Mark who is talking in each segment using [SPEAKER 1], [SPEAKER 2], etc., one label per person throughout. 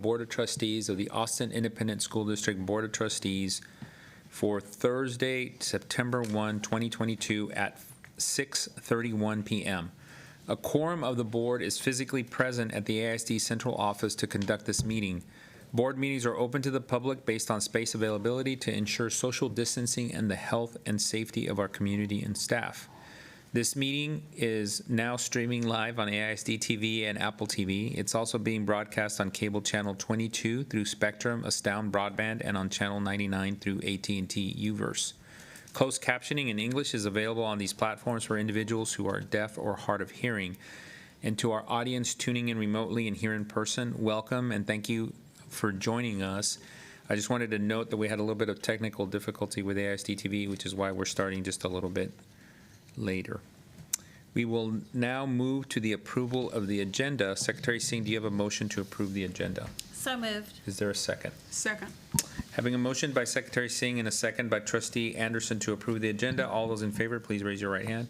[SPEAKER 1] Board of Trustees of the Austin Independent School District Board of Trustees for Thursday, September 1, 2022 at 6:31 p.m. A quorum of the board is physically present at the AISD Central Office to conduct this meeting. Board meetings are open to the public based on space availability to ensure social distancing and the health and safety of our community and staff. This meeting is now streaming live on AISD TV and Apple TV. It's also being broadcast on cable channel 22 through Spectrum, Astound Broadband, and on channel 99 through AT&T UVerse. Closed captioning in English is available on these platforms for individuals who are deaf or hard of hearing. And to our audience tuning in remotely and here in person, welcome and thank you for joining us. I just wanted to note that we had a little bit of technical difficulty with AISD TV, which is why we're starting just a little bit later. We will now move to the approval of the agenda. Secretary Singh, do you have a motion to approve the agenda?
[SPEAKER 2] So moved.
[SPEAKER 1] Is there a second?
[SPEAKER 3] Second.
[SPEAKER 1] Having a motion by Secretary Singh and a second by Trustee Anderson to approve the agenda, all those in favor, please raise your right hand.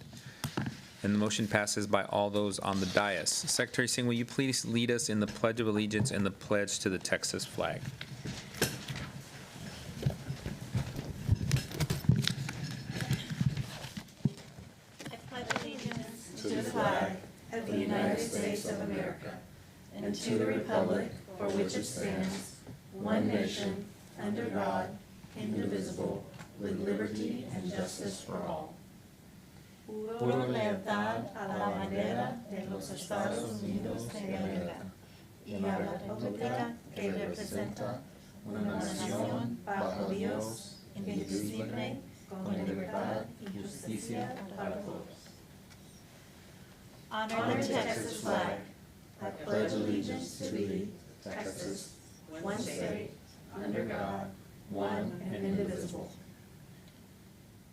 [SPEAKER 1] And the motion passes by all those on the dais. Secretary Singh, will you please lead us in the Pledge of Allegiance and the pledge to the Texas flag?
[SPEAKER 2] To the flag of the United States of America and to the republic for which it stands, one nation, under God, indivisible, with liberty and justice for all. Puro lealtad a la bandera de los Estados Unidos de América y a la república que representa una nación bajo Dios, indivisible, con libertad y justicia para todos. Honor the Texas flag. I pledge allegiance to thee, Texas, one state, under God, one and indivisible.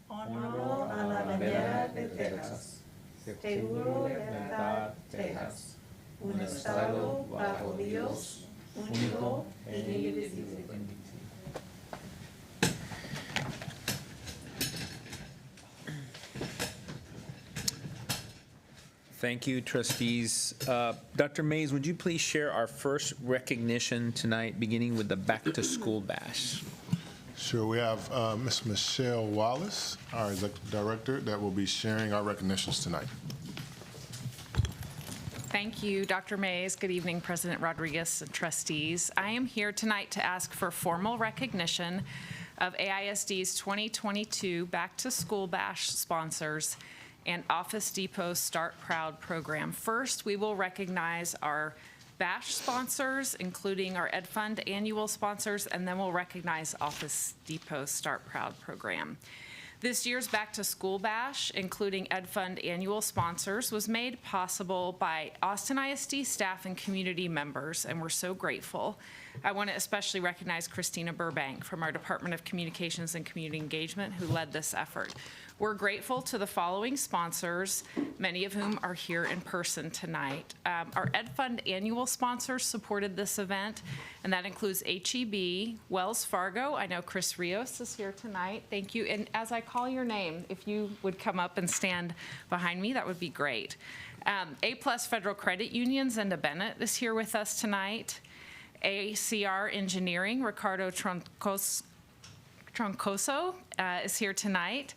[SPEAKER 2] Honro a la bandera de Texas. Te juro lealtad, Texas. Un estado bajo Dios, único e indivisible.
[SPEAKER 1] Thank you, trustees. Dr. Mays, would you please share our first recognition tonight, beginning with the Back to School Bash?
[SPEAKER 4] Sure. We have Ms. Michelle Wallace, our Executive Director, that will be sharing our recognitions tonight.
[SPEAKER 3] Thank you, Dr. Mays. Good evening, President Rodriguez and trustees. I am here tonight to ask for formal recognition of AISD's 2022 Back to School Bash sponsors and Office Depot Start Proud program. First, we will recognize our Bash sponsors, including our Ed Fund annual sponsors, and then we'll recognize Office Depot Start Proud program. This year's Back to School Bash, including Ed Fund annual sponsors, was made possible by Austin Isd staff and community members, and we're so grateful. I want to especially recognize Christina Burbank from our Department of Communications and Community Engagement, who led this effort. We're grateful to the following sponsors, many of whom are here in person tonight. Our Ed Fund annual sponsors supported this event, and that includes HEB, Wells Fargo. I know Chris Rios is here tonight. Thank you. And as I call your name, if you would come up and stand behind me, that would be great. A-Plus Federal Credit Union, Zenda Bennett is here with us tonight. ACR Engineering, Ricardo Troncoso is here tonight.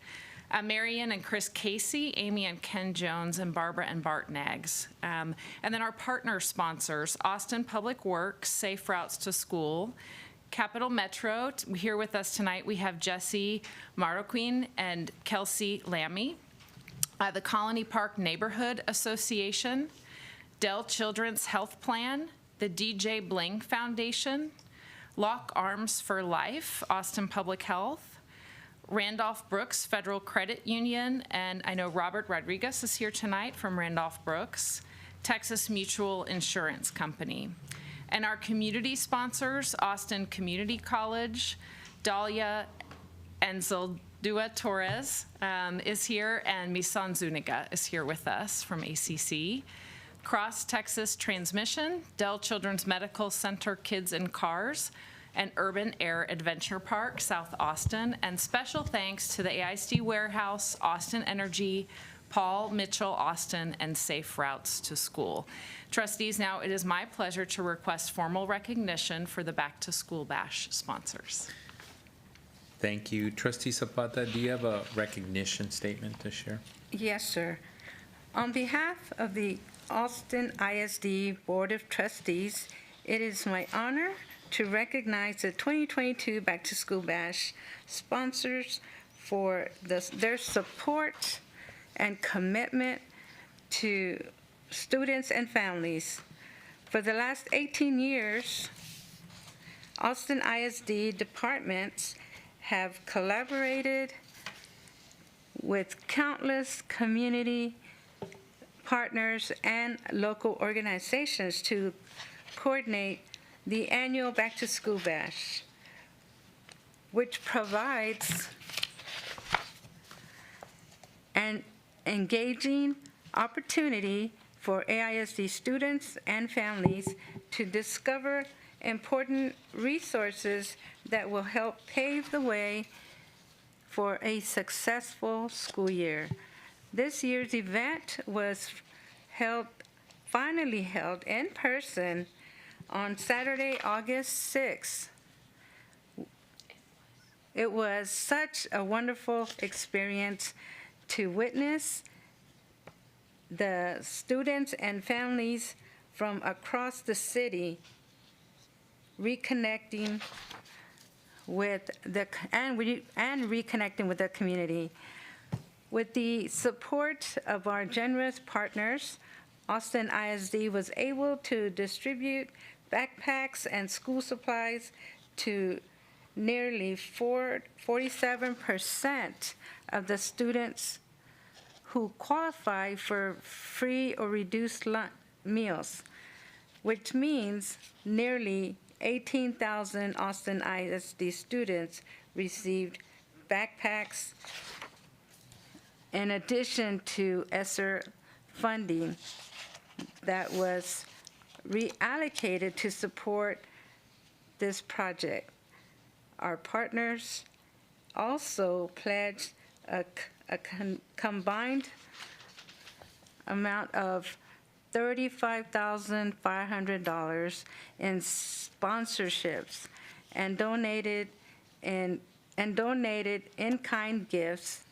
[SPEAKER 3] Marion and Chris Casey, Amy and Ken Jones, and Barbara and Bart Neggs. And then our partner sponsors, Austin Public Works, Safe Routes to School, Capital Metro. Here with us tonight, we have Jesse Marroquin and Kelsey Lammy. The Colony Park Neighborhood Association, Dell Children's Health Plan, the DJ Bling Foundation, Lock Arms for Life, Austin Public Health, Randolph Brooks Federal Credit Union, and I know Robert Rodriguez is here tonight from Randolph Brooks, Texas Mutual Insurance Company. And our community sponsors, Austin Community College, Dahlia Enzaldua Torres is here, and Misan Zuniga is here with us from ACC. Cross Texas Transmission, Dell Children's Medical Center Kids in Cars, and Urban Air Adventure Park, South Austin. And special thanks to the AISD Warehouse, Austin Energy, Paul, Mitchell, Austin, and Safe Routes to School. Trustees, now it is my pleasure to request formal recognition for the Back to School Bash sponsors.
[SPEAKER 1] Thank you. Trustee Zapata, do you have a recognition statement to share?
[SPEAKER 5] Yes, sir. On behalf of the Austin ISD Board of Trustees, it is my honor to recognize the 2022 Back to School Bash sponsors for their support and commitment to students and families. For the last 18 years, Austin ISD departments have collaborated with countless community partners and local organizations to coordinate the annual Back to School Bash, which provides an engaging opportunity for AISD students and families to discover important resources that will help pave the way for a successful school year. This year's event was finally held in person on Saturday, August 6th. It was such a wonderful experience to witness the students and families from across the city reconnecting with reconnecting with the community. With the support of our generous partners, Austin ISD was able to distribute backpacks and school supplies to nearly 47% of the students who qualify for free or reduced meals, which means nearly 18,000 Austin ISD students received backpacks in addition to ESSER funding that was reallocated to support this project. Our partners also pledged a combined amount of $35,500 in sponsorships and donated in-kind gifts,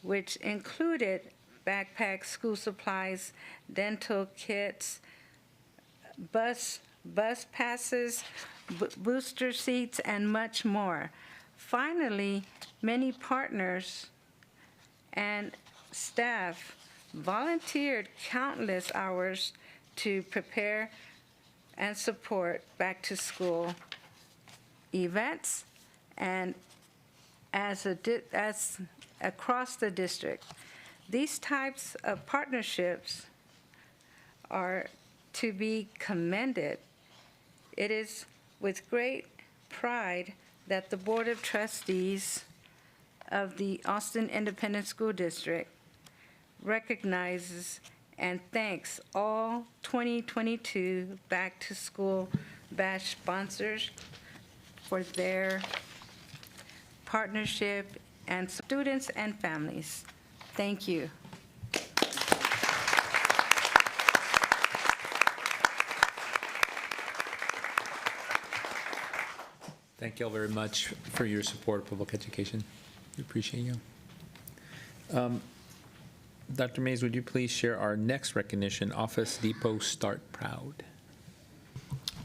[SPEAKER 5] which included backpacks, school supplies, dental kits, bus passes, booster seats, and much more. Finally, many partners and staff volunteered countless hours to prepare and support back-to-school events and as across the district. These types of partnerships are to be commended. It is with great pride that the Board of Trustees of the Austin Independent School District recognizes and thanks all 2022 Back to School Bash sponsors for their partnership and students and families. Thank you.
[SPEAKER 1] Thank you all very much for your support of public education. We appreciate you. Dr. Mays, would you please share our next recognition, Office Depot Start Proud?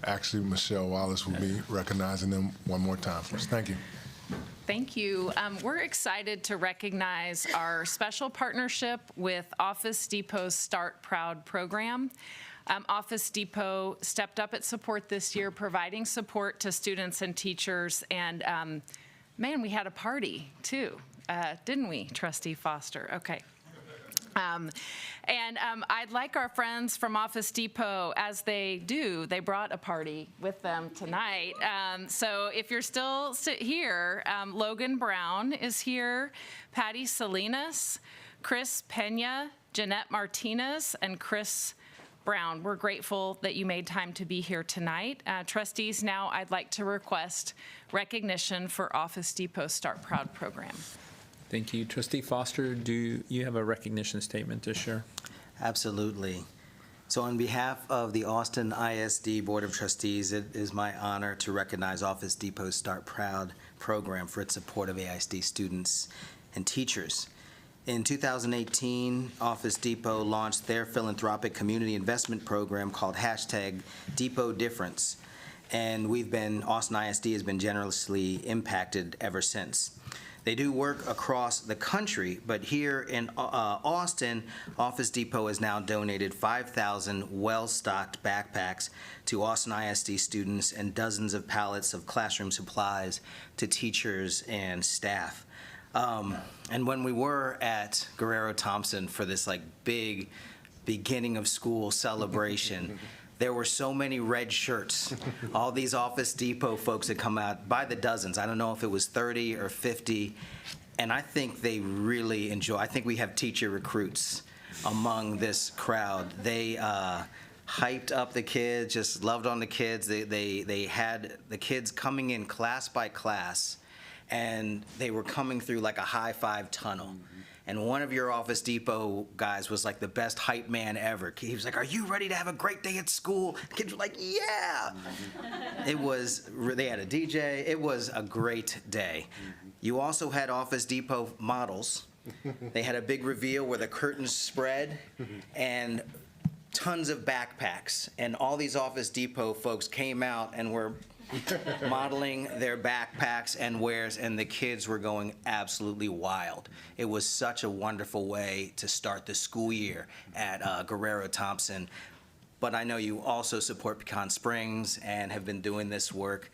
[SPEAKER 4] Actually, Michelle Wallace will be recognizing them one more time for us. Thank you.
[SPEAKER 3] Thank you. We're excited to recognize our special partnership with Office Depot's Start Proud program. Office Depot stepped up its support this year, providing support to students and teachers. And man, we had a party too, didn't we, Trustee Foster? Okay. I'd like our friends from Office Depot, as they do, they brought a party with them tonight. So if you're still here, Logan Brown is here, Patty Salinas, Chris Pena, Jeanette Martinez, and Chris Brown. We're grateful that you made time to be here tonight. Trustees, now I'd like to request recognition for Office Depot Start Proud program.
[SPEAKER 1] Thank you. Trustee Foster, do you have a recognition statement to share?
[SPEAKER 6] Absolutely. So on behalf of the Austin ISD Board of Trustees, it is my honor to recognize Office Depot's Start Proud program for its support of AISD students and teachers. In 2018, Office Depot launched their philanthropic community investment program called #DepotDifference, and Austin ISD has been generously impacted ever since. They do work across the country, but here in Austin, Office Depot has now donated 5,000 well-stocked backpacks to Austin ISD students and dozens of pallets of classroom supplies to teachers and staff. And when we were at Guerrero-Thompson for this big beginning of school celebration, there were so many red shirts. All these Office Depot folks had come out by the dozens. I don't know if it was 30 or 50, and I think they really enjoy. I think we have teacher recruits among this crowd. They hyped up the kids, just loved on the kids. They had the kids coming in class by class, and they were coming through like a high-five tunnel. And one of your Office Depot guys was like the best hype man ever. He was like, "Are you ready to have a great day at school?" The kids were like, "Yeah." They had a DJ. It was a great day. You also had Office Depot models. They had a big reveal where the curtains spread and tons of backpacks. And all these Office Depot folks came out and were modeling their backpacks and wares, and the kids were going absolutely wild. It was such a wonderful way to start the school year at Guerrero-Thompson. But I know you also support Pecan Springs and have been doing this work.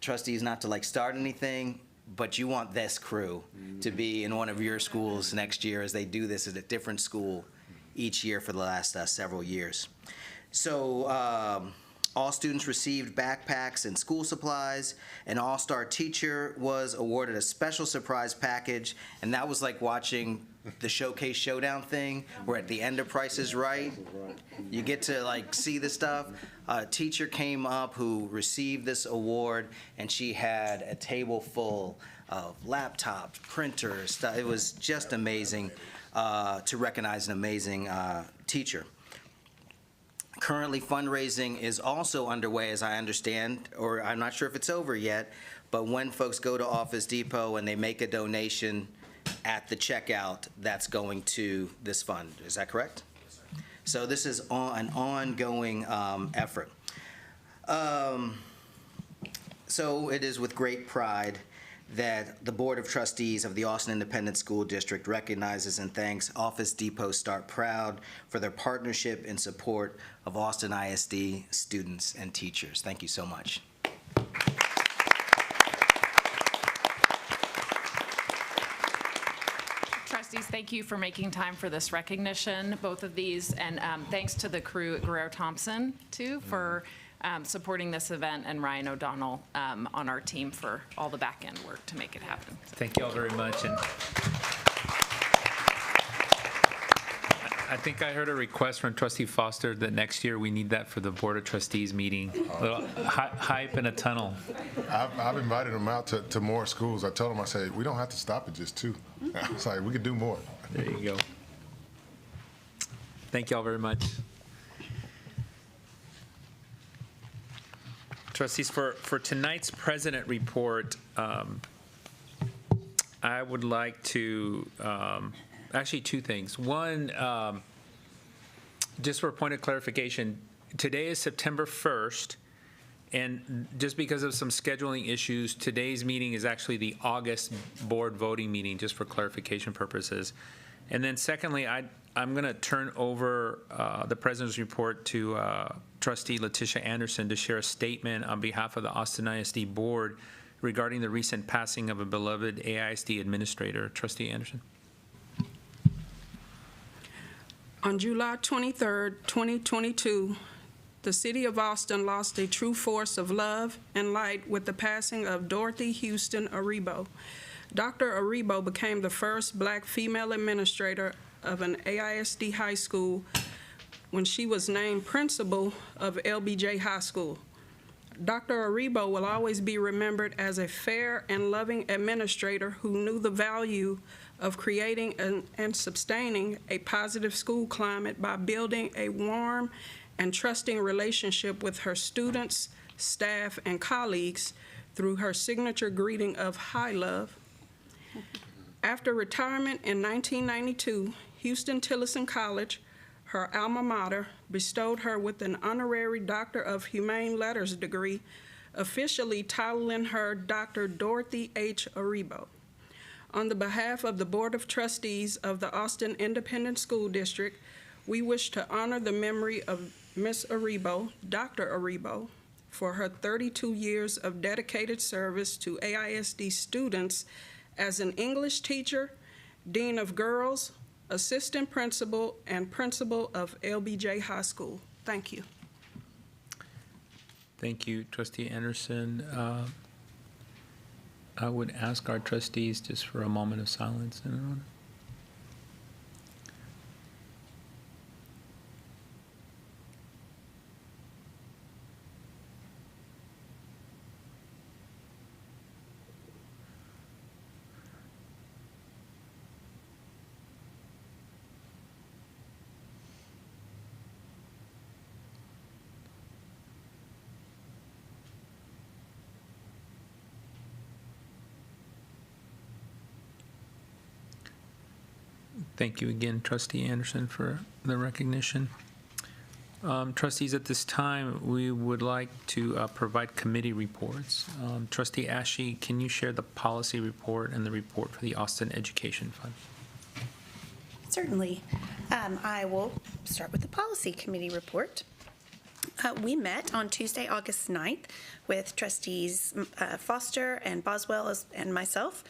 [SPEAKER 6] Trustees, not to start anything, but you want this crew to be in one of your schools next year as they do this at a different school each year for the last several years. So all students received backpacks and school supplies. An all-star teacher was awarded a special surprise package, and that was like watching the Showcase Showdown thing, where at the end of Price is Right, you get to see the stuff. A teacher came up who received this award, and she had a table full of laptops, printers, stuff. It was just amazing to recognize an amazing teacher. Currently, fundraising is also underway, as I understand, or I'm not sure if it's over yet, but when folks go to Office Depot and they make a donation at the checkout, that's going to this fund. Is that correct? Yes, sir. So this is an ongoing effort. So it is with great pride that the Board of Trustees of the Austin Independent School District recognizes and thanks Office Depot Start Proud for their partnership and support of Austin ISD students and teachers. Thank you so much.
[SPEAKER 3] Trustees, thank you for making time for this recognition, both of these, and thanks to the crew at Guerrero-Thompson, too, for supporting this event, and Ryan O'Donnell on our team for all the back-end work to make it happen.
[SPEAKER 1] Thank you all very much. And I think I heard a request from Trustee Foster that next year we need that for the Board of Trustees meeting. A little hype in a tunnel.
[SPEAKER 4] I've invited them out to more schools. I told them, I said, we don't have to stop at just 2. I was like, we could do more.
[SPEAKER 1] There you go. Thank you all very much. Trustees, for tonight's president report, I would like to, actually 2 things. One, just for a point of clarification, today is September 1st, and just because of some scheduling issues, today's meeting is actually the August board voting meeting, just for clarification purposes. And then secondly, I'm going to turn over the president's report to Trustee Letitia Anderson to share a statement on behalf of the Austin ISD board regarding the recent passing of a beloved AISD administrator. Trustee Anderson.
[SPEAKER 7] On July 23rd, 2022, the city of Austin lost a true force of love and light with the passing of Dorothy Houston Aribo. Dr. Aribo became the first Black female administrator of an AISD high school when she was named principal of LBJ High School. Dr. Aribo will always be remembered as a fair and loving administrator who knew the value of creating and sustaining a positive school climate by building a warm and trusting relationship with her students, staff, and colleagues through her signature greeting of "Hi, love." After retirement in 1992, Houston-Tillotson College, her alma mater, bestowed her with an honorary Doctor of Humane Letters degree, officially titling her Dr. Dorothy H. Aribo. On the behalf of the Board of Trustees of the Austin Independent School District, we wish to honor the memory of Ms. Aribo, Dr. Aribo, for her 32 years of dedicated service to AISD students as an English teacher, Dean of Girls, Assistant Principal, and Principal of LBJ High School. Thank you.
[SPEAKER 1] Thank you, Trustee Anderson. I would ask our trustees just for a moment of silence in honor. Thank you again, Trustee Anderson, for the recognition. Trustees, at this time, we would like to provide committee reports. Trustee Ashe, can you share the policy report and the report for the Austin Education Fund?
[SPEAKER 2] Certainly. I will start with the Policy Committee report. We met on Tuesday, August 9th with Trustees Foster and Boswell and myself.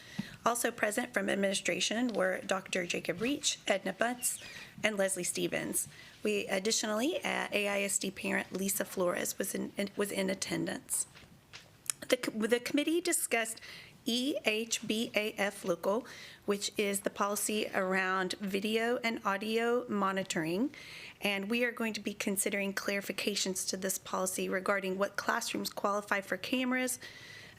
[SPEAKER 2] Also present from administration were Dr. Jacob Reach, Edna Bunce, and Leslie Stevens. We additionally, AISD parent Lisa Flores was in attendance. The committee discussed EHBAF local, which is the policy around video and audio monitoring. And we are going to be considering clarifications to this policy regarding what classrooms qualify for cameras,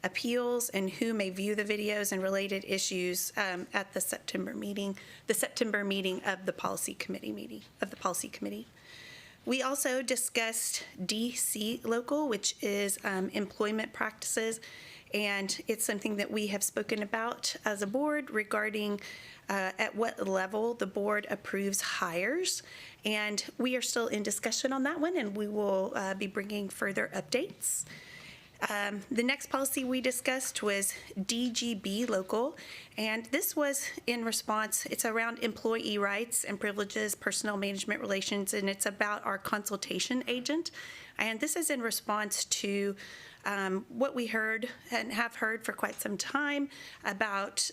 [SPEAKER 2] appeals, and who may view the videos and related issues at the September meeting of the Policy Committee. We also discussed DC local, which is employment practices, and it's something that we have spoken about as a board regarding at what level the board approves hires. And we are still in discussion on that one, and we will be bringing further updates. The next policy we discussed was DGB local, and this was in response, it's around employee rights and privileges, personnel management relations, and it's about our consultation agent. And this is in response to what we heard and have heard for quite some time about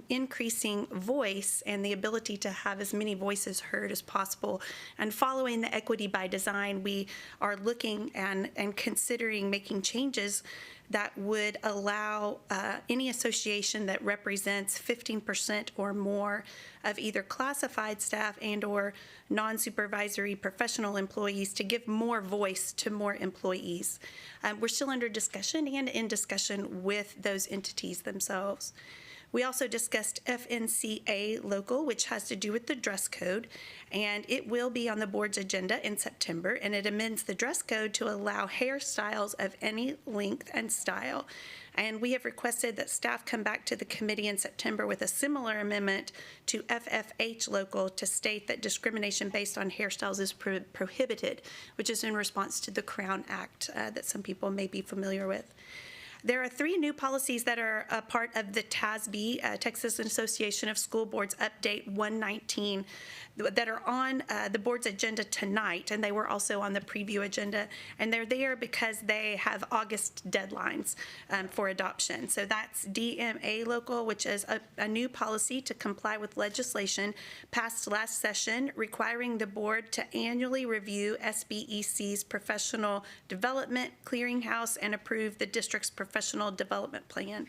[SPEAKER 2] increasing voice and the ability to have as many voices heard as possible. And following the equity by design, we are looking and considering making changes that would allow any association that represents 15% or more of either classified staff and or non-supervisory professional employees to give more voice to more employees. We're still under discussion and in discussion with those entities themselves. We also discussed FNCA local, which has to do with the dress code, and it will be on the board's agenda in September, and it amends the dress code to allow hairstyles of any length and style. And we have requested that staff come back to the committee in September with a similar amendment to FFH local to state that discrimination based on hairstyles is prohibited, which is in response to the Crown Act that some people may be familiar with. There are 3 new policies that are a part of the TASB, Texas Association of School Boards Update 119, that are on the board's agenda tonight, and they were also on the preview agenda, and they're there because they have August deadlines for adoption. So that's DMA local, which is a new policy to comply with legislation passed last session requiring the board to annually review SBEC's professional development clearinghouse and approve the district's professional development plan.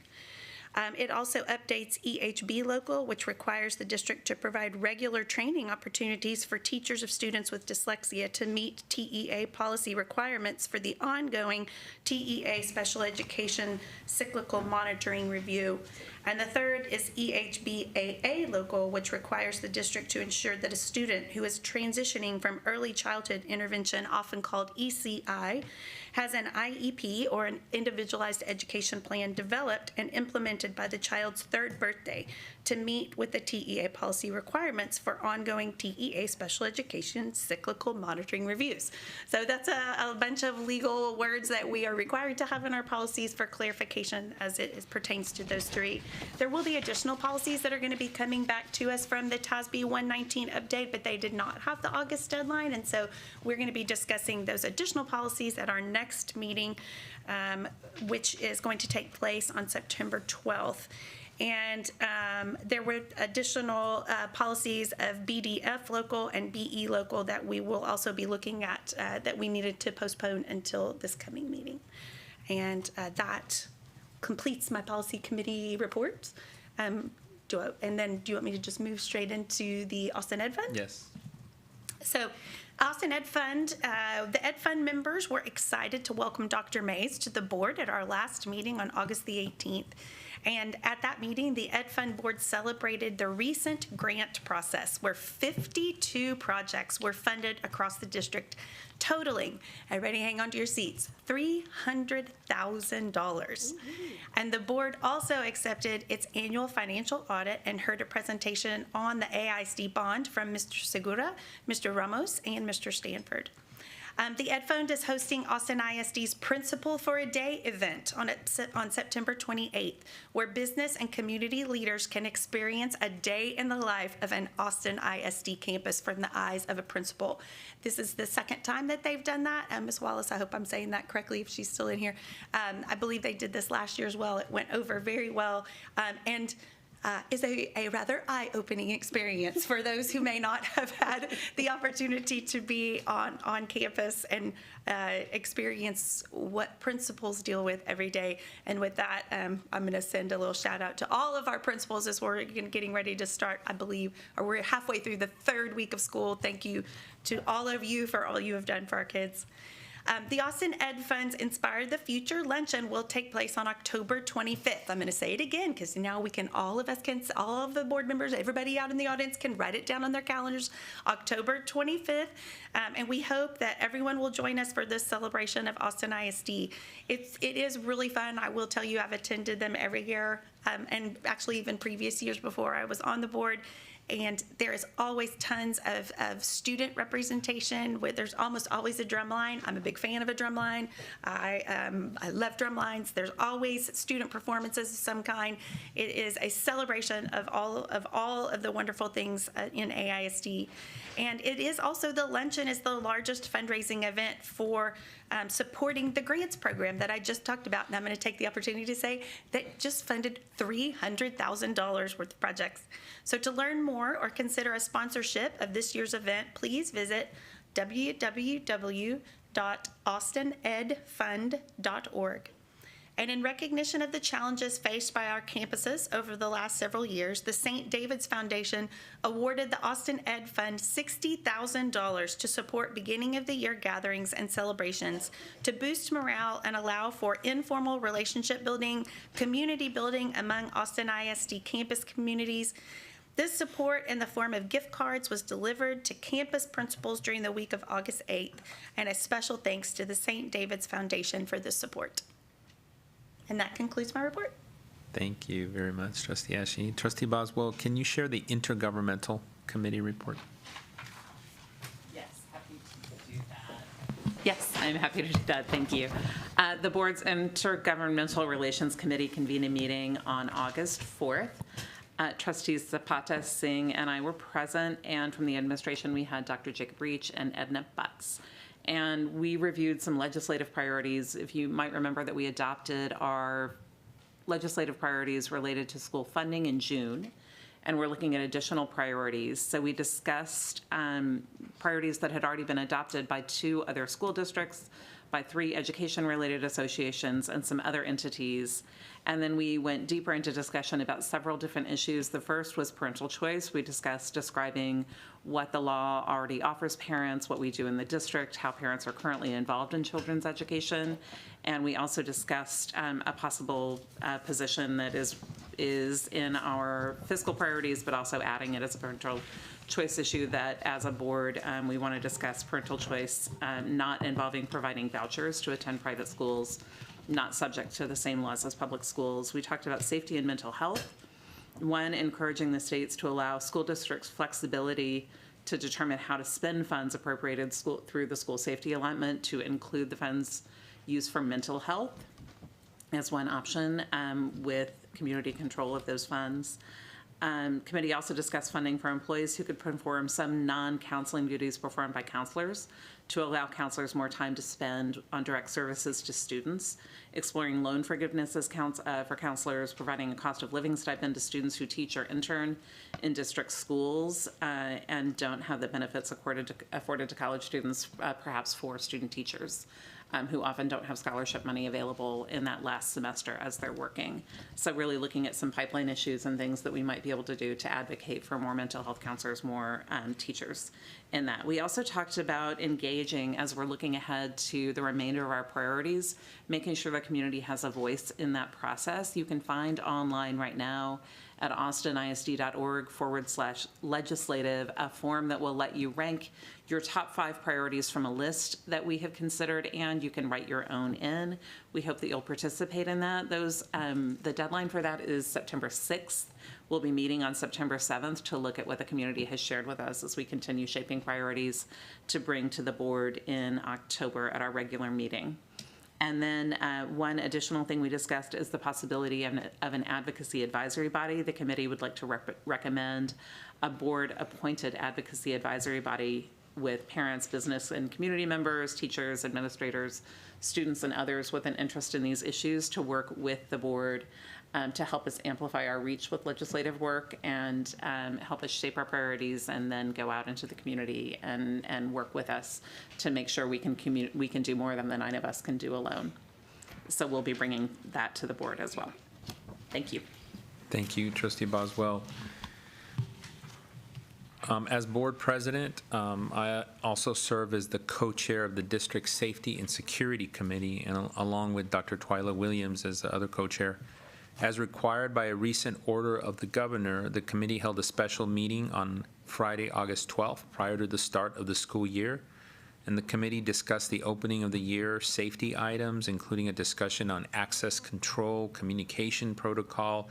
[SPEAKER 2] It also updates EHB local, which requires the district to provide regular training opportunities for teachers of students with dyslexia to meet TEA policy requirements for the ongoing TEA special education cyclical monitoring review. And the third is EHBAA local, which requires the district to ensure that a student who is transitioning from early childhood intervention, often called ECI, has an IEP or an individualized education plan developed and implemented by the child's third birthday to meet with the TEA policy requirements for ongoing TEA special education cyclical monitoring reviews. So that's a bunch of legal words that we are required to have in our policies for clarification as it pertains to those three. There will be additional policies that are going to be coming back to us from the TASB 119 update, but they did not have the August deadline, and so we're going to be discussing those additional policies at our next meeting, which is going to take place on September 12th. And there were additional policies of BDF local and BE local that we will also be looking at that we needed to postpone until this coming meeting. And that completes my policy committee reports. And then do you want me to just move straight into the Austin Ed Fund?
[SPEAKER 1] Yes.
[SPEAKER 2] So Austin Ed Fund, the Ed Fund members were excited to welcome Dr. Mays to the board at our last meeting on August the 18th. And at that meeting, the Ed Fund board celebrated the recent grant process where 52 projects were funded across the district, totaling, everybody hang on to your seats, $300,000. And the board also accepted its annual financial audit and heard a presentation on the AISD bond from Mr. Segura, Mr. Ramos, and Mr. Stanford. The Ed Fund is hosting Austin ISD's Principal for a Day event on September 28th, where business and community leaders can experience a day in the life of an Austin ISD campus from the eyes of a principal. This is the second time that they've done that. Ms. Wallace, I hope I'm saying that correctly if she's still in here. I believe they did this last year as well. It went over very well. And is a rather eye-opening experience for those who may not have had the opportunity to be on campus and experience what principals deal with every day. And with that, I'm going to send a little shout out to all of our principals as we're getting ready to start, I believe, or we're halfway through the third week of school. Thank you to all of you for all you have done for our kids. The Austin Ed Fund's Inspire the Future Luncheon will take place on October 25th. I'm going to say it again because now all of the board members, everybody out in the audience can write it down on their calendars, October 25th. And we hope that everyone will join us for this celebration of Austin ISD. It is really fun. I will tell you, I've attended them every year, and actually even previous years before I was on the board. And there is always tons of student representation. There's almost always a drum line. I'm a big fan of a drum line. I love drum lines. There's always student performances of some kind. It is a celebration of all of the wonderful things in AISD. And it is also, the luncheon is the largest fundraising event for supporting the grants program that I just talked about. And I'm going to take the opportunity to say that just funded $300,000 worth of projects. So to learn more or consider a sponsorship of this year's event, please visit www.austinedfund.org. And in recognition of the challenges faced by our campuses over the last several years, the St. David's Foundation awarded the Austin Ed Fund $60,000 to support beginning of the year gatherings and celebrations to boost morale and allow for informal relationship building, community building among Austin ISD campus communities. This support in the form of gift cards was delivered to campus principals during the week of August 8th, and a special thanks to the St. David's Foundation for this support. And that concludes my report.
[SPEAKER 1] Thank you very much, Trustee Ashe. Trustee Boswell, can you share the Intergovernmental Committee report?
[SPEAKER 8] Yes, happy to do that. Yes, I'm happy to do that. Thank you. The board's Intergovernmental Relations Committee convened a meeting on August 4th. Trustees Zapata, Singh, and I were present, and from the administration we had Dr. Jacob Reach and Edna Butts. And we reviewed some legislative priorities. If you might remember that we adopted our legislative priorities related to school funding in June, and we're looking at additional priorities. So we discussed priorities that had already been adopted by 2 other school districts, by 3 education-related associations and some other entities. And then we went deeper into discussion about several different issues. The first was parental choice. We discussed describing what the law already offers parents, what we do in the district, how parents are currently involved in children's education. And we also discussed a possible position that is in our fiscal priorities, but also adding it as a parental choice issue, that as a board, we want to discuss parental choice not involving providing vouchers to attend private schools, not subject to the same laws as public schools. We talked about safety and mental health. One, encouraging the states to allow school districts flexibility to determine how to spend funds appropriated through the school safety allotment to include the funds used for mental health as one option, with community control of those funds. Committee also discussed funding for employees who could perform some non-counseling duties performed by counselors to allow counselors more time to spend on direct services to students, exploring loan forgiveness for counselors, providing a cost of living stipend to students who teach or intern in district schools and don't have the benefits afforded to college students, perhaps for student teachers. Who often don't have scholarship money available in that last semester as they're working. So really looking at some pipeline issues and things that we might be able to do to advocate for more mental health counselors, more teachers in that. We also talked about engaging, as we're looking ahead to the remainder of our priorities, making sure the community has a voice in that process. You can find online right now at austinisd.org/legislative a form that will let you rank your top 5 priorities from a list that we have considered, and you can write your own in. We hope that you'll participate in that. The deadline for that is September 6th. We'll be meeting on September 7th to look at what the community has shared with us as we continue shaping priorities to bring to the board in October at our regular meeting. And then one additional thing we discussed is the possibility of an advocacy advisory body. The committee would like to recommend a board-appointed advocacy advisory body with parents, business and community members, teachers, administrators, students, and others with an interest in these issues to work with the board to help us amplify our reach with legislative work and help us shape our priorities, and then go out into the community and work with us to make sure we can do more than the 9 of us can do alone. So we'll be bringing that to the board as well. Thank you.
[SPEAKER 1] Thank you, Trustee Boswell. As board president, I also serve as the co-chair of the District Safety and Security Committee, and along with Dr. Twyla Williams as the other co-chair. As required by a recent order of the governor, the committee held a special meeting on Friday, August 12th, prior to the start of the school year. And the committee discussed the opening of the year safety items, including a discussion on access control, communication protocol,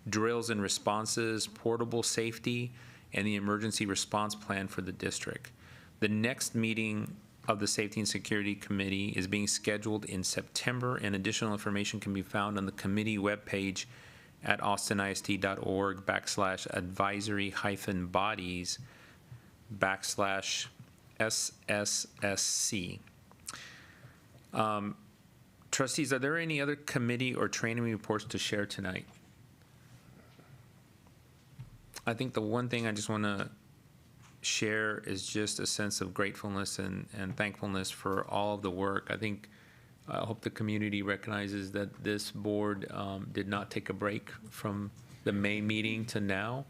[SPEAKER 1] drills and responses, portable safety, and the emergency response plan for the district. The next meeting of the Safety and Security Committee is being scheduled in September, and additional information can be found on the committee webpage at austinisd.org/advisory-bodies/SSSC. Trustees, are there any other committee or training reports to share tonight? I think the one thing I just want to share is just a sense of gratefulness and thankfulness for all of the work. I hope the community recognizes that this board did not take a break from the May meeting to now,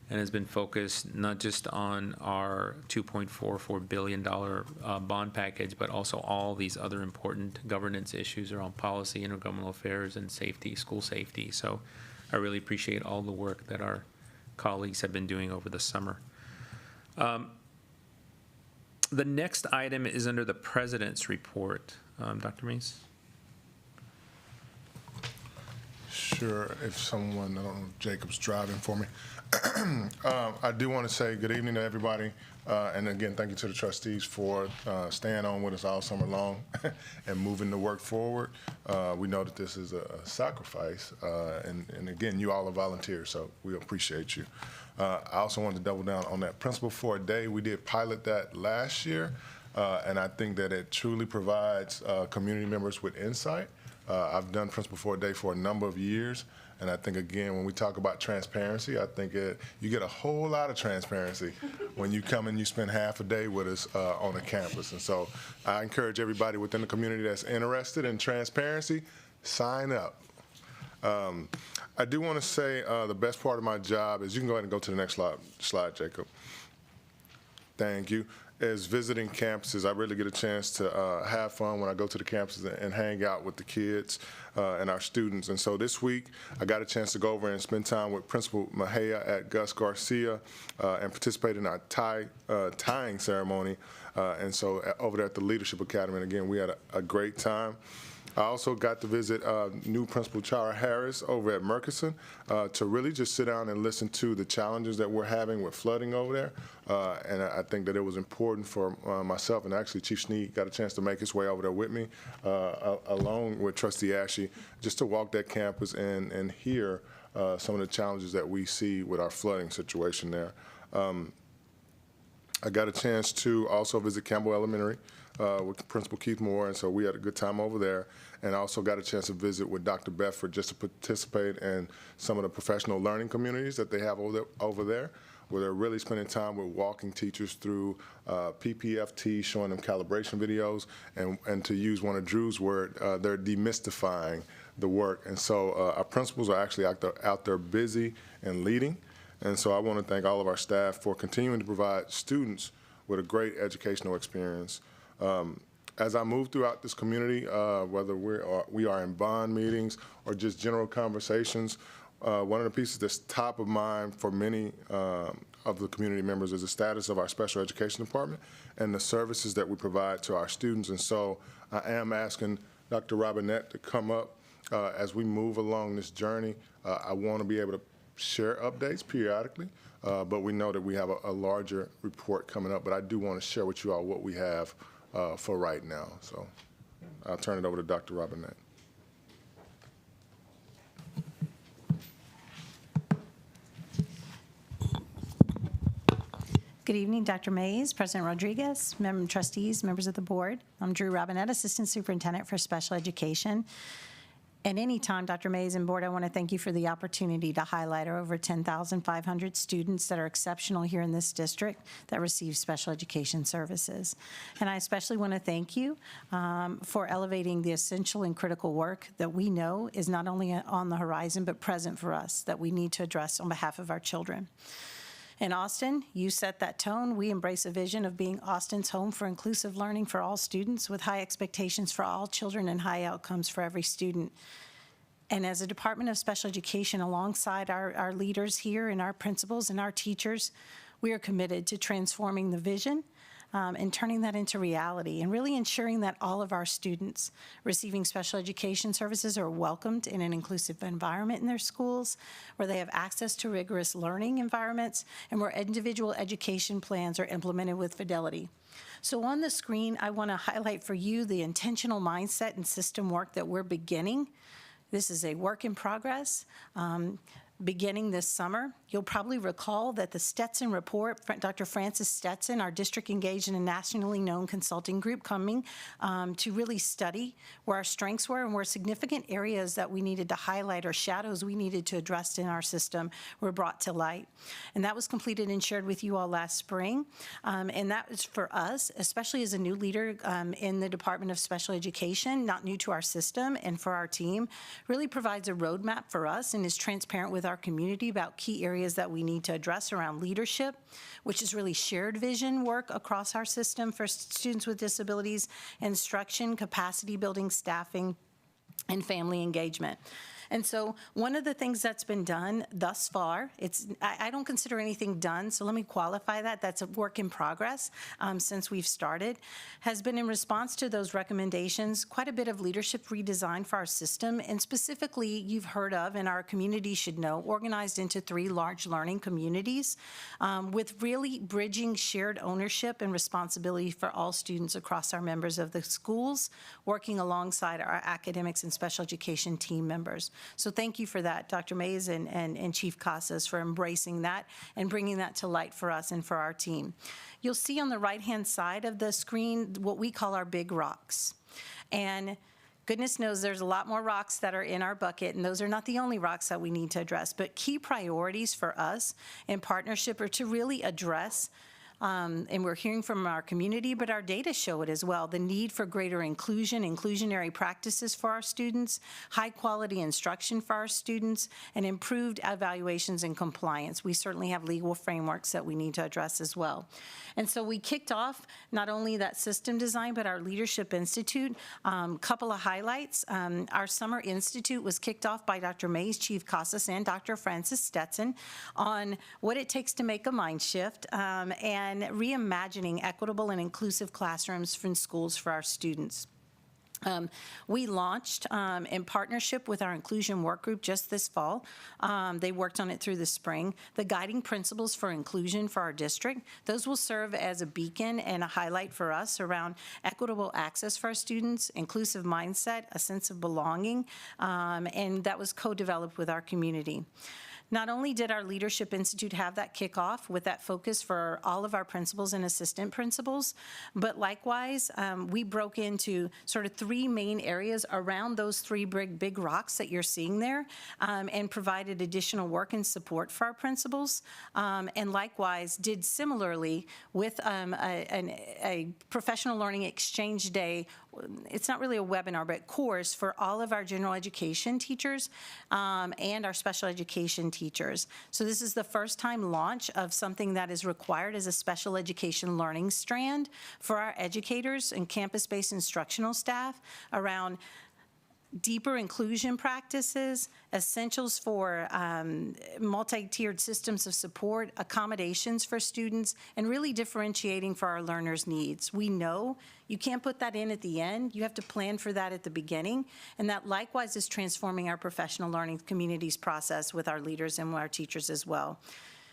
[SPEAKER 1] and has been focused not just on our $2.44 billion bond package, but also all these other important governance issues around policy, intergovernmental affairs, and safety, school safety. So I really appreciate all the work that our colleagues have been doing over the summer. The next item is under the President's report. Dr. Mays?
[SPEAKER 4] Sure, if someone, I don't know if Jacob's driving for me. I do want to say good evening to everybody. And again, thank you to the trustees for staying on with us all summer long and moving the work forward. We know that this is a sacrifice, and again, you all are volunteers, so we appreciate you. I also wanted to double down on that principle for a day. We did pilot that last year, and I think that it truly provides community members with insight I've done Principal for a Day for a number of years, and I think, again, when we talk about transparency, I think you get a whole lot of transparency when you come and you spend half a day with us on the campus. And so I encourage everybody within the community that's interested in transparency, sign up. I do want to say the best part of my job is, you can go ahead and go to the next slide, Jacob. Thank you. Is visiting campuses. I really get a chance to have fun when I go to the campuses and hang out with the kids and our students. And so this week, I got a chance to go over and spend time with Principal Mejia at Gus Garcia and participate in our tying ceremony. And so over there at the Leadership Academy, and again, we had a great time. I also got to visit new Principal Chara Harris over at Murchison to really just sit down and listen to the challenges that we're having with flooding over there. And I think that it was important for myself, and actually Chief Sneed got a chance to make his way over there with me, along with Trustee Ashey, just to walk that campus and hear some of the challenges that we see with our flooding situation there. I got a chance to also visit Campbell Elementary with Principal Keith Moore, and so we had a good time over there. And I also got a chance to visit with Dr. Bedford just to participate in some of the professional learning communities that they have over there, where they're really spending time with walking teachers through PPFT, showing them calibration videos, and to use one of Drew's words, they're demystifying the work. And so our principals are actually out there busy and leading. And so I want to thank all of our staff for continuing to provide students with a great educational experience. As I move throughout this community, whether we are in bond meetings or just general conversations, one of the pieces that's top of mind for many of the community members is the status of our special education department and the services that we provide to our students. And so I am asking Dr. Robinette to come up as we move along this journey. I want to be able to share updates periodically, but we know that we have a larger report coming up, but I do want to share with you all what we have for right now. So I'll turn it over to Dr. Robinette.
[SPEAKER 9] Good evening, Dr. Mays, President Rodriguez, trustees, members of the board. I'm Drew Robinette, Assistant Superintendent for Special Education. At any time, Dr. Mays and board, I want to thank you for the opportunity to highlight our over 10,500 students that are exceptional here in this district that receive special education services. And I especially want to thank you for elevating the essential and critical work that we know is not only on the horizon, but present for us, that we need to address on behalf of our children. In Austin, you set that tone. We embrace a vision of being Austin's home for inclusive learning for all students, with high expectations for all children and high outcomes for every student. And as a Department of Special Education, alongside our leaders here and our principals and our teachers, we are committed to transforming the vision and turning that into reality, and really ensuring that all of our students receiving special education services are welcomed in an inclusive environment in their schools, where they have access to rigorous learning environments, and where individual education plans are implemented with fidelity. So on the screen, I want to highlight for you the intentional mindset and system work that we're beginning. This is a work in progress. Beginning this summer, you'll probably recall that the Stetson report, Dr. Francis Stetson, our district engaged in a nationally known consulting group, coming to really study where our strengths were and where significant areas that we needed to highlight or shadows we needed to address in our system were brought to light. And that was completed and shared with you all last spring. And that is for us, especially as a new leader in the Department of Special Education, not new to our system, and for our team, really provides a roadmap for us and is transparent with our community about key areas that we need to address around leadership, which is really shared vision work across our system for students with disabilities, instruction, capacity building, staffing, and family engagement. And so one of the things that's been done thus far, I don't consider anything done, so let me qualify that. That's a work in progress since we've started, has been in response to those recommendations, quite a bit of leadership redesign for our system, and specifically you've heard of, and our community should know, organized into 3 large learning communities with really bridging shared ownership and responsibility for all students across our members of the schools, working alongside our academics and special education team members. So thank you for that, Dr. Mays and Chief Casas, for embracing that and bringing that to light for us and for our team. You'll see on the right-hand side of the screen what we call our big rocks. And Goodness knows there's a lot more rocks that are in our bucket, and those are not the only rocks that we need to address. But key priorities for us in partnership are to really address, and we're hearing from our community, but our data show it as well, the need for greater inclusion, inclusionary practices for our students, high-quality instruction for our students, and improved evaluations and compliance. We certainly have legal frameworks that we need to address as well. And so we kicked off not only that system design, but our Leadership Institute. Couple of highlights. Our Summer Institute was kicked off by Dr. Mays, Chief Casas, and Dr. Francis Stetson on what it takes to make a mind shift and reimagining equitable and inclusive classrooms from schools for our students. We launched in partnership with our inclusion work group just this fall. They worked on it through the spring. The guiding principles for inclusion for our district, those will serve as a beacon and a highlight for us around equitable access for our students, inclusive mindset, a sense of belonging, and that was co-developed with our community. Not only did our Leadership Institute have that kickoff with that focus for all of our principals and assistant principals, but likewise, we broke into sort of three main areas around those three big rocks that you're seeing there, and provided additional work and support for our principals, and likewise did similarly with a professional learning exchange day. It's not really a webinar, but course for all of our general education teachers and our special education teachers. So this is the first time launch of something that is required as a special education learning strand for our educators and campus-based instructional staff around deeper inclusion practices, essentials for multi-tiered systems of support, accommodations for students, and really differentiating for our learners' needs. We know you can't put that in at the end. You have to plan for that at the beginning, and that likewise is transforming our professional learning communities process with our leaders and our teachers as well.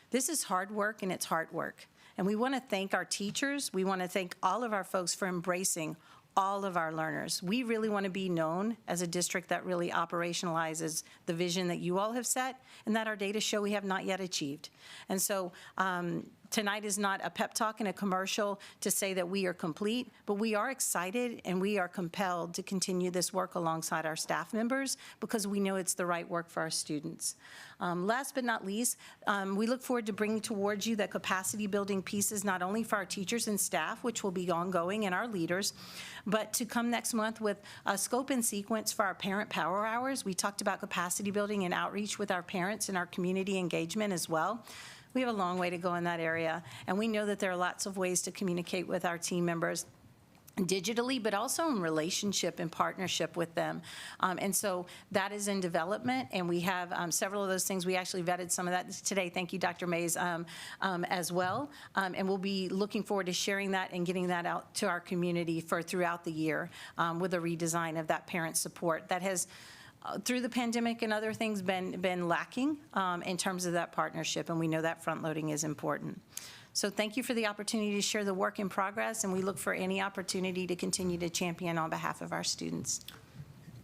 [SPEAKER 9] This is hard work, and it's hard work. And we want to thank our teachers. We want to thank all of our folks for embracing all of our learners. We really want to be known as a district that really operationalizes the vision that you all have set and that our data show we have not yet achieved. And so tonight is not a pep talk and a commercial to say that we are complete, but we are excited and we are compelled to continue this work alongside our staff members because we know it's the right work for our students. Last but not least, we look forward to bringing towards you the capacity building pieces not only for our teachers and staff, which will be ongoing, and our leaders, but to come next month with a scope and sequence for our parent power hours. We talked about capacity building and outreach with our parents and our community engagement as well. We have a long way to go in that area, and we know that there are lots of ways to communicate with our team members digitally, but also in relationship and partnership with them. And so that is in development, and we have several of those things. We actually vetted some of that today. Thank you, Dr. Mays, as well. And we'll be looking forward to sharing that and getting that out to our community for throughout the year with a redesign of that parent support that has through the pandemic and other things been lacking in terms of that partnership, and we know that front loading is important. So thank you for the opportunity to share the work in progress, and we look for any opportunity to continue to champion on behalf of our students.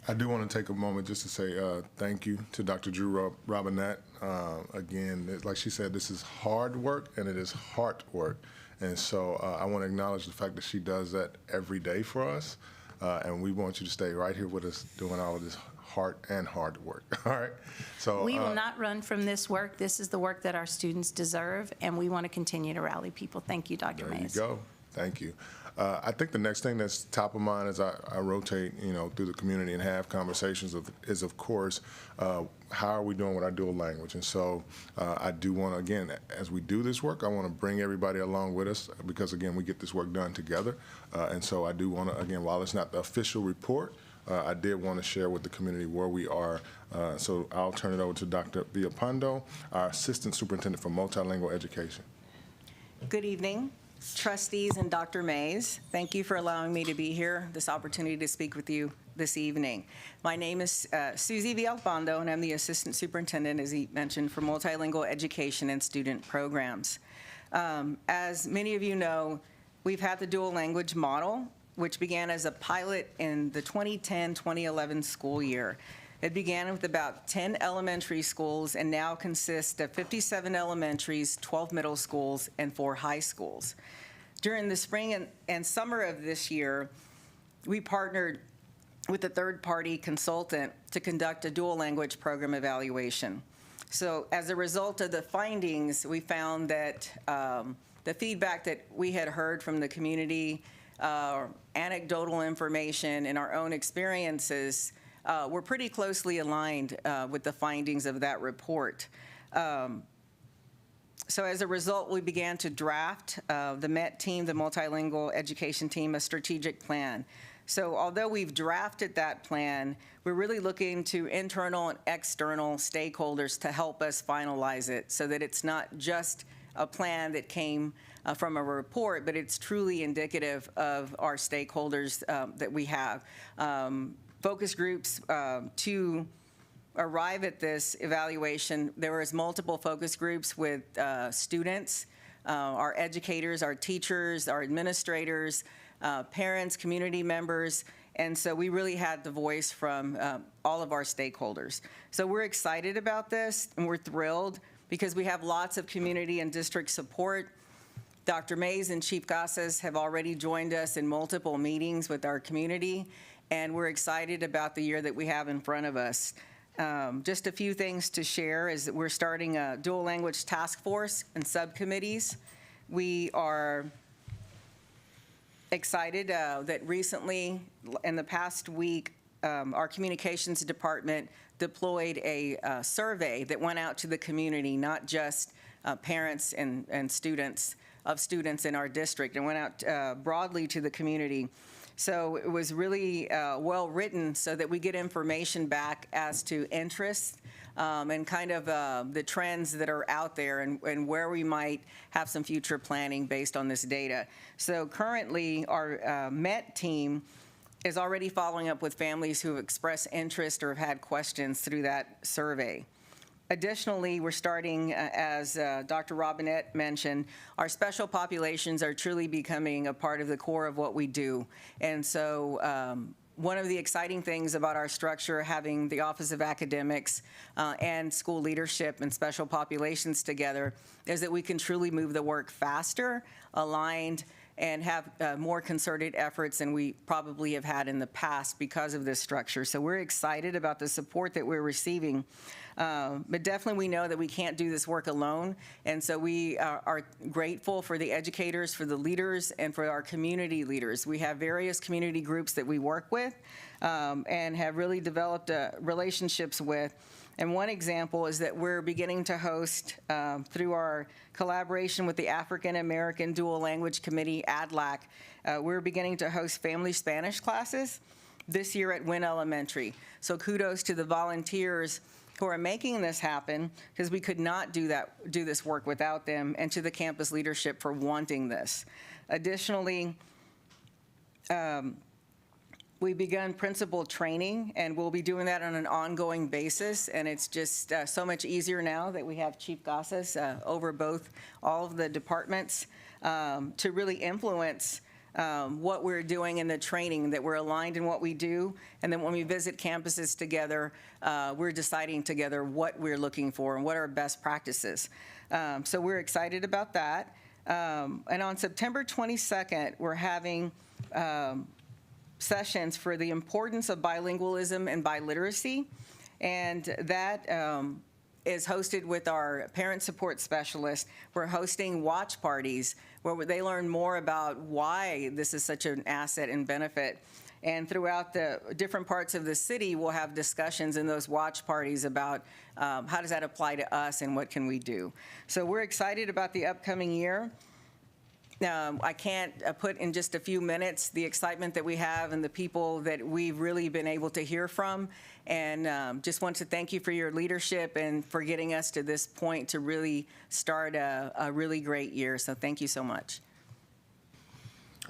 [SPEAKER 4] I do want to take a moment just to say thank you to Dr. Drew Robinette. Again, like she said, this is hard work and it is heart work. And so I want to acknowledge the fact that she does that every day for us. And we want you to stay right here with us doing all of this heart and hard work. All right. So
[SPEAKER 9] we will not run from this work. This is the work that our students deserve, and we want to continue to rally people. Thank you, Dr. Mays.
[SPEAKER 4] There you go. Thank you. I think the next thing that's top of mind as I rotate, through the community and have conversations is of course, how are we doing with our dual language? And so I do want to, again, as we do this work, I want to bring everybody along with us because, again, we get this work done together. And so I do want to, again, while it's not the official report, I did want to share with the community where we are. So I'll turn it over to Dr. Villapando, our Assistant Superintendent for Multilingual Education.
[SPEAKER 10] Good evening, trustees and Dr. Mays. Thank you for allowing me to be here, this opportunity to speak with you this evening. My name is Susie Villapando, and I'm the Assistant Superintendent, as he mentioned, for Multilingual Education and Student Programs. As many of you know, we've had the dual language model, which began as a pilot in the 2010-2011 school year. It began with about 10 elementary schools and now consists of 57 elementaries, 12 middle schools, and 4 high schools. During the spring and summer of this year, we partnered with a third-party consultant to conduct a dual language program evaluation. So as a result of the findings, we found that the feedback that we had heard from the community, anecdotal information, and our own experiences were pretty closely aligned with the findings of that report. So as a result, we began to draft, the MET team, the multilingual education team, a strategic plan. So although we've drafted that plan, we're really looking to internal and external stakeholders to help us finalize it so that it's not just a plan that came from a report, but it's truly indicative of our stakeholders that we have. Focus groups to arrive at this evaluation, there was multiple focus groups with students, our educators, our teachers, our administrators, parents, community members, and so we really had the voice from all of our stakeholders. So we're excited about this, and we're thrilled because we have lots of community and district support. Dr. Mays and Chief Casas have already joined us in multiple meetings with our community, and we're excited about the year that we have in front of us. Just a few things to share is that we're starting a dual language task force and subcommittees. We are excited that recently, in the past week, our communications department deployed a survey that went out to the community, not just parents and students in our district, and went out broadly to the community. So it was really well written so that we get information back as to interests and kind of the trends that are out there and where we might have some future planning based on this data. So currently our MET team is already following up with families who have expressed interest or have had questions through that survey. Additionally, we're starting, as Dr. Robinette mentioned, our special populations are truly becoming a part of the core of what we do. And so one of the exciting things about our structure, having the Office of Academics and school leadership and special populations together, is that we can truly move the work faster, aligned, and have more concerted efforts than we probably have had in the past because of this structure. So we're excited about the support that we're receiving. But definitely we know that we can't do this work alone, and so we are grateful for the educators, for the leaders, and for our community leaders. We have various community groups that we work with and have really developed relationships with. And one example is that we're beginning to host, through our collaboration with the African American Dual Language Committee, ADLAC, we're beginning to host family Spanish classes this year at Wynn Elementary. So kudos to the volunteers who are making this happen, because we could not do this work without them, and to the campus leadership for wanting this. Additionally, we've begun principal training, and we'll be doing that on an ongoing basis, and it's just so much easier now that we have Chief Casas over all of the departments to really influence what we're doing in the training, that we're aligned in what we do, and then when we visit campuses together, we're deciding together what we're looking for and what are best practices. So we're excited about that. And on September 22nd, we're having sessions for the importance of bilingualism and biliteracy, and that is hosted with our parent support specialist. We're hosting watch parties where they learn more about why this is such an asset and benefit. And throughout the different parts of the city, we'll have discussions in those watch parties about how does that apply to us and what can we do. So we're excited about the upcoming year. I can't put in just a few minutes the excitement that we have and the people that we've really been able to hear from. And just want to thank you for your leadership and for getting us to this point to really start a really great year. So thank you so much.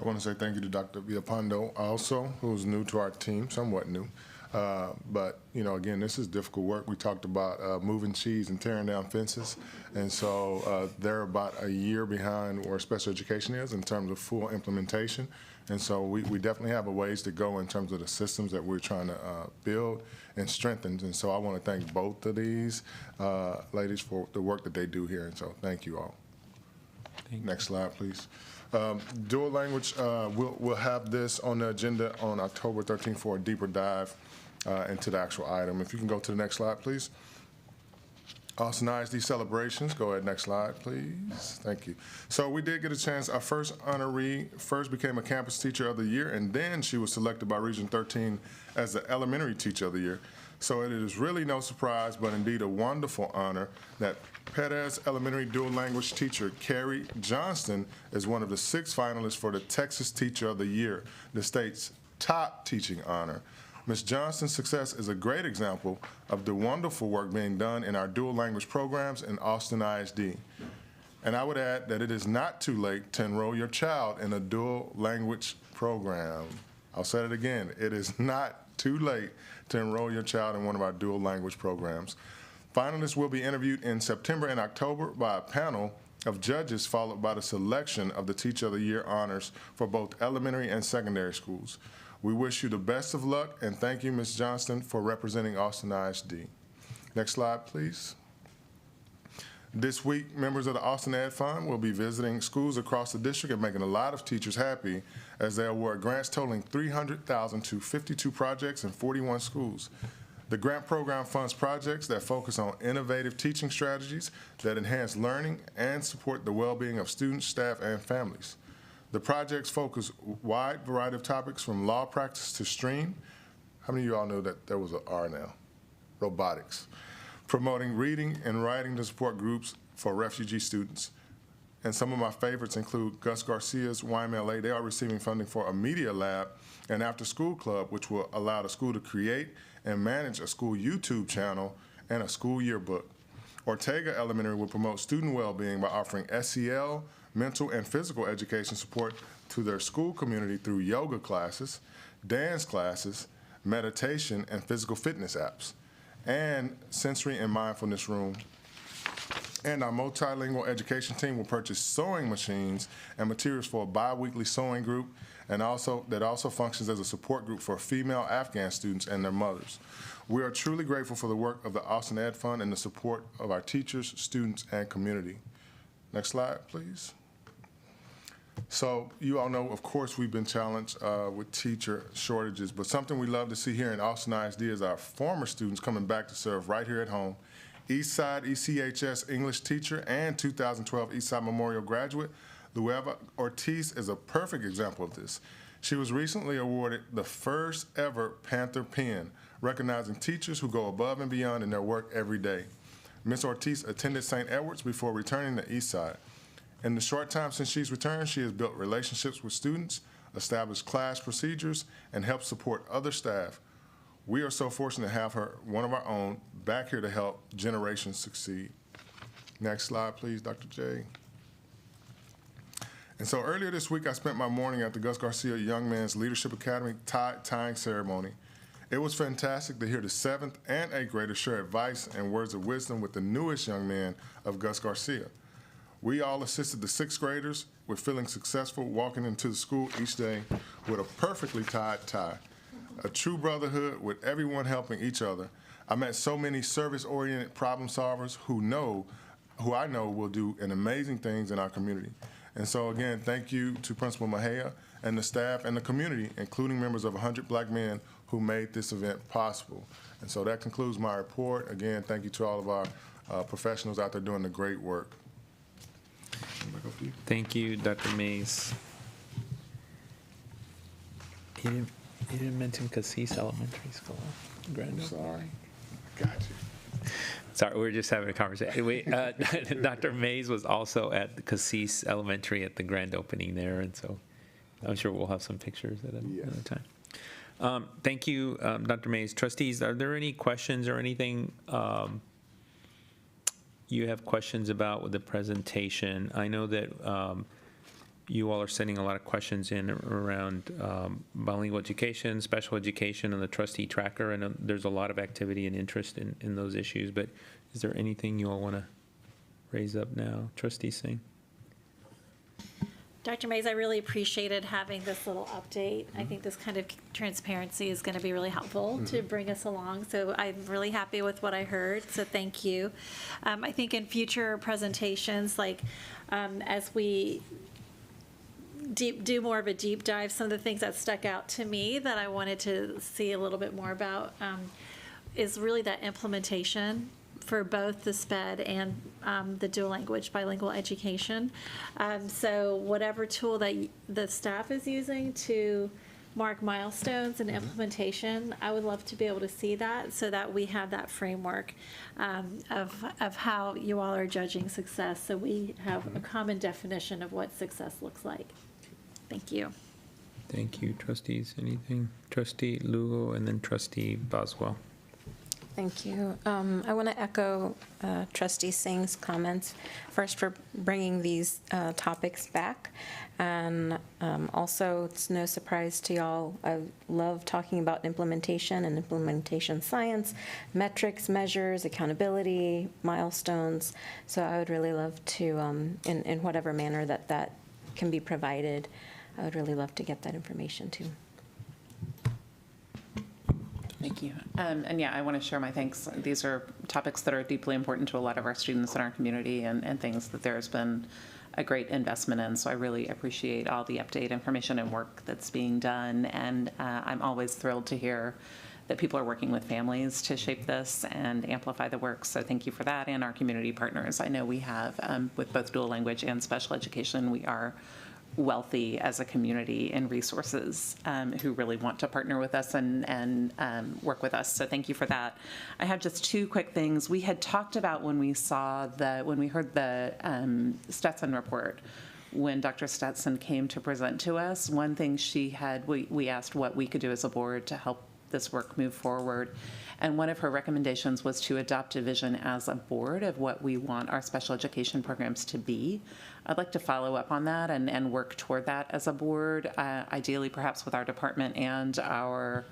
[SPEAKER 4] I want to say thank you to Dr. Villalpando also, who's new to our team, somewhat new. But, you know, again, this is difficult work. We talked about moving cheese and tearing down fences. And so they're about a year behind where special education is in terms of full implementation. And so we definitely have a ways to go in terms of the systems that we're trying to build and strengthen. And so I want to thank both of these ladies for the work that they do here. And so thank you all. Next slide, please. Dual language, we'll have this on the agenda on October 13th for a deeper dive into the actual item. If you can go to the next slide, please. Austin Isd celebrations. Go ahead, next slide, please. Thank you. So we did get a chance. Our first honoree first became a campus teacher of the year, and then she was selected by Region 13 as the elementary teacher of the year. So it is really no surprise, but indeed a wonderful honor that Perez Elementary dual language teacher Carrie Johnston is one of the 6 finalists for the Texas Teacher of the Year, the state's top teaching honor. Ms. Johnston's success is a great example of the wonderful work being done in our dual language programs in Austin ISD. And I would add that it is not too late to enroll your child in a dual language program. I'll say it again, it is not too late to enroll your child in one of our dual language programs. Finalists will be interviewed in September and October by a panel of judges, followed by the selection of the Teacher of the Year honors for both elementary and secondary schools. We wish you the best of luck, and thank you, Ms. Johnston, for representing Austin ISD. Next slide, please. This week, members of the Austin Ed Fund will be visiting schools across the district and making a lot of teachers happy as they award grants totaling $300,000 to 52 projects in 41 schools. The grant program funds projects that focus on innovative teaching strategies that enhance learning and support the well-being of students, staff, and families. The projects focus a wide variety of topics from law practice to STREAM. How many of you all know that there was an R now? Robotics. Promoting reading and writing to support groups for refugee students. And some of my favorites include Gus Garcia's YMLA. They are receiving funding for a media lab and after-school club, which will allow the school to create and manage a school YouTube channel and a school yearbook. Ortega Elementary will promote student well-being by offering SEL, mental and physical education support to their school community through yoga classes, dance classes, meditation, and physical fitness apps, and sensory and mindfulness room. And our multilingual education team will purchase sewing machines and materials for a bi-weekly sewing group, and that also functions as a support group for female Afghan students and their mothers. We are truly grateful for the work of the Austin Ed Fund and the support of our teachers, students, and community. Next slide, please. So you all know, of course, we've been challenged with teacher shortages, but something we love to see here in Austin ISD is our former students coming back to serve right here at home. Eastside ECHS English teacher and 2012 Eastside Memorial graduate, Lueva Ortiz, is a perfect example of this. She was recently awarded the first ever Panther Pen, recognizing teachers who go above and beyond in their work every day. Ms. Ortiz attended St. Edward's before returning to Eastside. In the short time since she's returned, she has built relationships with students, established class procedures, and helped support other staff. We are so fortunate to have her, one of our own, back here to help generations succeed. Next slide, please, Dr. J. And so earlier this week, I spent my morning at the Gus Garcia Young Men's Leadership Academy tie-tying ceremony. It was fantastic to hear the 7th and 8th graders share advice and words of wisdom with the newest young men of Gus Garcia. We all assisted the 6th graders with feeling successful walking into the school each day with a perfectly tied tie. A true brotherhood with everyone helping each other. I met so many service-oriented problem solvers who I know will do an amazing things in our community. And so again, thank you to Principal Mejia and the staff and the community, including members of 100 Black Men who made this event possible. And so that concludes my report. Again, thank you to all of our professionals out there doing the great work.
[SPEAKER 1] Thank you, Dr. Mays. You didn't mention Cassis Elementary School.
[SPEAKER 4] I'm sorry. Got you.
[SPEAKER 1] Sorry, we were just having a conversation. Dr. Mays was also at Cassis Elementary at the grand opening there, and so I'm sure we'll have some pictures at another time. Thank you, Dr. Mays. Trustees, are there any questions or anything you have questions about with the presentation? I know that you all are sending a lot of questions in around bilingual education, special education, and the trustee tracker. And there's a lot of activity and interest in those issues, but is there anything you all want to raise up now? Trustee Singh?
[SPEAKER 11] Dr. Mays, I really appreciated having this little update. I think this kind of transparency is going to be really helpful to bring us along. So I'm really happy with what I heard. So thank you. I think in future presentations, like as we do more of a deep dive. Some of the things that stuck out to me that I wanted to see a little bit more about is really that implementation for both the SPED and the dual language bilingual education. So whatever tool that the staff is using to mark milestones and implementation, I would love to be able to see that so that we have that framework of how you all are judging success, so we have a common definition of what success looks like. Thank you.
[SPEAKER 1] Thank you, trustees. Anything? Trustee Lugo and then Trustee Boswell.
[SPEAKER 12] Thank you. I want to echo Trustee Singh's comments, first for bringing these topics back. And also, it's no surprise to y'all, I love talking about implementation and implementation science, metrics, measures, accountability, milestones. So I would really love to, in whatever manner that can be provided, I would really love to get that information too.
[SPEAKER 8] Thank you. And yeah, I want to share my thanks. These are topics that are deeply important to a lot of our students in our community and things that there has been a great investment in. So I really appreciate all the update information and work that's being done. And I'm always thrilled to hear that people are working with families to shape this and amplify the work. So thank you for that, and our community partners. I know we have, with both dual language and special education, we are wealthy as a community in resources who really want to partner with us and work with us. So thank you for that. I have just two quick things. We had talked about when we heard the Stetson report, when Dr. Stetson came to present to us, one thing we asked what we could do as a board to help this work move forward. And one of her recommendations was to adopt a vision as a board of what we want our special education programs to be. I'd like to follow up on that and work toward that as a board, ideally perhaps with our department and our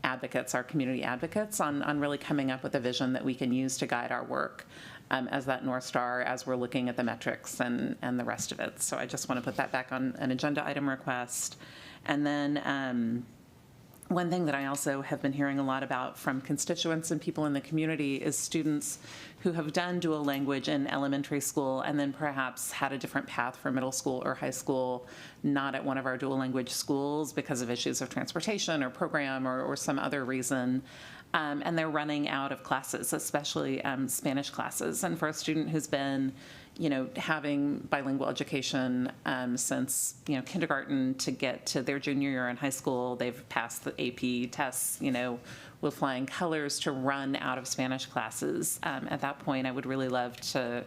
[SPEAKER 8] advocates, our community advocates, on really coming up with a vision that we can use to guide our work as that North Star as we're looking at the metrics and the rest of it. So I just want to put that back on an agenda item request. And then one thing that I also have been hearing a lot about from constituents and people in the community is students who have done dual language in elementary school and then perhaps had a different path for middle school or high school, not at one of our dual language schools because of issues of transportation or program or some other reason. And they're running out of classes, especially Spanish classes. And for a student who's been, having bilingual education since, kindergarten to get to their junior year in high school, they've passed the AP tests, with flying colors, to run out of Spanish classes. At that point, I would really love to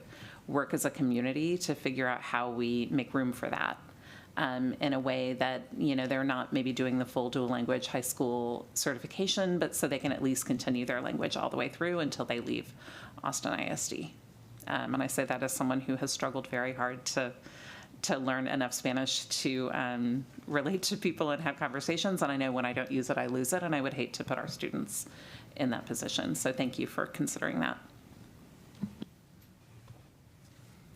[SPEAKER 8] work as a community to figure out how we make room for that. In a way that, they're not maybe doing the full dual language high school certification, but so they can at least continue their language all the way through until they leave Austin ISD. And I say that as someone who has struggled very hard to learn enough Spanish to relate to people and have conversations. And I know when I don't use it, I lose it. And I would hate to put our students in that position. So thank you for considering that.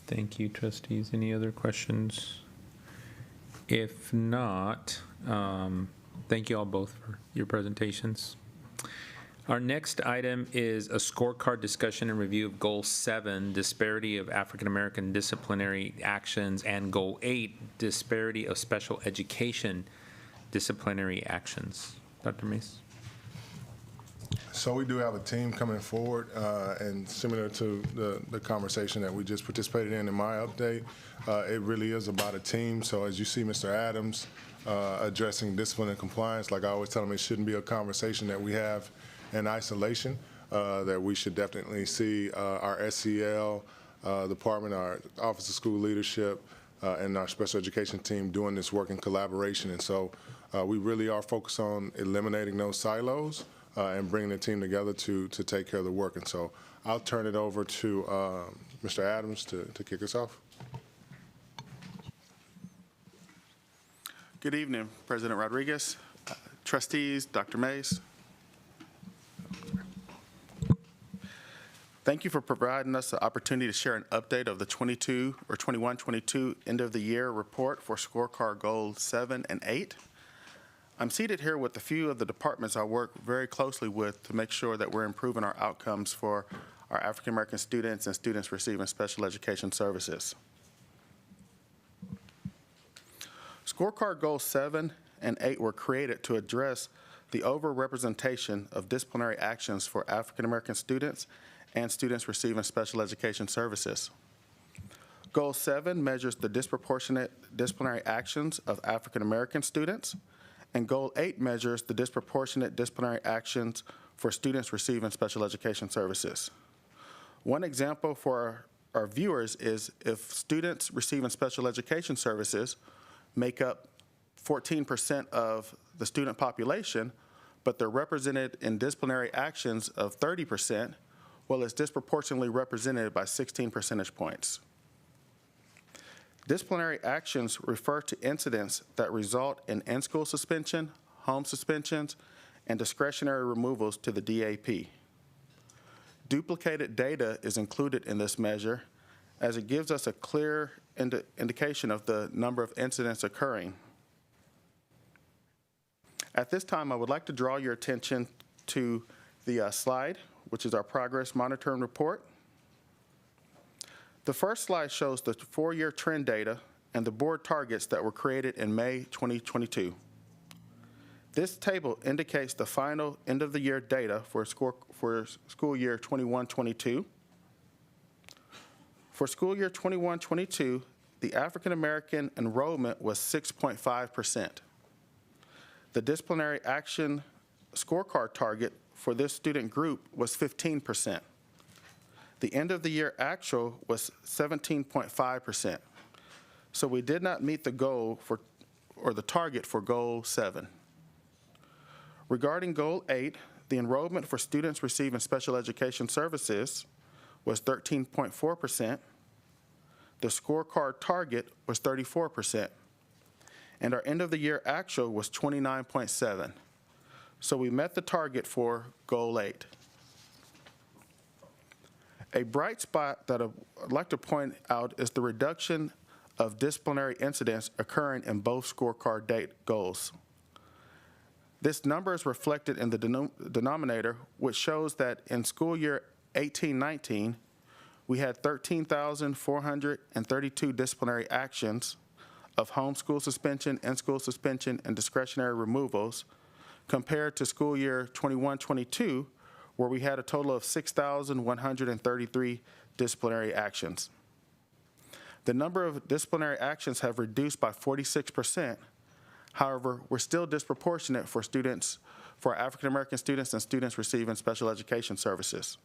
[SPEAKER 1] Thank you, trustees. Any other questions? If not, thank you all both for your presentations. Our next item is a scorecard discussion and review of Goal 7, Disparity of African American Disciplinary Actions, and Goal 8, Disparity of Special Education Disciplinary Actions. Dr. Mace?
[SPEAKER 4] So we do have a team coming forward, and similar to the conversation that we just participated in my update, it really is about a team. So as you see Mr. Adams addressing discipline and compliance, like I always tell him, it shouldn't be a conversation that we have in isolation, that we should definitely see our SEL department, our Office of School Leadership, and our special education team doing this work in collaboration. And so we really are focused on eliminating those silos and bringing the team together to take care of the work. And so I'll turn it over to Mr. Adams to kick us off.
[SPEAKER 13] Good evening, President Rodriguez, trustees, Dr. Mays. Thank you for providing us the opportunity to share an update of the 21-22 end of the year report for Scorecard Goals 7 and 8. I'm seated here with a few of the departments I work very closely with to make sure that we're improving our outcomes for our African American students and students receiving special education services. Scorecard Goals 7 and 8 were created to address the overrepresentation of disciplinary actions for African American students and students receiving special education services. Goal 7 measures the disproportionate disciplinary actions of African American students, and Goal 8 measures the disproportionate disciplinary actions for students receiving special education services. One example for our viewers is if students receiving special education services make up 14% of the student population, but they're represented in disciplinary actions of 30%, well, it's disproportionately represented by 16 percentage points. Disciplinary actions refer to incidents that result in in-school suspension, home suspensions, and discretionary removals to the DAP. Duplicated data is included in this measure as it gives us a clear indication of the number of incidents occurring. At this time, I would like to draw your attention to the slide, which is our progress monitoring report. The first slide shows the 4-year trend data and the board targets that were created in May 2022. This table indicates the final end-of-the-year data for school year 21-22. For school year 21-22, the African American enrollment was 6.5%. The disciplinary action scorecard target for this student group was 15%. The end-of-the-year actual was 17.5%. So we did not meet the goal or the target for Goal 7. Regarding Goal 8, the enrollment for students receiving special education services was 13.4%. The scorecard target was 34%. And our end-of-the-year actual was 29.7. So we met the target for Goal 8. A bright spot that I'd like to point out is the reduction of disciplinary incidents occurring in both scorecard date goals. This number is reflected in the denominator, which shows that in school year 18-19, we had 13,432 disciplinary actions of homeschool suspension, in-school suspension, and discretionary removals, compared to school year 21-22, where we had a total of 6,133 disciplinary actions. The number of disciplinary actions have reduced by 46%. However, we're still disproportionate for African American students and students receiving special education services.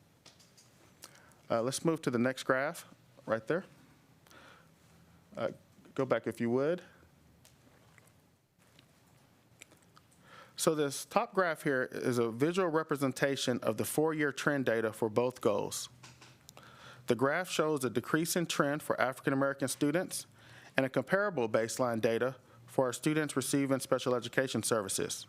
[SPEAKER 13] Let's move to the next graph right there. Go back if you would. So this top graph here is a visual representation of the 4-year trend data for both goals. The graph shows a decreasing trend for African American students and a comparable baseline data for our students receiving special education services.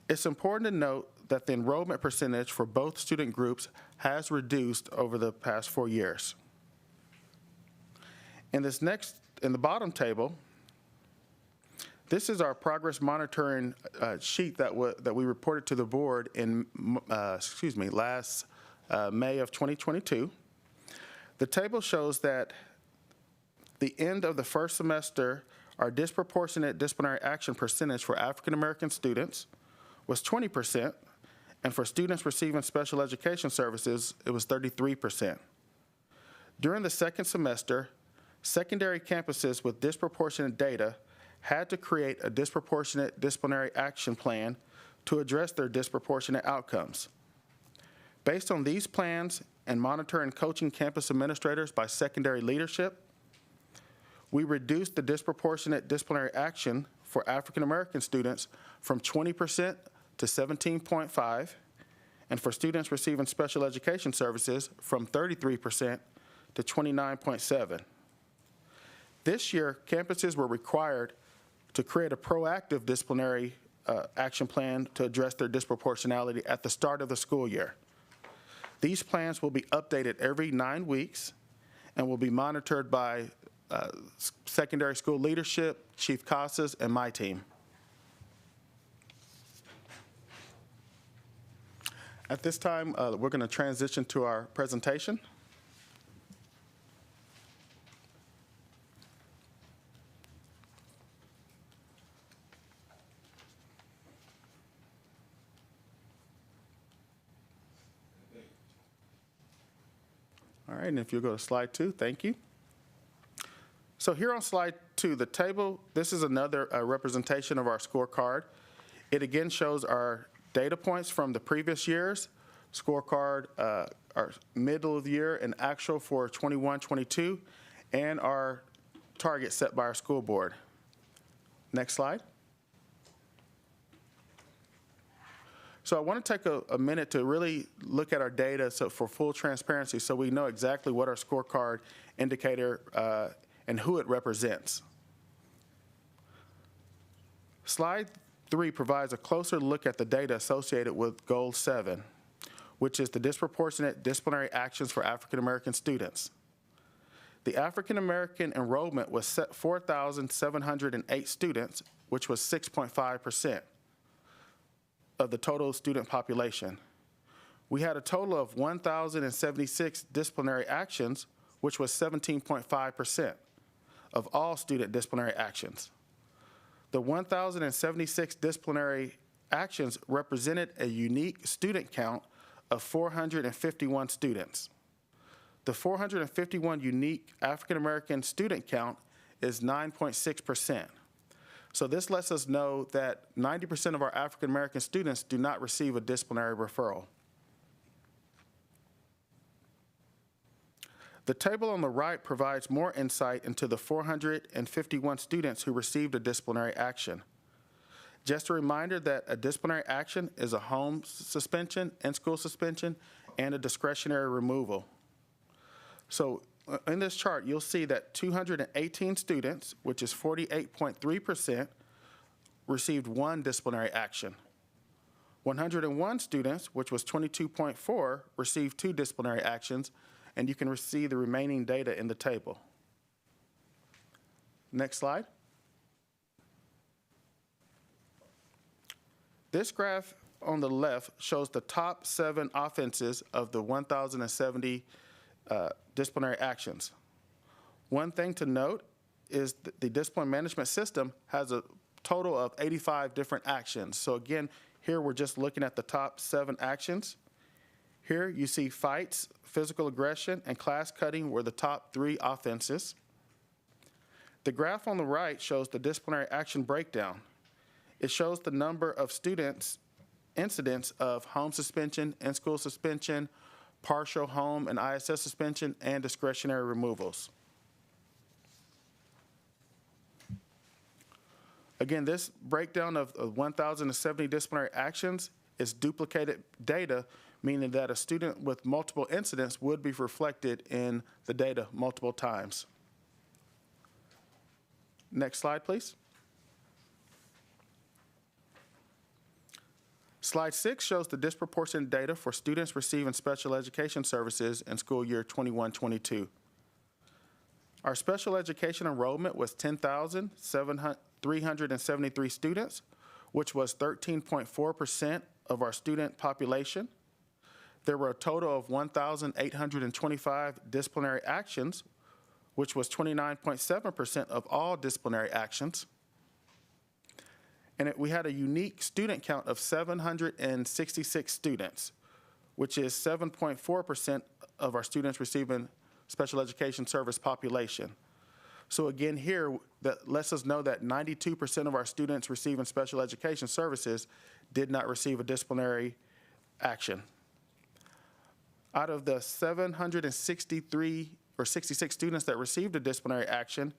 [SPEAKER 13] It's important to note that the enrollment percentage for both student groups has reduced over the past 4 years. In the bottom table, this is our progress monitoring sheet that we reported to the board in, last May of 2022. The table shows that the end of the first semester, our disproportionate disciplinary action percentage for African American students was 20%, and for students receiving special education services, it was 33%. During the second semester, secondary campuses with disproportionate data had to create a disproportionate disciplinary action plan to address their disproportionate outcomes. Based on these plans and monitoring coaching campus administrators by secondary leadership, we reduced the disproportionate disciplinary action for African American students from 20% to 17.5%, and for students receiving special education services from 33% to 29.7%. This year, campuses were required to create a proactive disciplinary action plan to address their disproportionality at the start of the school year. These plans will be updated every 9 weeks and will be monitored by secondary school leadership, Chief Casas, and my team. At this time, we're going to transition to our presentation. All right, and if you'll go to slide 2, thank you. So here on slide 2, the table, this is another representation of our scorecard. It again shows our data points from the previous years, scorecard, our middle of the year and actual for 21-22, and our target set by our school board. Next slide. So I want to take a minute to really look at our data for full transparency so we know exactly what our scorecard indicator and who it represents. Slide 3 provides a closer look at the data associated with Goal 7, which is the disproportionate disciplinary actions for African American students. The African American enrollment was 4,708 students, which was 6.5% of the total student population. We had a total of 1,076 disciplinary actions, which was 17.5% of all student disciplinary actions. The 1,076 disciplinary actions represented a unique student count of 451 students. The 451 unique African American student count is 9.6%. So this lets us know that 90% of our African American students do not receive a disciplinary referral. The table on the right provides more insight into the 451 students who received a disciplinary action. Just a reminder that a disciplinary action is a home suspension, in-school suspension, and a discretionary removal. So in this chart, you'll see that 218 students, which is 48.3%, received one disciplinary action. 101 students, which was 22.4%, received two disciplinary actions, and you can see the remaining data in the table. Next slide. This graph on the left shows the top 7 offenses of the 1,070 disciplinary actions. One thing to note is that the discipline management system has a total of 85 different actions. So again, here we're just looking at the top 7 actions. Here you see fights, physical aggression, and class cutting were the top 3 offenses. The graph on the right shows the disciplinary action breakdown. It shows the number of incidents of home suspension, in-school suspension, partial home and ISS suspension, and discretionary removals. Again, this breakdown of 1,070 disciplinary actions is duplicated data, meaning that a student with multiple incidents would be reflected in the data multiple times. Next slide, please. Slide 6 shows the disproportionate data for students receiving special education services in school year 21-22. Our special education enrollment was 10,373 students, which was 13.4% of our student population. There were a total of 1,825 disciplinary actions, which was 29.7% of all disciplinary actions. And we had a unique student count of 766 students, which is 7.4% of our students receiving special education service population. So again, here, that lets us know that 92% of our students receiving special education services did not receive a disciplinary action. Out of the 763 or 66 students that received a disciplinary action,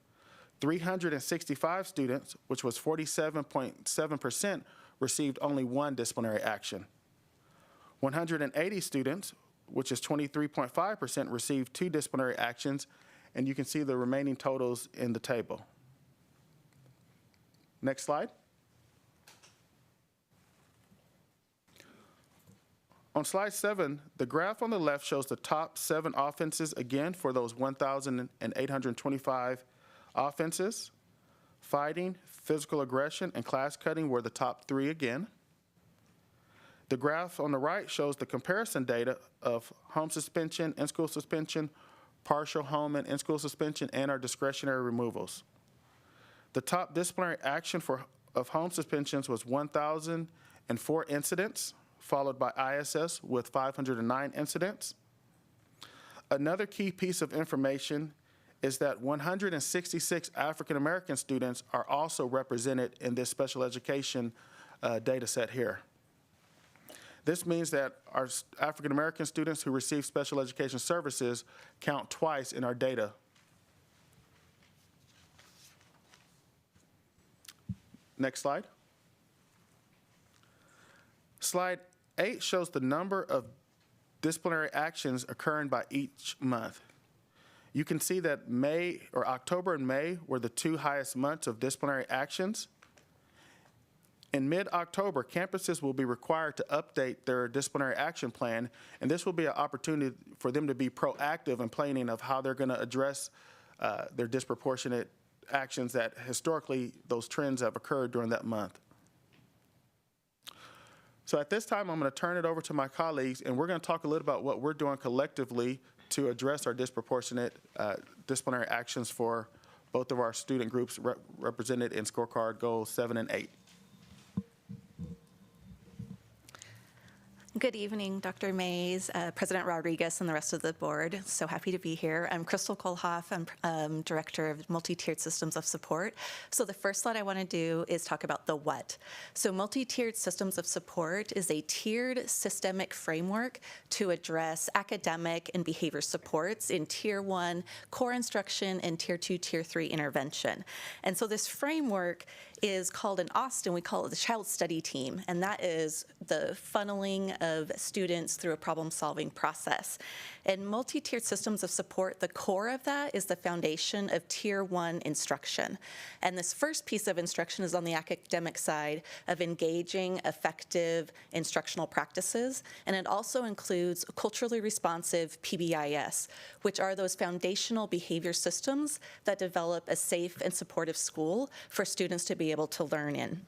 [SPEAKER 13] 365 students, which was 47.7%, received only one disciplinary action. 180 students, which is 23.5%, received two disciplinary actions, and you can see the remaining totals in the table. Next slide. On slide 7, the graph on the left shows the top 7 offenses again for those 1,825 offenses. Fighting, physical aggression, and class cutting were the top 3 again. The graph on the right shows the comparison data of home suspension, in-school suspension, partial home and in-school suspension, and our discretionary removals. The top disciplinary action of home suspensions was 1,004 incidents, followed by ISS with 509 incidents. Another key piece of information is that 166 African American students are also represented in this special education data set here. This means that our African American students who receive special education services count twice in our data. Next slide. Slide 8 shows the number of disciplinary actions occurring by each month. You can see that October and May were the two highest months of disciplinary actions. In mid-October, campuses will be required to update their disciplinary action plan, and this will be an opportunity for them to be proactive in planning of how they're going to address their disproportionate actions that historically those trends have occurred during that month. So at this time, I'm going to turn it over to my colleagues, and we're going to talk a little about what we're doing collectively to address our disproportionate disciplinary actions for both of our student groups represented in Scorecard Goals 7 and 8.
[SPEAKER 14] Good evening, Dr. Mays, President Rodriguez, and the rest of the board. So happy to be here. I'm Crystal Kohlhoff. I'm Director of Multi-Tiered Systems of Support. So the first slide I want to do is talk about the what. So multi-tiered systems of support is a tiered systemic framework to address academic and behavior supports in Tier 1 core instruction and Tier 2, Tier 3 intervention. And so this framework is called in Austin, we call it the Child Study Team, and that is the funneling of students through a problem-solving process. And multi-tiered systems of support, the core of that is the foundation of Tier 1 instruction. And this first piece of instruction is on the academic side of engaging effective instructional practices, and it also includes culturally responsive PBIS, which are those foundational behavior systems that develop a safe and supportive school for students to be able to learn in.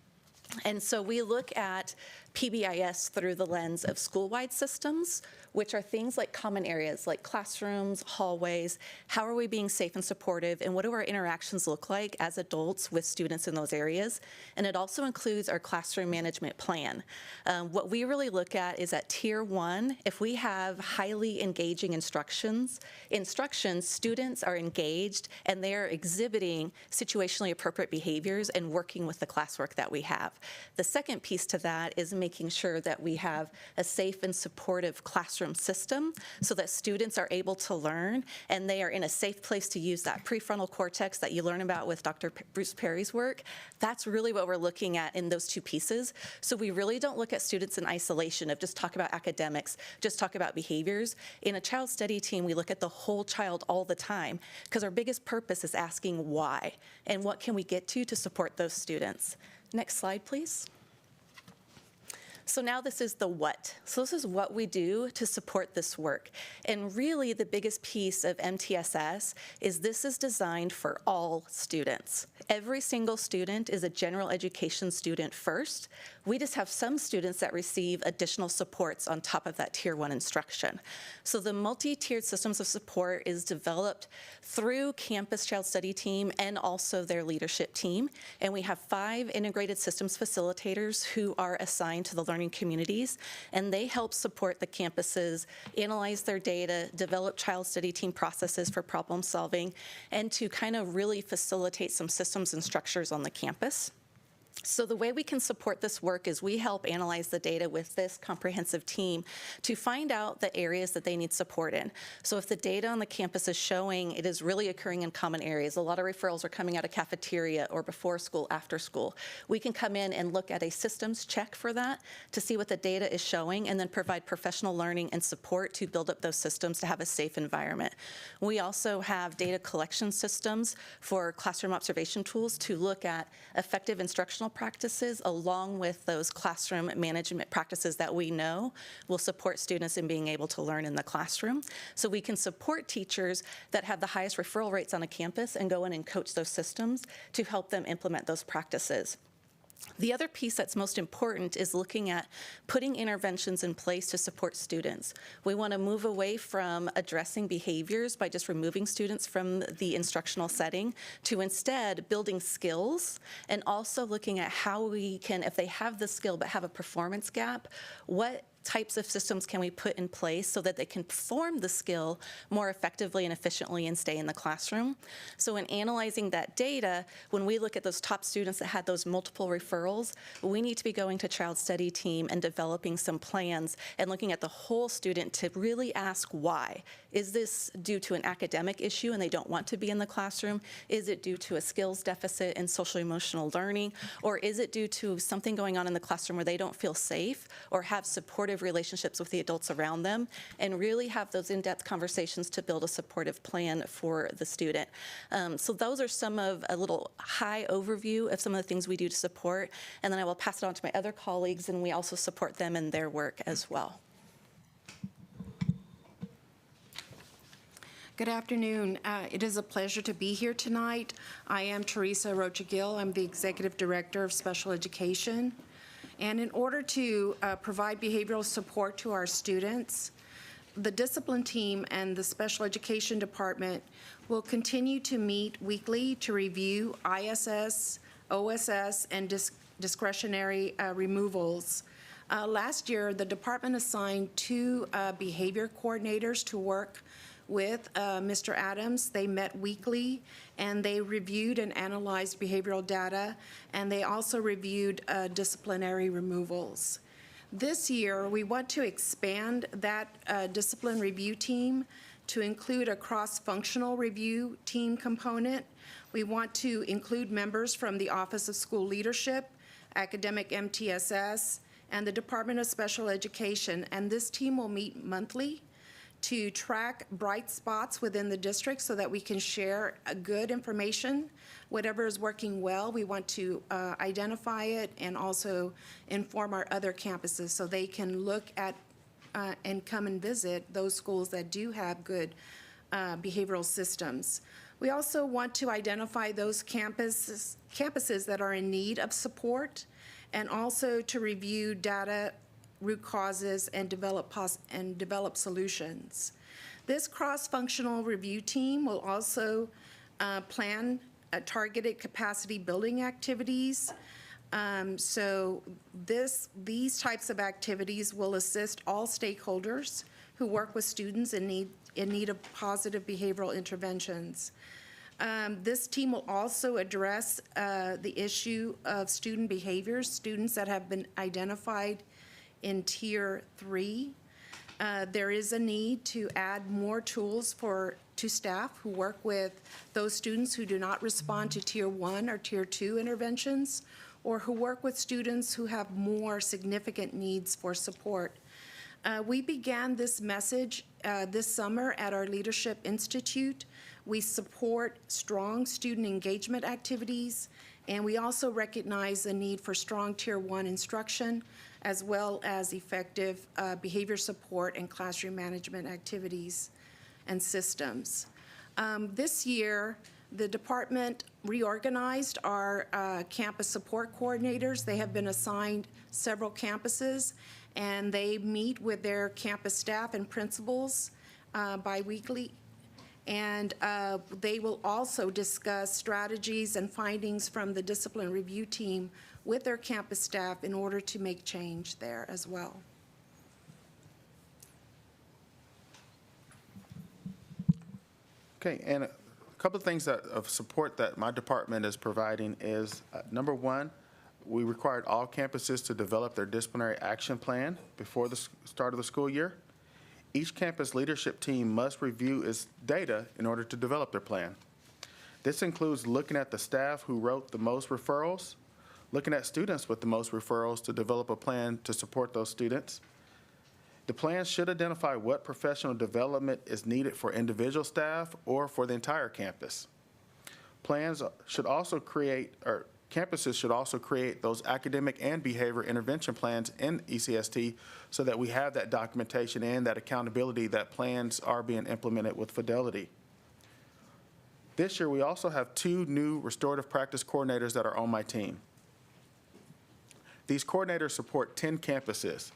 [SPEAKER 14] And so we look at PBIS through the lens of school-wide systems, which are things like common areas like classrooms, hallways. How are we being safe and supportive, and what do our interactions look like as adults with students in those areas? And it also includes our classroom management plan. What we really look at is at Tier 1, if we have highly engaging instructions, students are engaged and they are exhibiting situationally appropriate behaviors and working with the classwork that we have. The second piece to that is making sure that we have a safe and supportive classroom system so that students are able to learn and they are in a safe place to use that prefrontal cortex that you learn about with Dr. Bruce Perry's work. That's really what we're looking at in those two pieces. So we really don't look at students in isolation of just talk about academics, just talk about behaviors. In a child study team, we look at the whole child all the time because our biggest purpose is asking why and what can we get to support those students. Next slide, please. So now this is the what. So this is what we do to support this work. And really the biggest piece of MTSS is this is designed for all students. Every single student is a general education student first. We just have some students that receive additional supports on top of that Tier 1 instruction. So the multi-tiered systems of support is developed through Campus Child Study Team and also their leadership team. And we have 5 integrated systems facilitators who are assigned to the learning communities, and they help support the campuses, analyze their data, develop child study team processes for problem solving, and to kind of really facilitate some systems and structures on the campus. So the way we can support this work is we help analyze the data with this comprehensive team to find out the areas that they need support in. So if the data on the campus is showing it is really occurring in common areas, a lot of referrals are coming out of cafeteria or before school, after school, we can come in and look at a systems check for that to see what the data is showing and then provide professional learning and support to build up those systems to have a safe environment. We also have data collection systems for classroom observation tools to look at effective instructional practices along with those classroom management practices that we know will support students in being able to learn in the classroom. So we can support teachers that have the highest referral rates on a campus and go in and coach those systems to help them implement those practices. The other piece that's most important is looking at putting interventions in place to support students. We want to move away from addressing behaviors by just removing students from the instructional setting to instead building skills and also looking at how we can, if they have the skill but have a performance gap, what types of systems can we put in place so that they can perform the skill more effectively and efficiently and stay in the classroom. So in analyzing that data, when we look at those top students that had those multiple referrals, we need to be going to child study team and developing some plans and looking at the whole student to really ask why. Is this due to an academic issue and they don't want to be in the classroom? Is it due to a skills deficit in social emotional learning? Or is it due to something going on in the classroom where they don't feel safe or have supportive relationships with the adults around them, and really have those in-depth conversations to build a supportive plan for the student. So those are some of a little high overview of some of the things we do to support, and then I will pass it on to my other colleagues, and we also support them in their work as well.
[SPEAKER 7] Good afternoon. It is a pleasure to be here tonight. I am Teresa Rocha-Gill. I'm the Executive Director of Special Education. And in order to provide behavioral support to our students, the discipline team and the Special Education Department will continue to meet weekly to review ISS, OSS, and discretionary removals. Last year, the department assigned 2 behavior coordinators to work with Mr. Adams. They met weekly, and they reviewed and analyzed behavioral data, and they also reviewed disciplinary removals. This year, we want to expand that discipline review team to include a cross-functional review team component. We want to include members from the Office of School Leadership, Academic MTSS, and the Department of Special Education, and this team will meet monthly to track bright spots within the district so that we can share good information. Whatever is working well, we want to identify it and also inform our other campuses so they can look at and come and visit those schools that do have good behavioral systems. We also want to identify those campuses that are in need of support, and also to review data, root causes, and develop solutions. This cross-functional review team will also plan targeted capacity building activities. So these types of activities will assist all stakeholders who work with students in need of positive behavioral interventions. This team will also address the issue of student behaviors, students that have been identified in Tier 3. There is a need to add more tools to staff who work with those students who do not respond to Tier 1 or Tier 2 interventions, or who work with students who have more significant needs for support. We began this message this summer at our Leadership Institute. We support strong student engagement activities, and we also recognize the need for strong Tier 1 instruction, as well as effective behavior support and classroom management activities and systems. This year, the department reorganized our campus support coordinators. They have been assigned several campuses, and they meet with their campus staff and principals biweekly. And they will also discuss strategies and findings from the discipline review team with their campus staff in order to make change there as well.
[SPEAKER 13] Okay, and a couple of things of support that my department is providing is, number one, we required all campuses to develop their disciplinary action plan before the start of the school year. Each campus leadership team must review its data in order to develop their plan. This includes looking at the staff who wrote the most referrals, looking at students with the most referrals to develop a plan to support those students. The plan should identify what professional development is needed for individual staff or for the entire campus. Plans should also campuses should also create those academic and behavior intervention plans in ECST so that we have that documentation and that accountability that plans are being implemented with fidelity. This year, we also have 2 new restorative practice coordinators that are on my team. These coordinators support 10 campuses.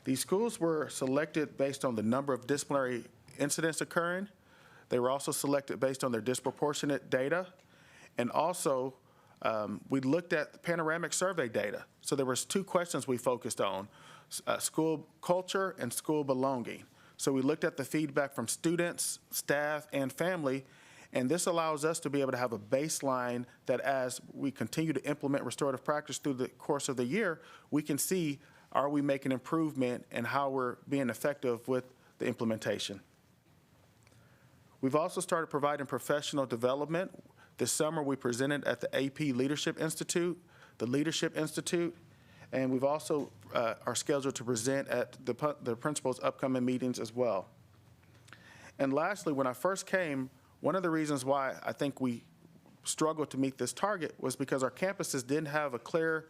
[SPEAKER 13] These schools were selected based on the number of disciplinary incidents occurring. They were also selected based on their disproportionate data, and also we looked at the panoramic survey data. So there was 2 questions we focused on. school culture and school belonging. So we looked at the feedback from students, staff, and family, and this allows us to be able to have a baseline that as we continue to implement restorative practice through the course of the year, we can see, are we making improvement and how we're being effective with the implementation. We've also started providing professional development. This summer, we presented at the AP Leadership Institute, the Leadership Institute, and we've also are scheduled to present at the principal's upcoming meetings as well. And lastly, when I first came, one of the reasons why I think we struggled to meet this target was because our campuses didn't have a clear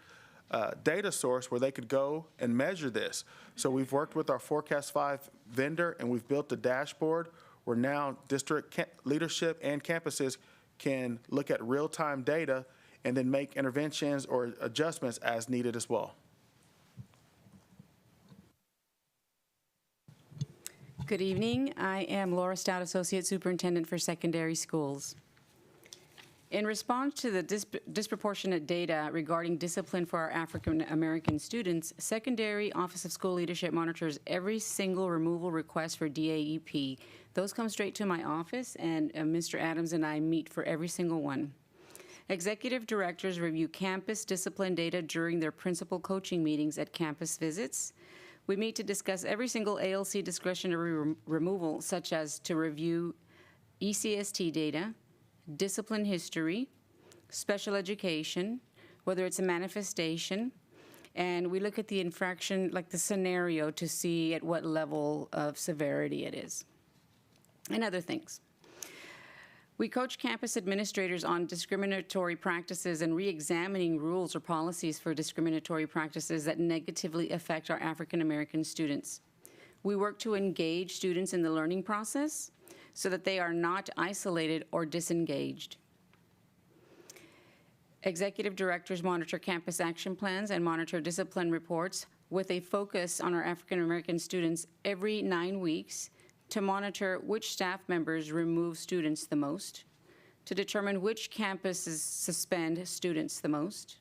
[SPEAKER 13] data source where they could go and measure this. So we've worked with our Forecast 5 vendor, and we've built a dashboard where now district leadership and campuses can look at real-time data and then make interventions or adjustments as needed as well.
[SPEAKER 15] Good evening. I am Laura Stout, Associate Superintendent for Secondary Schools. In response to the disproportionate data regarding discipline for our African American students, Secondary Office of School Leadership monitors every single removal request for DAEP. Those come straight to my office, and Mr. Adams and I meet for every single one. Executive directors review campus discipline data during their principal coaching meetings at campus visits. We meet to discuss every single ALC discretionary removal, such as to review ECST data, discipline history, special education, whether it's a manifestation, and we look at the infraction, like the scenario, to see at what level of severity it is, and other things. We coach campus administrators on discriminatory practices and re-examining rules or policies for discriminatory practices that negatively affect our African American students. We work to engage students in the learning process so that they are not isolated or disengaged. Executive directors monitor campus action plans and monitor discipline reports with a focus on our African American students every 9 weeks to monitor which staff members remove students the most, to determine which campuses suspend students the most,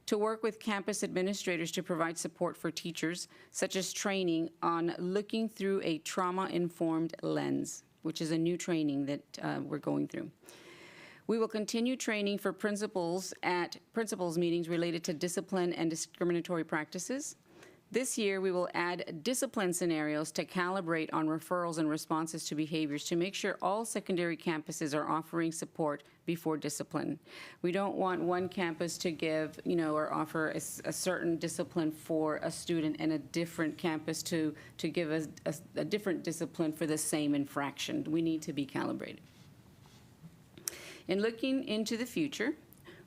[SPEAKER 15] to work with campus administrators to provide support for teachers, such as training on looking through a trauma-informed lens, which is a new training that we're going through. We will continue training for principals at principals meetings related to discipline and discriminatory practices. This year, we will add discipline scenarios to calibrate on referrals and responses to behaviors to make sure all secondary campuses are offering support before discipline. We don't want one campus to give, or offer a certain discipline for a student and a different campus to give a different discipline for the same infraction. We need to be calibrated. In looking into the future,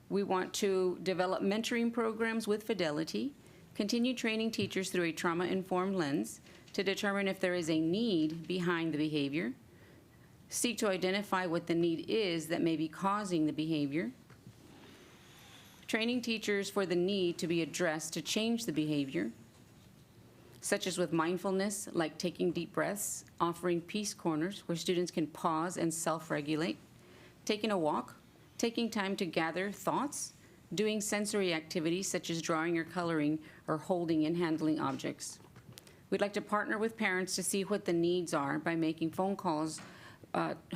[SPEAKER 15] we want to develop mentoring programs with Fidelity, continue training teachers through a trauma-informed lens to determine if there is a need behind the behavior, seek to identify what the need is that may be causing the behavior, training teachers for the need to be addressed to change the behavior, such as with mindfulness, like taking deep breaths, offering peace corners where students can pause and self-regulate, taking a walk, taking time to gather thoughts, doing sensory activities such as drawing or coloring or holding and handling objects. We'd like to partner with parents to see what the needs are by making phone calls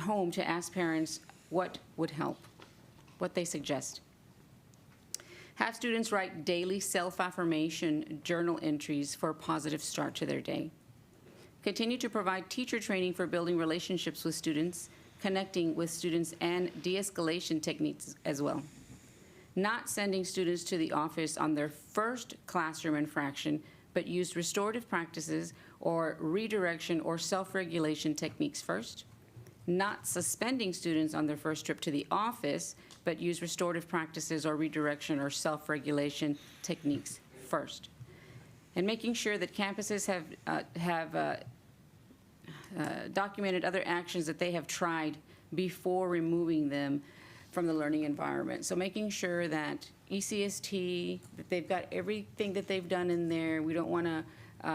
[SPEAKER 15] home to ask parents what would help, what they suggest. Have students write daily self-affirmation journal entries for a positive start to their day. Continue to provide teacher training for building relationships with students, connecting with students, and de-escalation techniques as well. Not sending students to the office on their first classroom infraction, but use restorative practices or redirection or self-regulation techniques first. Not suspending students on their first trip to the office, but use restorative practices or redirection or self-regulation techniques first. And making sure that campuses have documented other actions that they have tried before removing them from the learning environment. So making sure that ECST, that they've got everything that they've done in there. We don't want to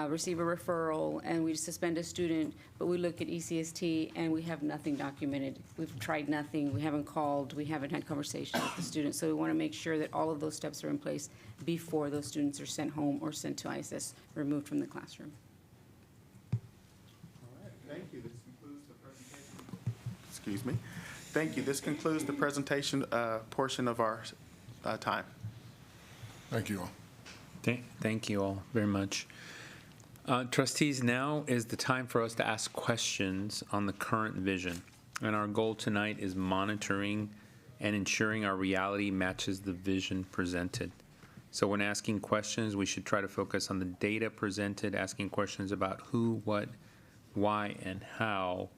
[SPEAKER 15] receive a referral and we suspend a student, but we look at ECST and we have nothing documented. We've tried nothing, we haven't called, we haven't had conversation with the student. So we want to make sure that all of those steps are in place before those students are sent home or sent to ISS, removed from the classroom.
[SPEAKER 13] Thank you. This concludes the presentation. Excuse me. Thank you. This concludes the presentation portion of our time.
[SPEAKER 4] Thank you all.
[SPEAKER 1] Thank you all very much. Trustees, now is the time for us to ask questions on the current vision. And our goal tonight is monitoring and ensuring our reality matches the vision presented. So when asking questions, we should try to focus on the data presented, asking questions about who, what, why, and how.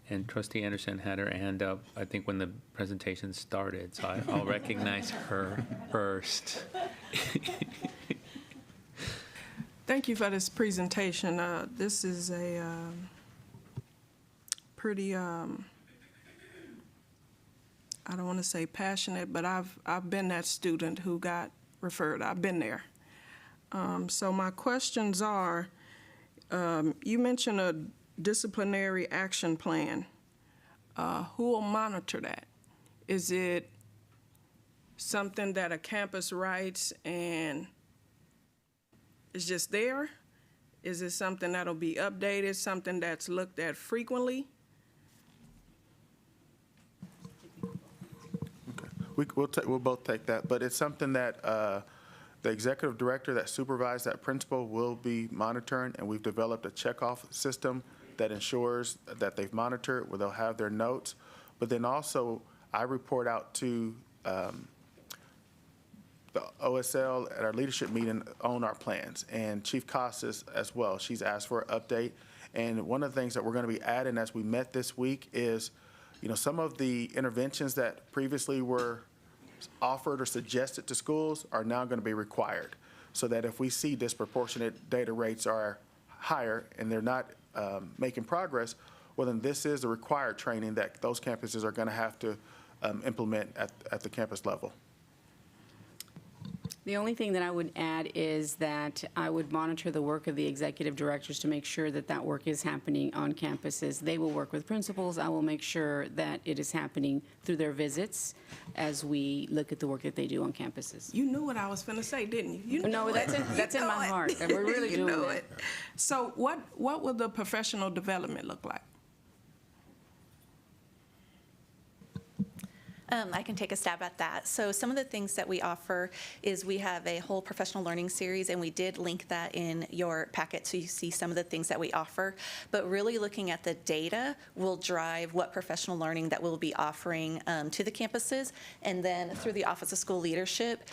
[SPEAKER 1] And Trustee Anderson had her hand up, I think, when the presentation started, so I'll recognize her first.
[SPEAKER 7] Thank you for this presentation. This is a pretty, I don't want to say passionate, but I've been that student who got referred. I've been there. So my questions are, you mentioned a disciplinary action plan. Who will monitor that? Is it something that a campus writes and it's just there? Is it something that'll be updated, something that's looked at frequently?
[SPEAKER 13] Okay. We'll both take that, but it's something that the executive director that supervised that principal will be monitoring, and we've developed a checkoff system that ensures that they've monitored, where they'll have their notes. But then also, I report out to the OSL at our leadership meeting on our plans, and Chief Costas as well. She's asked for an update. And one of the things that we're going to be adding as we met this week is, some of the interventions that previously were offered or suggested to schools are now going to be required, so that if we see disproportionate data rates are higher and they're not making progress, well, then this is the required training that those campuses are going to have to implement at the campus level.
[SPEAKER 15] The only thing that I would add is that I would monitor the work of the executive directors to make sure that that work is happening on campuses. They will work with principals. I will make sure that it is happening through their visits as we look at the work that they do on campuses.
[SPEAKER 7] You knew what I was finna say, didn't you?
[SPEAKER 15] No, that's in my heart. And we're really doing that.
[SPEAKER 7] So what will the professional development look like?
[SPEAKER 14] I can take a stab at that. So some of the things that we offer is we have a whole professional learning series, and we did link that in your packet so you see some of the things that we offer. But really looking at the data will drive what professional learning that we'll be offering to the campuses. And then through the Office of School Leadership,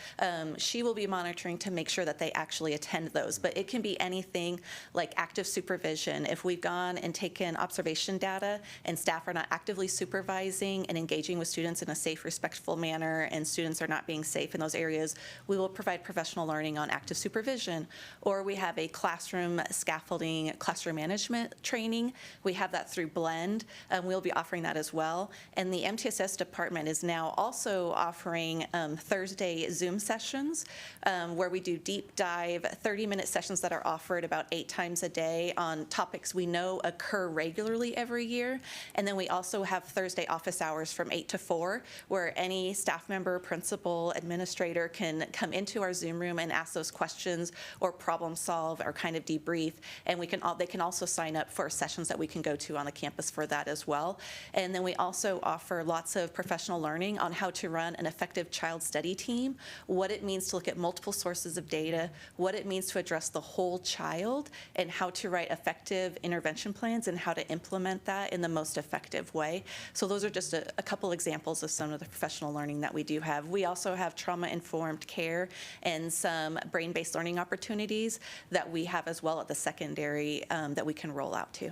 [SPEAKER 14] she will be monitoring to make sure that they actually attend those. But it can be anything like active supervision. If we've gone and taken observation data and staff are not actively supervising and engaging with students in a safe, respectful manner, and students are not being safe in those areas, we will provide professional learning on active supervision. Or we have a classroom scaffolding, classroom management training. We have that through Blend, and we'll be offering that as well. And the MTSS department is now also offering Thursday Zoom sessions where we do deep dive 30-minute sessions that are offered about 8 times a day on topics we know occur regularly every year. And then we also have Thursday office hours from 8 to 4, where any staff member, principal, administrator can come into our Zoom room and ask those questions or problem solve or kind of debrief. And they can also sign up for sessions that we can go to on the campus for that as well. And then we also offer lots of professional learning on how to run an effective child study team, what it means to look at multiple sources of data, what it means to address the whole child, and how to write effective intervention plans and how to implement that in the most effective way. So those are just a couple examples of some of the professional learning that we do have. We also have trauma-informed care and some brain-based learning opportunities that we have as well at the secondary that we can roll out to.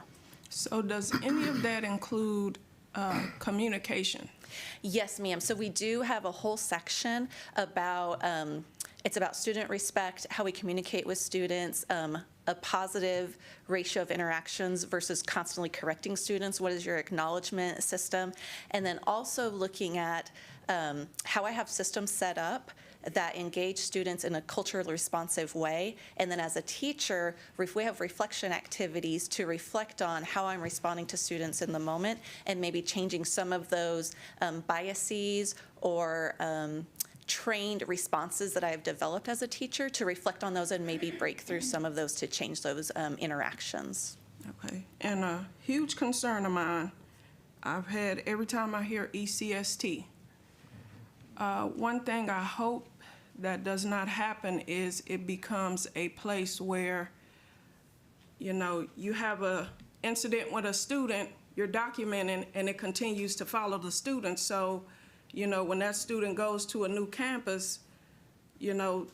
[SPEAKER 7] So does any of that include communication?
[SPEAKER 14] Yes, ma'am. So we do have a whole section about, it's about student respect, how we communicate with students, a positive ratio of interactions versus constantly correcting students? What is your acknowledgement system? And then also looking at how I have systems set up that engage students in a culturally responsive way. And then as a teacher, if we have reflection activities to reflect on how I'm responding to students in the moment and maybe changing some of those biases or trained responses that I've developed as a teacher to reflect on those and maybe break through some of those to change those interactions.
[SPEAKER 7] Okay, and a huge concern of mine, I've had every time I hear ECST, one thing I hope that does not happen is it becomes a place where, you know, you have a incident with a student, you're documenting, and it continues to follow the student. So, you know, when that student goes to a new campus, you know,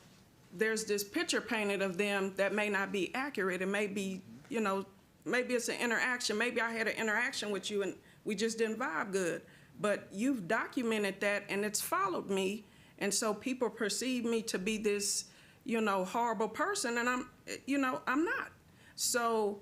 [SPEAKER 7] there's this picture painted of them that may not be accurate. It may be, you know, maybe it's an interaction. Maybe I had an interaction with you and we just didn't vibe good. But you've documented that and it's followed me. And so people perceive me to be this, you know, horrible person, and I'm not. So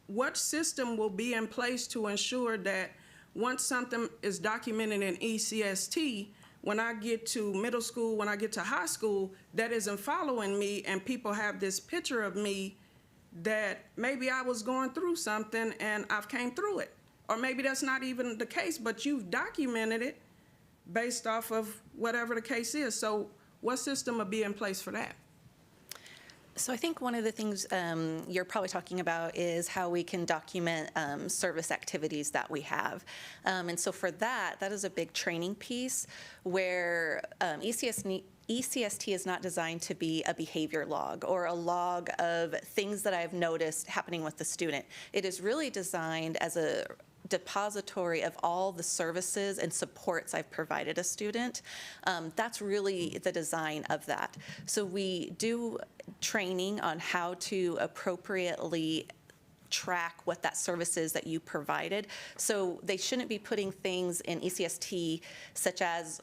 [SPEAKER 7] what system will be in place to ensure that once something is documented in ECST, when I get to middle school, when I get to high school, that isn't following me and people have this picture of me that maybe I was going through something and I've came through it. Or maybe that's not even the case, but you've documented it based off of whatever the case is. So what system will be in place for that?
[SPEAKER 14] So I think one of the things you're probably talking about is how we can document service activities that we have. And so for that is a big training piece where ECST is not designed to be a behavior log or a log of things that I've noticed happening with the student. It is really designed as a depository of all the services and supports I've provided a student. That's really the design of that. So we do training on how to appropriately track what that service is that you provided. So they shouldn't be putting things in ECST such as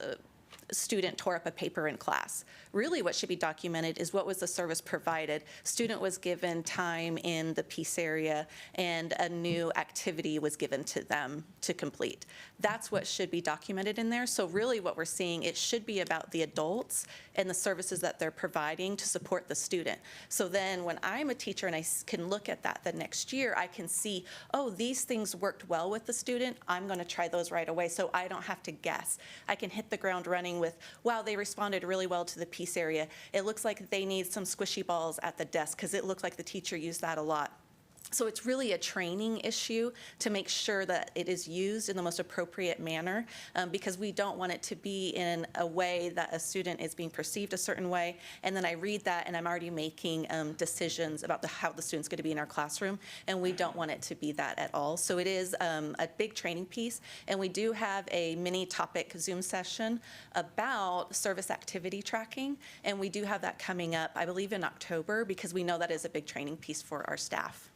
[SPEAKER 14] student tore up a paper in class. Really what should be documented is what was the service provided. Student was given time in the piece area and a new activity was given to them to complete. That's what should be documented in there. So really what we're seeing, it should be about the adults and the services that they're providing to support the student. So then when I'm a teacher and I can look at that the next year, I can see, oh, these things worked well with the student. I'm going to try those right away so I don't have to guess. I can hit the ground running with, wow, they responded really well to the piece area. It looks like they need some squishy balls at the desk because it looked like the teacher used that a lot. So it's really a training issue to make sure that it is used in the most appropriate manner because we don't want it to be in a way that a student is being perceived a certain way. And then I read that and I'm already making decisions about how the student's going to be in our classroom. And we don't want it to be that at all. So it is a big training piece. And we do have a mini topic Zoom session about service activity tracking. And we do have that coming up, I believe, in October because we know that is a big training piece for our staff.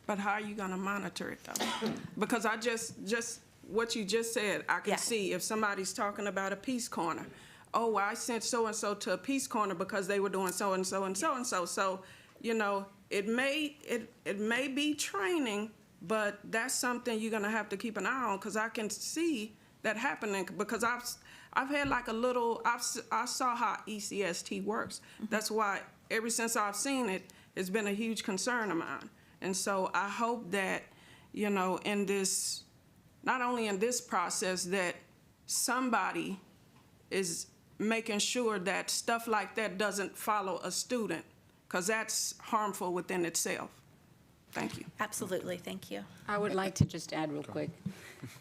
[SPEAKER 7] But how are you going to monitor it, though? Because I just what you just said, I can see if somebody's talking about a peace corner. Oh, well, I sent so-and-so to a peace corner because they were doing so-and-so and so-and-so. So, you know, it may be training, but that's something you're going to have to keep an eye on because I can see that happening because I've had like a little, I saw how ECST works. That's why ever since I've seen it, it's been a huge concern of mine. And so I hope that, you know, in this, not only in this process, that somebody is making sure that stuff like that doesn't follow a student, because that's harmful within itself. Thank you.
[SPEAKER 14] Absolutely, thank you.
[SPEAKER 15] I would like to just add real quick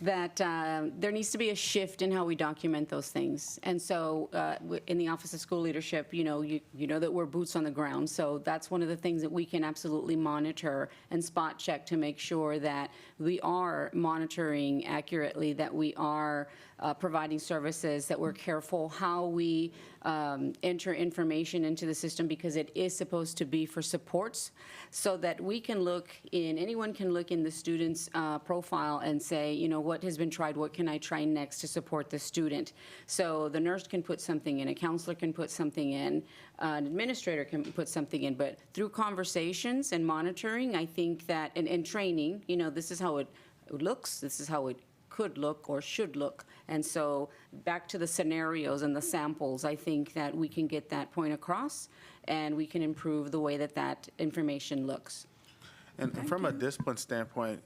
[SPEAKER 15] that there needs to be a shift in how we document those things. And so in the Office of School Leadership, you know that we're boots on the ground. So that's one of the things that we can absolutely monitor and spot check to make sure that we are monitoring accurately, that we are providing services, that we're careful how we enter information into the system because it is supposed to be for supports so that we can look in, anyone can look in the student's profile and say, you know, what has been tried, what can I try next to support the student? So the nurse can put something in, a counselor can put something in, an administrator can put something in, but through conversations and monitoring, I think that, and training, this is how it looks, this is how it could look or should look. And so back to the scenarios and the samples, I think that we can get that point across and we can improve the way that that information looks.
[SPEAKER 13] And from a discipline standpoint,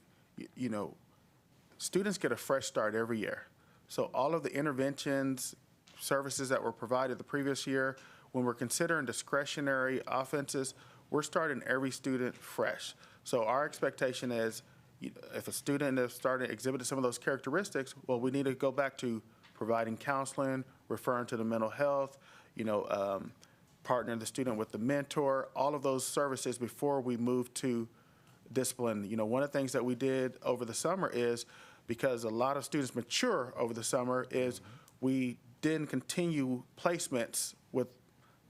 [SPEAKER 13] students get a fresh start every year. So all of the interventions, services that were provided the previous year, when we're considering discretionary offenses, we're starting every student fresh. So our expectation is, if a student has exhibited some of those characteristics, well, we need to go back to providing counseling, referring to the mental health, partnering the student with the mentor, all of those services before we move to discipline. One of the things that we did over the summer is, because a lot of students mature over the summer, is we didn't continue placements with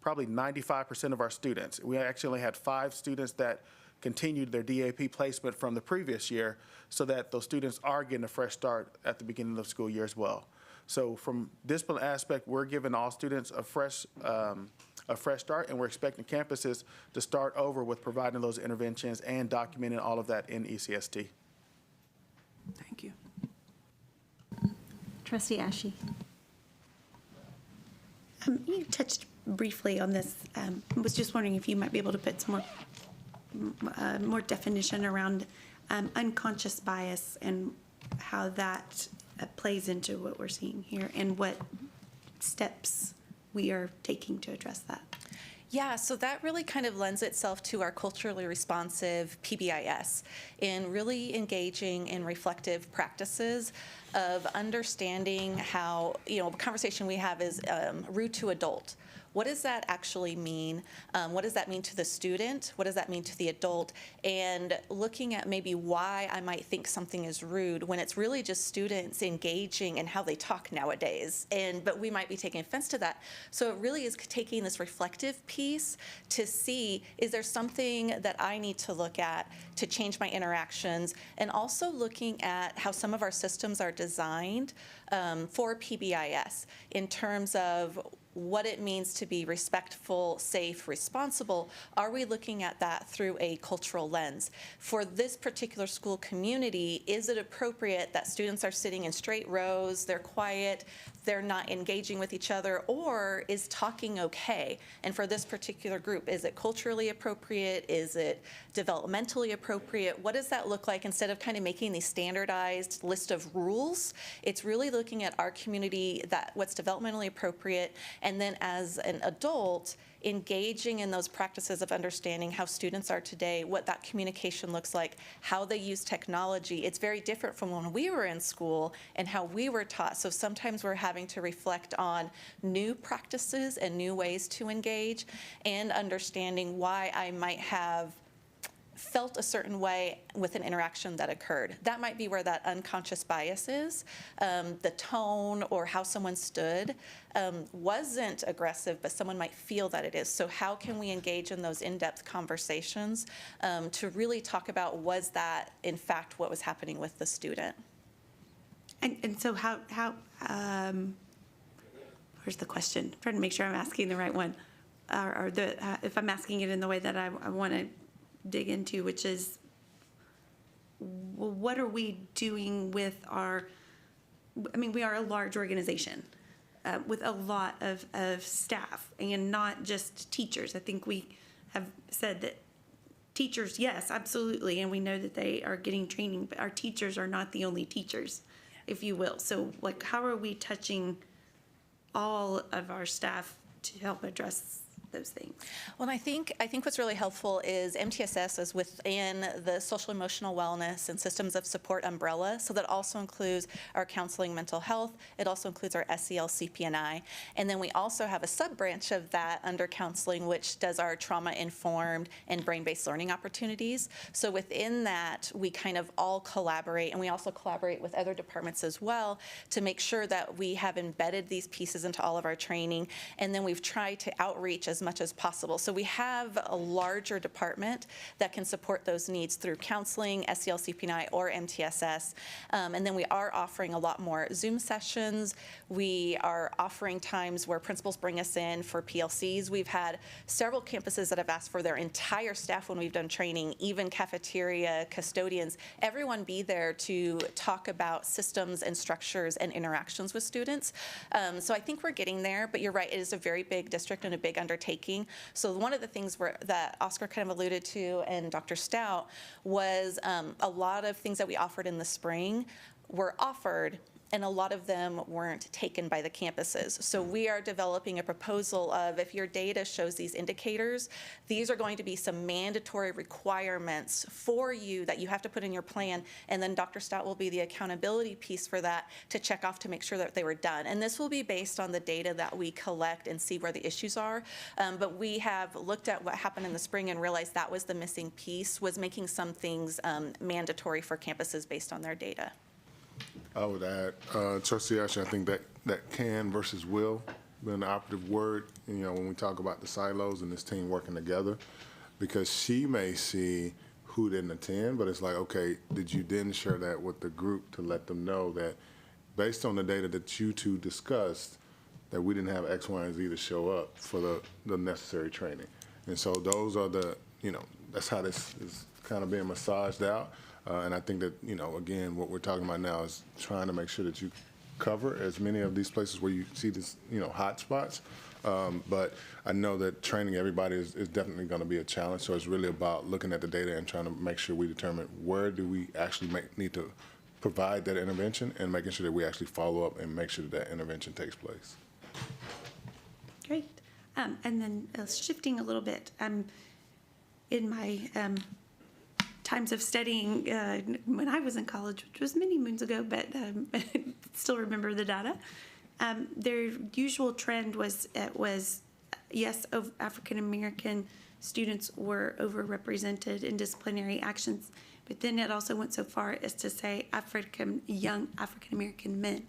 [SPEAKER 13] probably 95% of our students. We actually only had 5 students that continued their DAP placement from the previous year, so that those students are getting a fresh start at the beginning of the school year as well. So from discipline aspect, we're giving all students a fresh start, and we're expecting campuses to start over with providing those interventions and documenting all of that in ECST.
[SPEAKER 7] Thank you.
[SPEAKER 11] Trustee Ashe.
[SPEAKER 16] You touched briefly on this. I was just wondering if you might be able to put some more definition around unconscious bias and how that plays into what we're seeing here and what steps we are taking to address that.
[SPEAKER 14] Yeah, so that really kind of lends itself to our culturally responsive PBIS in really engaging in reflective practices of understanding how, a conversation we have is rude to adult. What does that actually mean? What does that mean to the student? What does that mean to the adult? And looking at maybe why I might think something is rude when it's really just students engaging in how they talk nowadays. But we might be taking offense to that. So it really is taking this reflective piece to see, is there something that I need to look at to change my interactions? And also looking at how some of our systems are designed for PBIS in terms of what it means to be respectful, safe, responsible. Are we looking at that through a cultural lens? For this particular school community, is it appropriate that students are sitting in straight rows, they're quiet, they're not engaging with each other, or is talking okay? And for this particular group, is it culturally appropriate? Is it developmentally appropriate? What does that look like? Instead of kind of making these standardized list of rules, it's really looking at our community, that what's developmentally appropriate, and then as an adult, engaging in those practices of understanding how students are today, what that communication looks like, how they use technology. It's very different from when we were in school and how we were taught. So sometimes we're having to reflect on new practices and new ways to engage, and understanding why I might have felt a certain way with an interaction that occurred. That might be where that unconscious bias is. The tone or how someone stood wasn't aggressive, but someone might feel that it is. So how can we engage in those in-depth conversations to really talk about, was that in fact what was happening with the student?
[SPEAKER 16] And so how where's the question? I'm trying to make sure I'm asking the right one, or if I'm asking it in the way that I want to dig into, which is, what are we doing with we are a large organization with a lot of staff, and not just teachers. I think we have said that teachers, yes, absolutely, and we know that they are getting training, but our teachers are not the only teachers, if you will. So how are we touching all of our staff to help address those things?
[SPEAKER 14] Well, I think what's really helpful is MTSS is within the social emotional wellness and systems of support umbrella. So that also includes our counseling, mental health. It also includes our SEL, CP&I. And then we also have a sub-branch of that under counseling, which does our trauma-informed and brain-based learning opportunities. So within that, we kind of all collaborate, and we also collaborate with other departments as well to make sure that we have embedded these pieces into all of our training. And then we've tried to outreach as as much as possible. So we have a larger department that can support those needs through counseling, SELCP&I, or MTSS. And then we are offering a lot more Zoom sessions. We are offering times where principals bring us in for PLCs. We've had several campuses that have asked for their entire staff when we've done training, even cafeteria, custodians, everyone be there to talk about systems and structures and interactions with students. So I think we're getting there, but you're right, it is a very big district and a big undertaking. So one of the things that Oscar kind of alluded to and Dr. Stout was a lot of things that we offered in the spring were offered, and a lot of them weren't taken by the campuses. So we are developing a proposal of, if your data shows these indicators, these are going to be some mandatory requirements for you that you have to put in your plan, and then Dr. Stout will be the accountability piece for that to check off to make sure that they were done. And this will be based on the data that we collect and see where the issues are. But we have looked at what happened in the spring and realized that was the missing piece, was making some things mandatory for campuses based on their data.
[SPEAKER 4] I would add, Trustee Asher, I think that can versus will been the operative word, when we talk about the silos and this team working together, because she may see who didn't attend, but it's like, okay, did you then share that with the group to let them know that based on the data that you two discussed, that we didn't have X, Y, and Z to show up for the necessary training. And so those are that's how this is kind of being massaged out. And I think that, again, what we're talking about now is trying to make sure that you cover as many of these places where you see this, hot spots. But I know that training everybody is definitely going to be a challenge. So it's really about looking at the data and trying to make sure we determine where do we actually need to provide that intervention, and making sure that we actually follow up and make sure that intervention takes place.
[SPEAKER 16] Great. And then shifting a little bit, in my times of studying when I was in college, which was many moons ago, but still remember the data. Their usual trend was yes, African American students were overrepresented in disciplinary actions, but then it also went so far as to say young African American men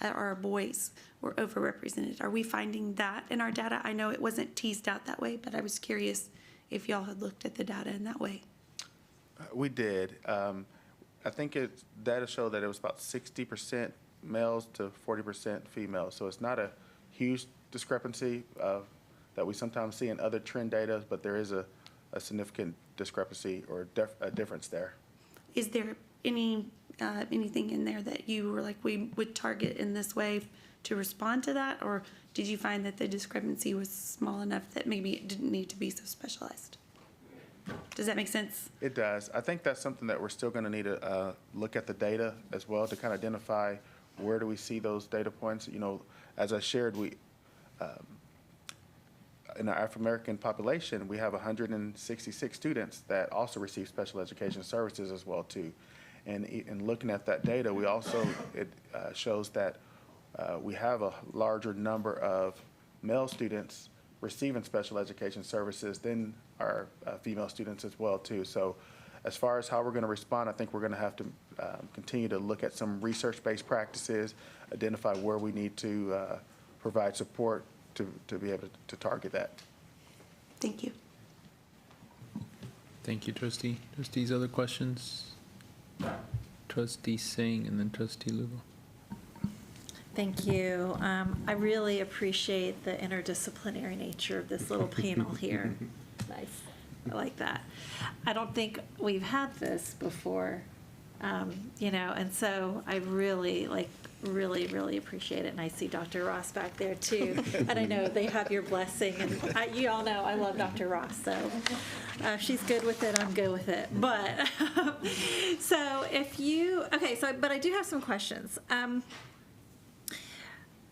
[SPEAKER 16] or boys were overrepresented. Are we finding that in our data? I know it wasn't teased out that way, but I was curious if y'all had looked at the data in that way.
[SPEAKER 13] We did. I think data showed that it was about 60% males to 40% females. So it's not a huge discrepancy that we sometimes see in other trend data, but there is a significant discrepancy or a difference there.
[SPEAKER 16] Is there anything in there that you were like, we would target in this way to respond to that? Or did you find that the discrepancy was small enough that maybe it didn't need to be so specialized? Does that make sense?
[SPEAKER 13] It does. I think that's something that we're still going to need to look at the data as well to kind of identify where do we see those data points. As I shared, we in our Afro-American population, we have 166 students that also receive special education services as well too. And in looking at that data, we also it shows that we have a larger number of male students receiving special education services than our female students as well too. So as far as how we're going to respond, I think we're going to have to continue to look at some research-based practices, identify where we need to provide support to be able to target that.
[SPEAKER 16] Thank you.
[SPEAKER 1] Thank you, Trustee. Trustees, other questions? Trustee Singh and then Trustee Lugo.
[SPEAKER 11] Thank you. I really appreciate the interdisciplinary nature of this little panel here. Nice. I like that. I don't think we've had this before, and so I really, really appreciate it. And I see Dr. Ross back there too. And I know they have your blessing. And you all know I love Dr. Ross. So if she's good with it, I'm good with it. But but I do have some questions.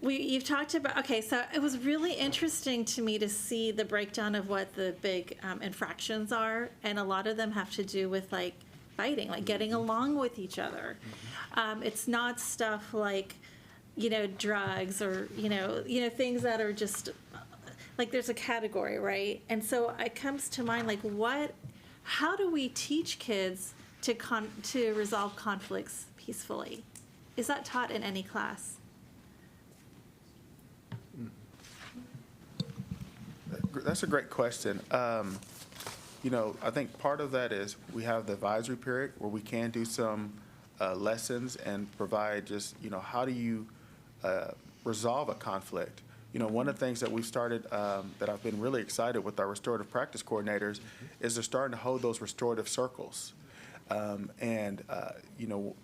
[SPEAKER 11] You've talked about, so it was really interesting to me to see the breakdown of what the big infractions are, and a lot of them have to do with fighting, getting along with each other. It's not stuff like, drugs or, things that are just, there's a category, right? And so it comes to mind, how do we teach kids to resolve conflicts peacefully? Is that taught in any class?
[SPEAKER 13] that's a great question. You know, I think part of that is we have the advisory period where we can do some lessons and provide just, you know, how do you resolve a conflict? You know, one of the things that we've started that I've been really excited with our restorative practice coordinators is they're starting to hold those restorative circles. You know,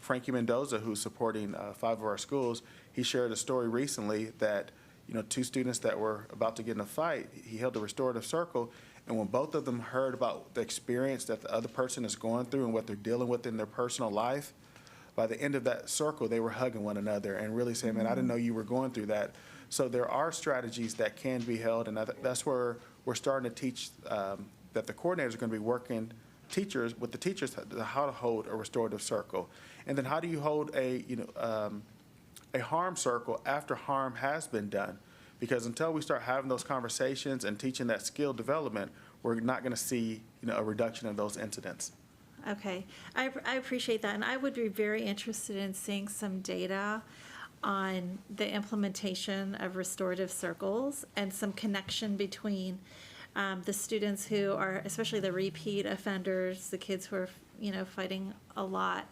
[SPEAKER 13] Frankie Mendoza, who's supporting 5 of our schools, he shared a story recently that, you know, 2 students that were about to get in a fight, he held a restorative circle, and when both of them heard about the experience that the other person is going through and what they're dealing with in their personal life, by the end of that circle, they were hugging one another and really saying, man, I didn't know you were going through that. So there are strategies that can be held, and that's where we're starting to teach that the coordinators are going to be working with the teachers how to hold a restorative circle. And then how do you hold a harm circle after harm has been done? Because until we start having those conversations and teaching that skill development, we're not going to see, you know, a reduction of those incidents.
[SPEAKER 11] Okay, I appreciate that, and I would be very interested in seeing some data on the implementation of restorative circles and some connection between the students who are, especially the repeat offenders, the kids who are, you know, fighting a lot.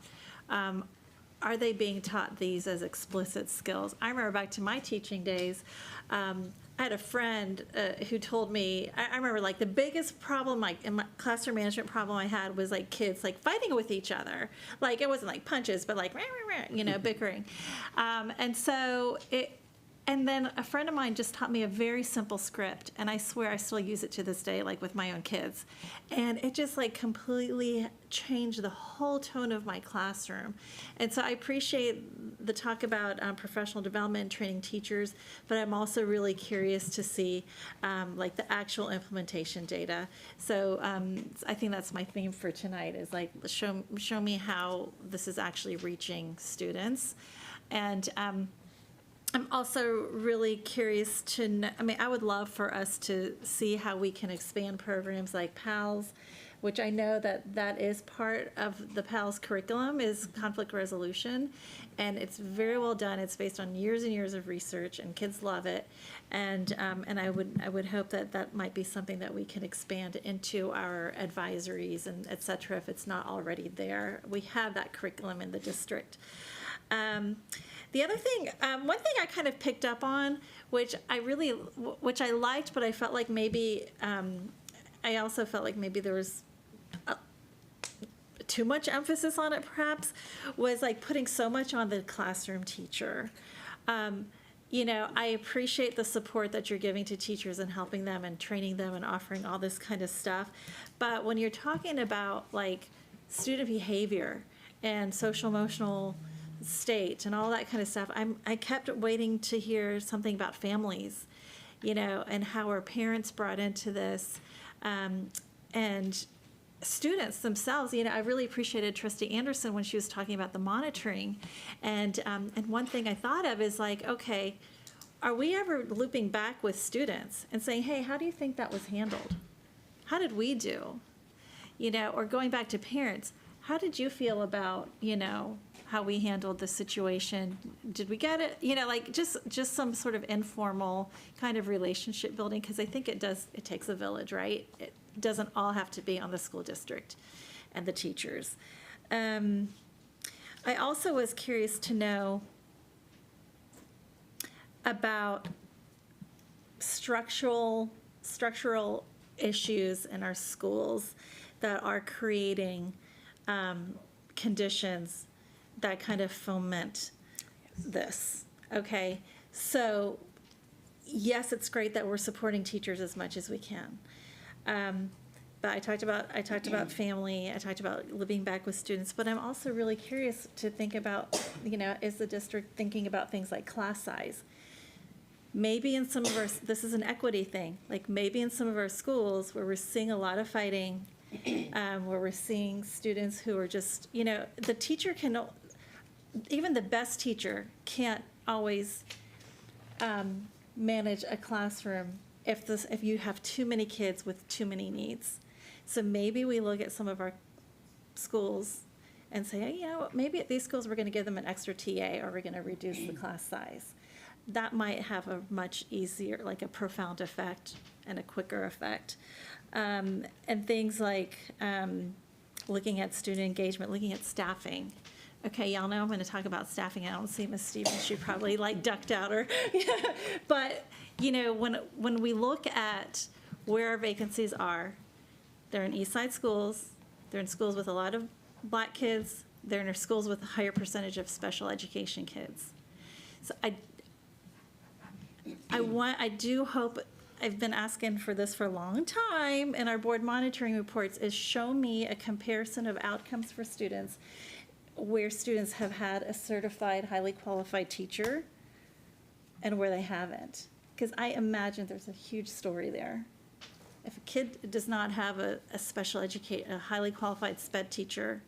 [SPEAKER 11] Are they being taught these as explicit skills? I remember back to my teaching days, I had a friend who told me, I remember like the biggest problem, like in my classroom management problem I had was like kids like fighting with each other. Like it wasn't like punches, but like, you know, bickering. And then a friend of mine just taught me a very simple script, and I swear I still use it to this day, like with my own kids. And it just like completely changed the whole tone of my classroom. And so I appreciate the talk about professional development and training teachers, but I'm also really curious to see like the actual implementation data. So I think that's my theme for tonight is like show me how this is actually reaching students. And I'm also really curious to know, I mean, I would love for us to see how we can expand programs like PALS, which I know that is part of the PALS curriculum is conflict resolution, and it's very well done. It's based on years and years of research, and kids love it. And I would hope that might be something that we can expand into our advisories and et cetera if it's not already there. We have that curriculum in the district. The other thing, one thing I kind of picked up on, which I liked, but I felt like maybe, I also felt like maybe there was too much emphasis on it perhaps, was like putting so much on the classroom teacher. You know, I appreciate the support that you're giving to teachers and helping them and training them and offering all this kind of stuff. But when you're talking about like student behavior and social emotional state and all that kind of stuff, I kept waiting to hear something about families, you know, and how are parents brought into this, and students themselves. You know, I really appreciated Trustee Anderson when she was talking about the monitoring, and one thing I thought of is like, okay, are we ever looping back with students and saying, hey, how do you think that was handled? How did we do? You know, or going back to parents, how did you feel about, you know, how we handled the situation? Did we get it? You know, like just some sort of informal kind of relationship building, because I think it takes a village, right? It doesn't all have to be on the school district and the teachers. I also was curious to know about structural issues in our schools that are creating conditions that kind of foment this, okay? So, yes, it's great that we're supporting teachers as much as we can. But I talked about family, I talked about living back with students, but I'm also really curious to think about, you know, is the district thinking about things like class size? Maybe in some of our, this is an equity thing, like maybe in some of our schools where we're seeing a lot of fighting, where we're seeing students who are just, you know, the teacher can, even the best teacher can't always manage a classroom if you have too many kids with too many needs. So maybe we look at some of our schools and say, hey, you know, maybe at these schools we're going to give them an extra TA, or we're going to reduce the class size. that might have a much easier, like a profound effect and a quicker effect. And things like looking at student engagement, looking at staffing. Okay, y'all know I'm going to talk about staffing. I don't see Ms. Stevens. She probably like ducked out or, but you know, when we look at where our vacancies are, they're in East Side schools. They're in schools with a lot of Black kids. They're in schools with a higher percentage of special education kids. So I do hope, I've been asking for this for a long time in our board monitoring reports, is show me a comparison of outcomes for students where students have had a certified, highly qualified teacher and where they haven't. Because I imagine there's a huge story there. If a kid does not have a highly qualified SPED teacher,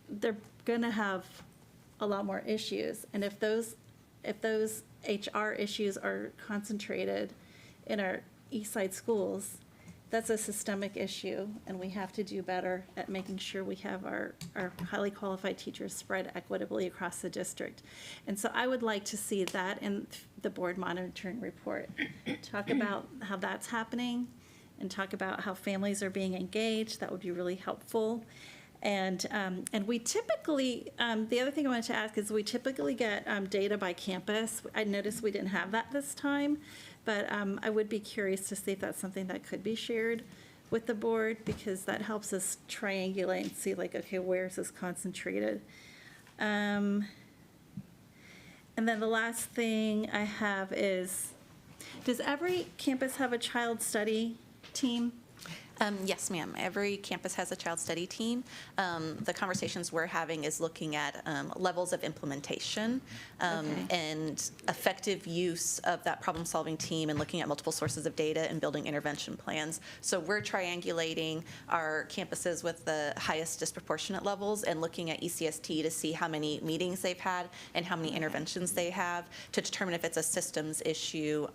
[SPEAKER 11] they're gonna have a lot more issues. And if those HR issues are concentrated in our East Side schools, that's a systemic issue, and we have to do better at making sure we have our highly qualified teachers spread equitably across the district. And so I would like to see that in the board monitoring report. Talk about how that's happening and talk about how families are being engaged. That would be really helpful. And we typically, the other thing I wanted to ask is we typically get data by campus. I noticed we didn't have that this time, but I would be curious to see if that's something that could be shared with the board, because that helps us triangulate and see, like, okay, where is this concentrated? And then the last thing I have is, does every campus have a child study team?
[SPEAKER 14] Yes, ma'am. Every campus has a child study team. The conversations we're having is looking at levels of implementation and effective use of that problem-solving team, and looking at multiple sources of data and building intervention plans. So we're triangulating our campuses with the highest disproportionate levels and looking at ECST to see how many meetings they've had and how many interventions they have to determine if it's a systems issue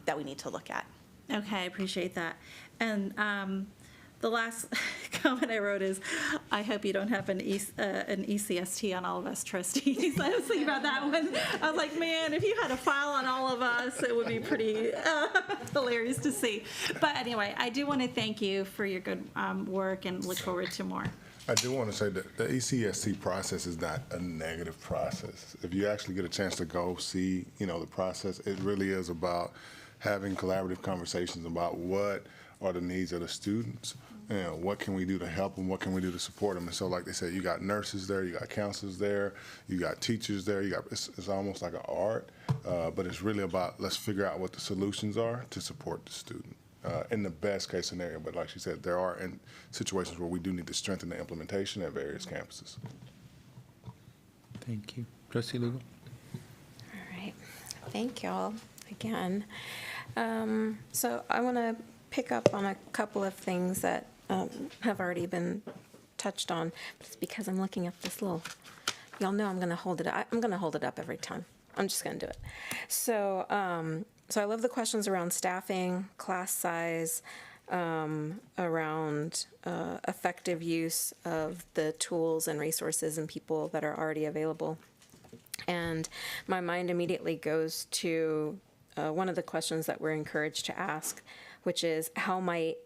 [SPEAKER 14] that we need to look at.
[SPEAKER 11] Okay, I appreciate that. And the last comment I wrote is, I hope you don't have an ECST on all of us trustees. I was thinking about that one. I was like, man, if you had a file on all of us, it would be pretty hilarious to see. But anyway, I do want to thank you for your good work and look forward to more.
[SPEAKER 4] I do want to say that the ECST process is not a negative process. If you actually get a chance to go see, the process, it really is about having collaborative conversations about what are the needs of the students, what can we do to help them, what can we do to support them. And so, like they said, you got nurses there, you got counselors there, you got teachers there, it's almost like an art, but it's really about, let's figure out what the solutions are to support the student in the best case scenario. But like she said, there are situations where we do need to strengthen the implementation at various campuses.
[SPEAKER 1] Thank you. Trustee Lugo?
[SPEAKER 12] All right. Thank y'all again. So I want to pick up on a couple of things that have already been touched on. But it's because I'm looking at this little, y'all know I'm going to hold it up. I'm going to hold it up every time. I'm just going to do it. So, so I love the questions around staffing, class size, around effective use of the tools and resources and people that are already available. And my mind immediately goes to one of the questions that we're encouraged to ask, which is, how might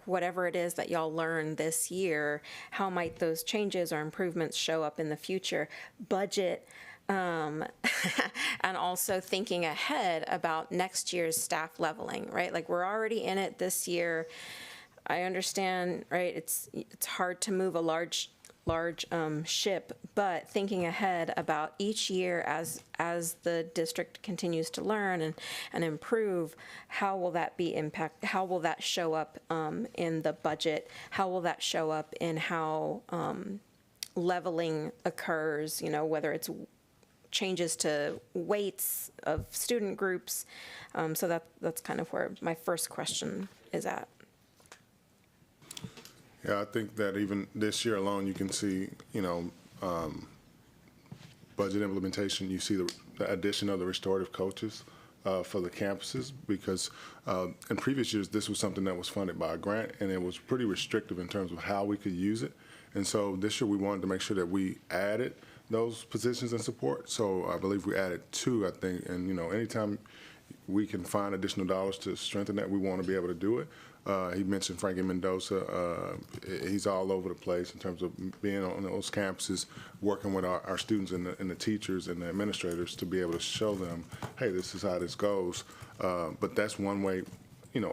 [SPEAKER 12] whatever it is that y'all learned this year, how might those changes or improvements show up in the future? Budget, and also thinking ahead about next year's staff leveling, right? Like, we're already in it this year. I understand, right? It's hard to move a large ship, but thinking ahead about each year as the district continues to learn and improve, how will that be how will that show up in the budget? How will that show up in how leveling occurs, whether it's changes to weights of student groups? So that's kind of where my first question is at.
[SPEAKER 4] Yeah, I think that even this year alone, you can see, budget implementation. You see the addition of the restorative coaches for the campuses, because in previous years, this was something that was funded by a grant, and it was pretty restrictive in terms of how we could use it. And so this year, we wanted to make sure that we added those positions and support. So I believe we added 2, I think, and, anytime we can find additional dollars to strengthen that, we want to be able to do it. He mentioned Frankie Mendoza. He's all over the place in terms of being on those campuses, working with our students and the teachers and the administrators to be able to show them, hey, this is how this goes. But that's one way,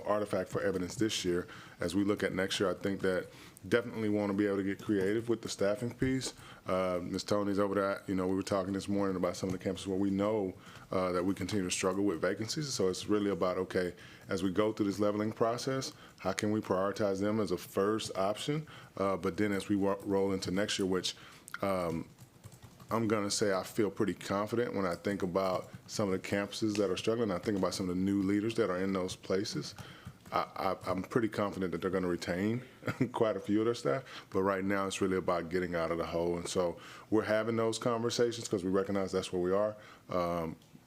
[SPEAKER 4] artifact for evidence this year. As we look at next year, I think that definitely want to be able to get creative with the staffing piece. Ms. Tony's over there. We were talking this morning about some of the campuses where we know that we continue to struggle with vacancies. So it's really about, okay, as we go through this leveling process, how can we prioritize them as a first option? But then as we roll into next year, which I'm going to say I feel pretty confident when I think about some of the campuses that are struggling. I think about some of the new leaders that are in those places. I'm pretty confident that they're going to retain quite a few of their staff, but right now it's really about getting out of the hole. And so we're having those conversations because we recognize that's where we are.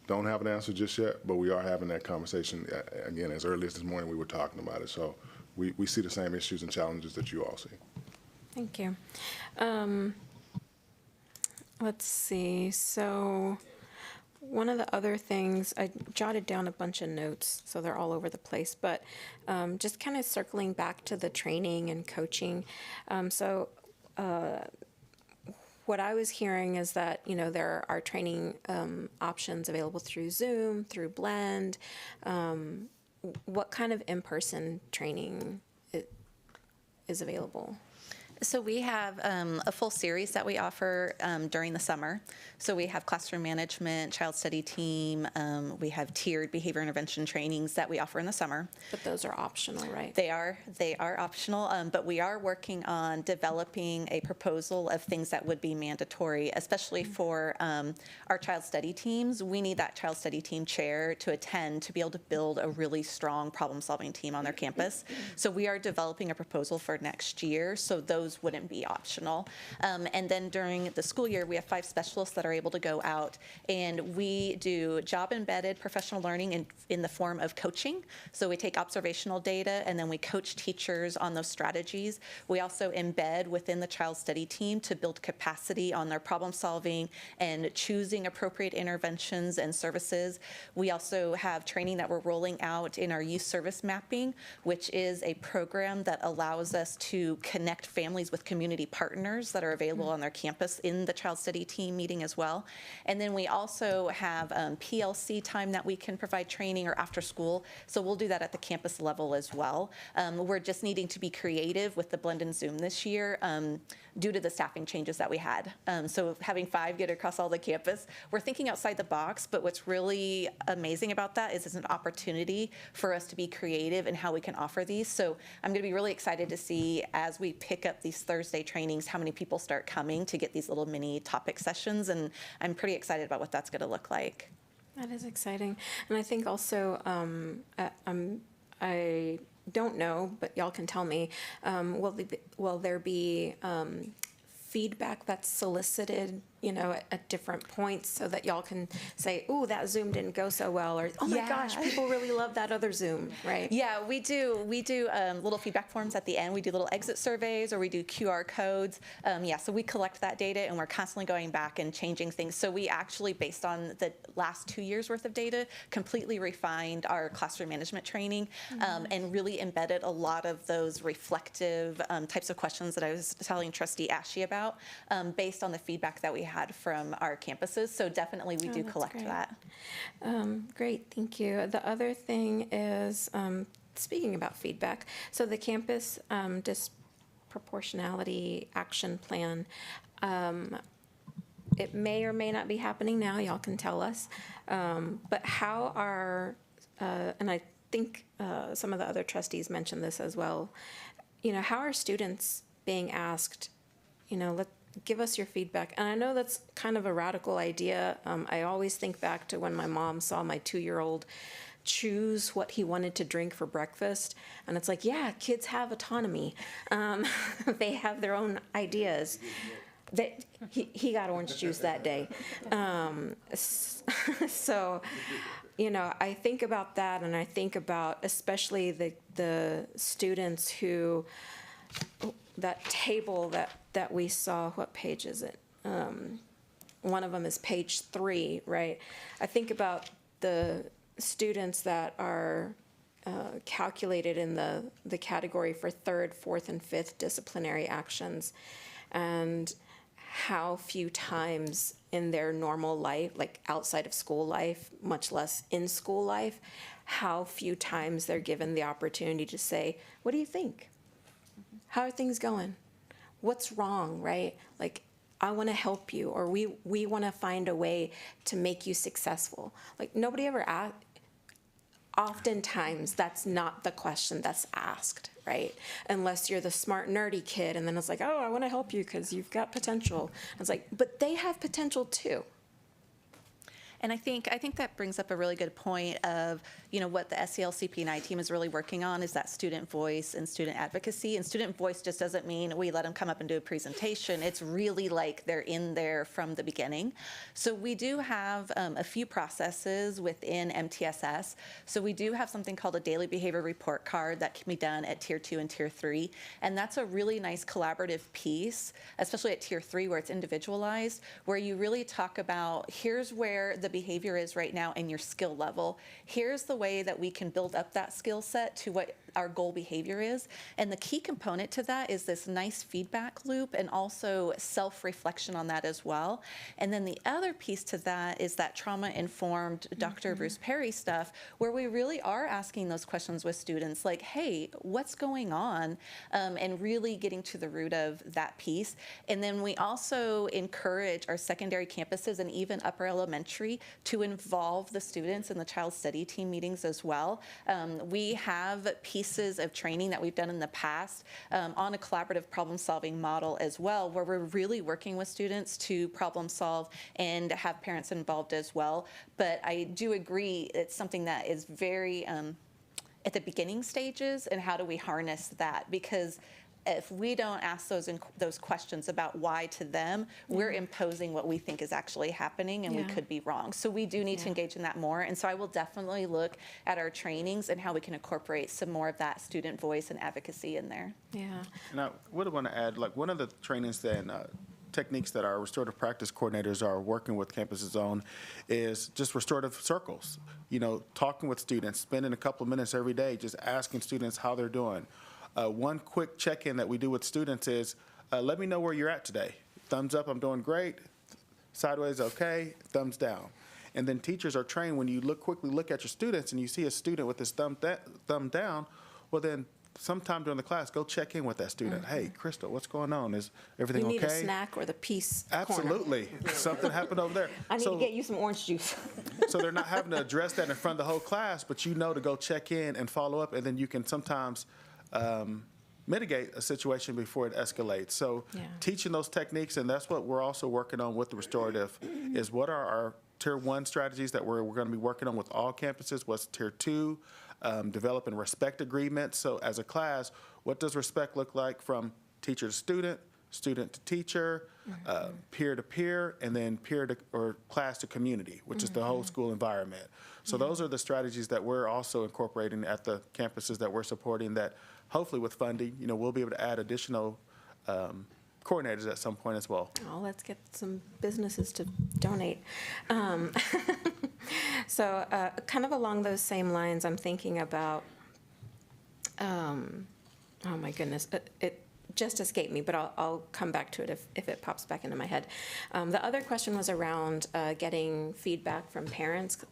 [SPEAKER 4] Don't have an answer just yet, but we are having that conversation. Again, as early as this morning, we were talking about it. So we see the same issues and challenges that you all see.
[SPEAKER 12] Thank you. Let's see. So one of the other things, I jotted down a bunch of notes, so they're all over the place, but just kind of circling back to the training and coaching. What I was hearing is that, there are training options available through Zoom, through Blend. What kind of in-person training is available?
[SPEAKER 14] So we have a full series that we offer during the summer. So we have classroom management, child study team. We have tiered behavior intervention trainings that we offer in the summer.
[SPEAKER 12] But those are optional, right?
[SPEAKER 14] They are optional, but we are working on developing a proposal of things that would be mandatory, especially for our child study teams. We need that child study team chair to attend to be able to build a really strong problem-solving team on their campus. So we are developing a proposal for next year, so those wouldn't be optional. And then during the school year, we have 5 specialists that are able to go out, and we do job-embedded professional learning in the form of coaching. So we take observational data, and then we coach teachers on those strategies. We also embed within the child study team to build capacity on their problem solving and choosing appropriate interventions and services. We also have training that we're rolling out in our youth service mapping, which is a program that allows us to connect families with community partners that are available on their campus in the child study team meeting as well. And then we also have PLC time that we can provide training or after school. So we'll do that at the campus level as well. We're just needing to be creative with the Blend and Zoom this year due to the staffing changes that we had. So having 5 get across all the campus, we're thinking outside the box, but what's really amazing about that is it's an opportunity for us to be creative in how we can offer these. So I'm going to be really excited to see as we pick up these Thursday trainings, how many people start coming to get these little mini topic sessions, and I'm pretty excited about what that's going to look like.
[SPEAKER 12] That is exciting. And I think also, I don't know, but y'all can tell me, will there be feedback that's solicited, at different points so that y'all can say, ooh, that Zoom didn't go so well, or, oh my gosh, people really love that other Zoom, right?
[SPEAKER 14] Yeah, we do little feedback forms at the end. We do little exit surveys, or we do QR codes. So we collect that data, and we're constantly going back and changing things. So we actually, based on the last 2 years worth of data, completely refined our classroom management training and really embedded a lot of those reflective types of questions that I was telling Trustee Ashe about based on the feedback that we had from our campuses. So definitely we do collect that.
[SPEAKER 12] Great, thank you. The other thing is, speaking about feedback, so the campus disproportionality action plan, it may or may not be happening now, y'all can tell us, but how are, and I think some of the other trustees mentioned this as well, how are students being asked, give us your feedback? And I know that's kind of a radical idea. I always think back to when my mom saw my 2-year-old choose what he wanted to drink for breakfast. And it's like, yeah, kids have autonomy. They have their own ideas. He got orange juice that day. So, I think about that, and I think about especially the students who, that table that we saw, what page is it? one of them is page 3, right? I think about the students that are calculated in the category for 3rd, 4th, and 5th disciplinary actions, and how few times in their normal life, like outside of school life, much less in school life, how few times they're given the opportunity to say, what do you think? How are things going? What's wrong, right? Like, I want to help you, or we want to find a way to make you successful. Like, nobody ever asked. Oftentimes, that's not the question that's asked, right? Unless you're the smart, nerdy kid, and then it's like, oh, I want to help you because you've got potential. And it's like, but they have potential too.
[SPEAKER 14] And I think that brings up a really good point of, what the SELCP&I team is really working on is that student voice and student advocacy. And student voice just doesn't mean we let them come up and do a presentation. It's really like they're in there from the beginning. So we do have a few processes within MTSS. So we do have something called a daily behavior report card that can be done at Tier 2 and Tier 3. And that's a really nice collaborative piece, especially at Tier 3 where it's individualized, where you really talk about here's where the behavior is right now and your skill level. Here's the way that we can build up that skill set to what our goal behavior is. And the key component to that is this nice feedback loop and also self-reflection on that as well. And then the other piece to that is that trauma-informed Dr. Bruce Perry stuff, where we really are asking those questions with students like, hey, what's going on? And really getting to the root of that piece. And then we also encourage our secondary campuses and even upper elementary to involve the students in the child study team meetings as well. We have pieces of training that we've done in the past on a collaborative problem-solving model as well, where we're really working with students to problem solve and have parents involved as well. But I do agree it's something that is very at the beginning stages, and how do we harness that? Because if we don't ask those questions about why to them, we're imposing what we think is actually happening, and we could be wrong. So we do need to engage in that more. And so I will definitely look at our trainings and how we can incorporate some more of that student voice and advocacy in there.
[SPEAKER 12] Yeah.
[SPEAKER 13] And I would want to add, like, one of the trainings and techniques that our restorative practice coordinators are working with campuses on is just restorative circles. Talking with students, spending a couple of minutes every day just asking students how they're doing. One quick check-in that we do with students is, let me know where you're at today. Thumbs up, I'm doing great. Sideways, okay. Thumbs down. And then teachers are trained when you quickly look at your students and you see a student with his thumb down, well then sometime during the class, go check in with that student. Hey, Crystal, what's going on? Is everything okay?
[SPEAKER 12] You need a snack or the peace
[SPEAKER 13] Absolutely. Something happened over there.
[SPEAKER 12] I need to get you some orange juice.
[SPEAKER 13] So they're not having to address that in front of the whole class, but to go check in and follow up, and then you can sometimes mitigate a situation before it escalates. So teaching those techniques, and that's what we're also working on with the restorative, is what are our Tier 1 strategies that we're going to be working on with all campuses, what's Tier 2, developing respect agreements. So as a class, what does respect look like from teacher to student, student to teacher, peer to peer, and then peer to or class to community, which is the whole school environment. So those are the strategies that we're also incorporating at the campuses that we're supporting, that hopefully with funding, we'll be able to add additional coordinators at some point as well.
[SPEAKER 12] Oh, let's get some businesses to donate. So kind of along those same lines, I'm thinking about, oh my goodness, it just escaped me, but I'll come back to it if it pops back into my head. The other question was around getting feedback from parents.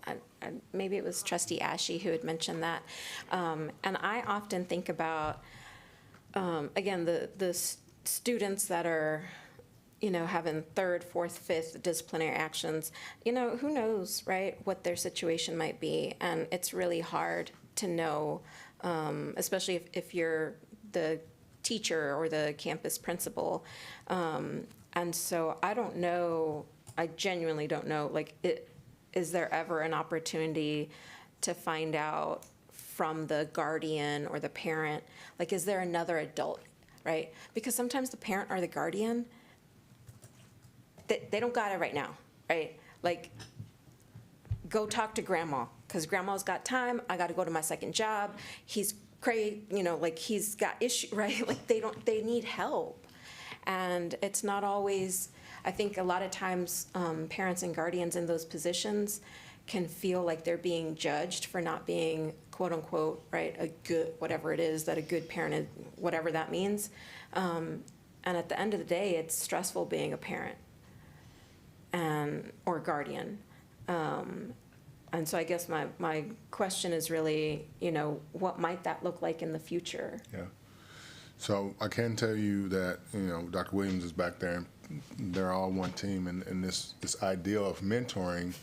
[SPEAKER 12] Maybe it was Trustee Ashe who had mentioned that. And I often think about, again, the students that are, having 3rd, 4th, 5th disciplinary actions, who knows, right, what their situation might be. And it's really hard to know, especially if you're the teacher or the campus principal. And so I don't know, I genuinely don't know, is there ever an opportunity to find out from the guardian or the parent, is there another adult, right? Because sometimes the parent or the guardian, they don't got it right now, right? Go talk to grandma, because grandma's got time, I got to go to my second job, he's crazy, he's got issue, right? They need help. And it's not always, I think a lot of times parents and guardians in those positions can feel like they're being judged for not being, quote unquote, right, a good, whatever it is that a good parent is, whatever that means. And at the end of the day, it's stressful being a parent or guardian. And so I guess my question is really, what might that look like in the future?
[SPEAKER 4] Yeah. So I can tell you that, Dr. Williams is back there, and they're all one team, and this idea of mentoring,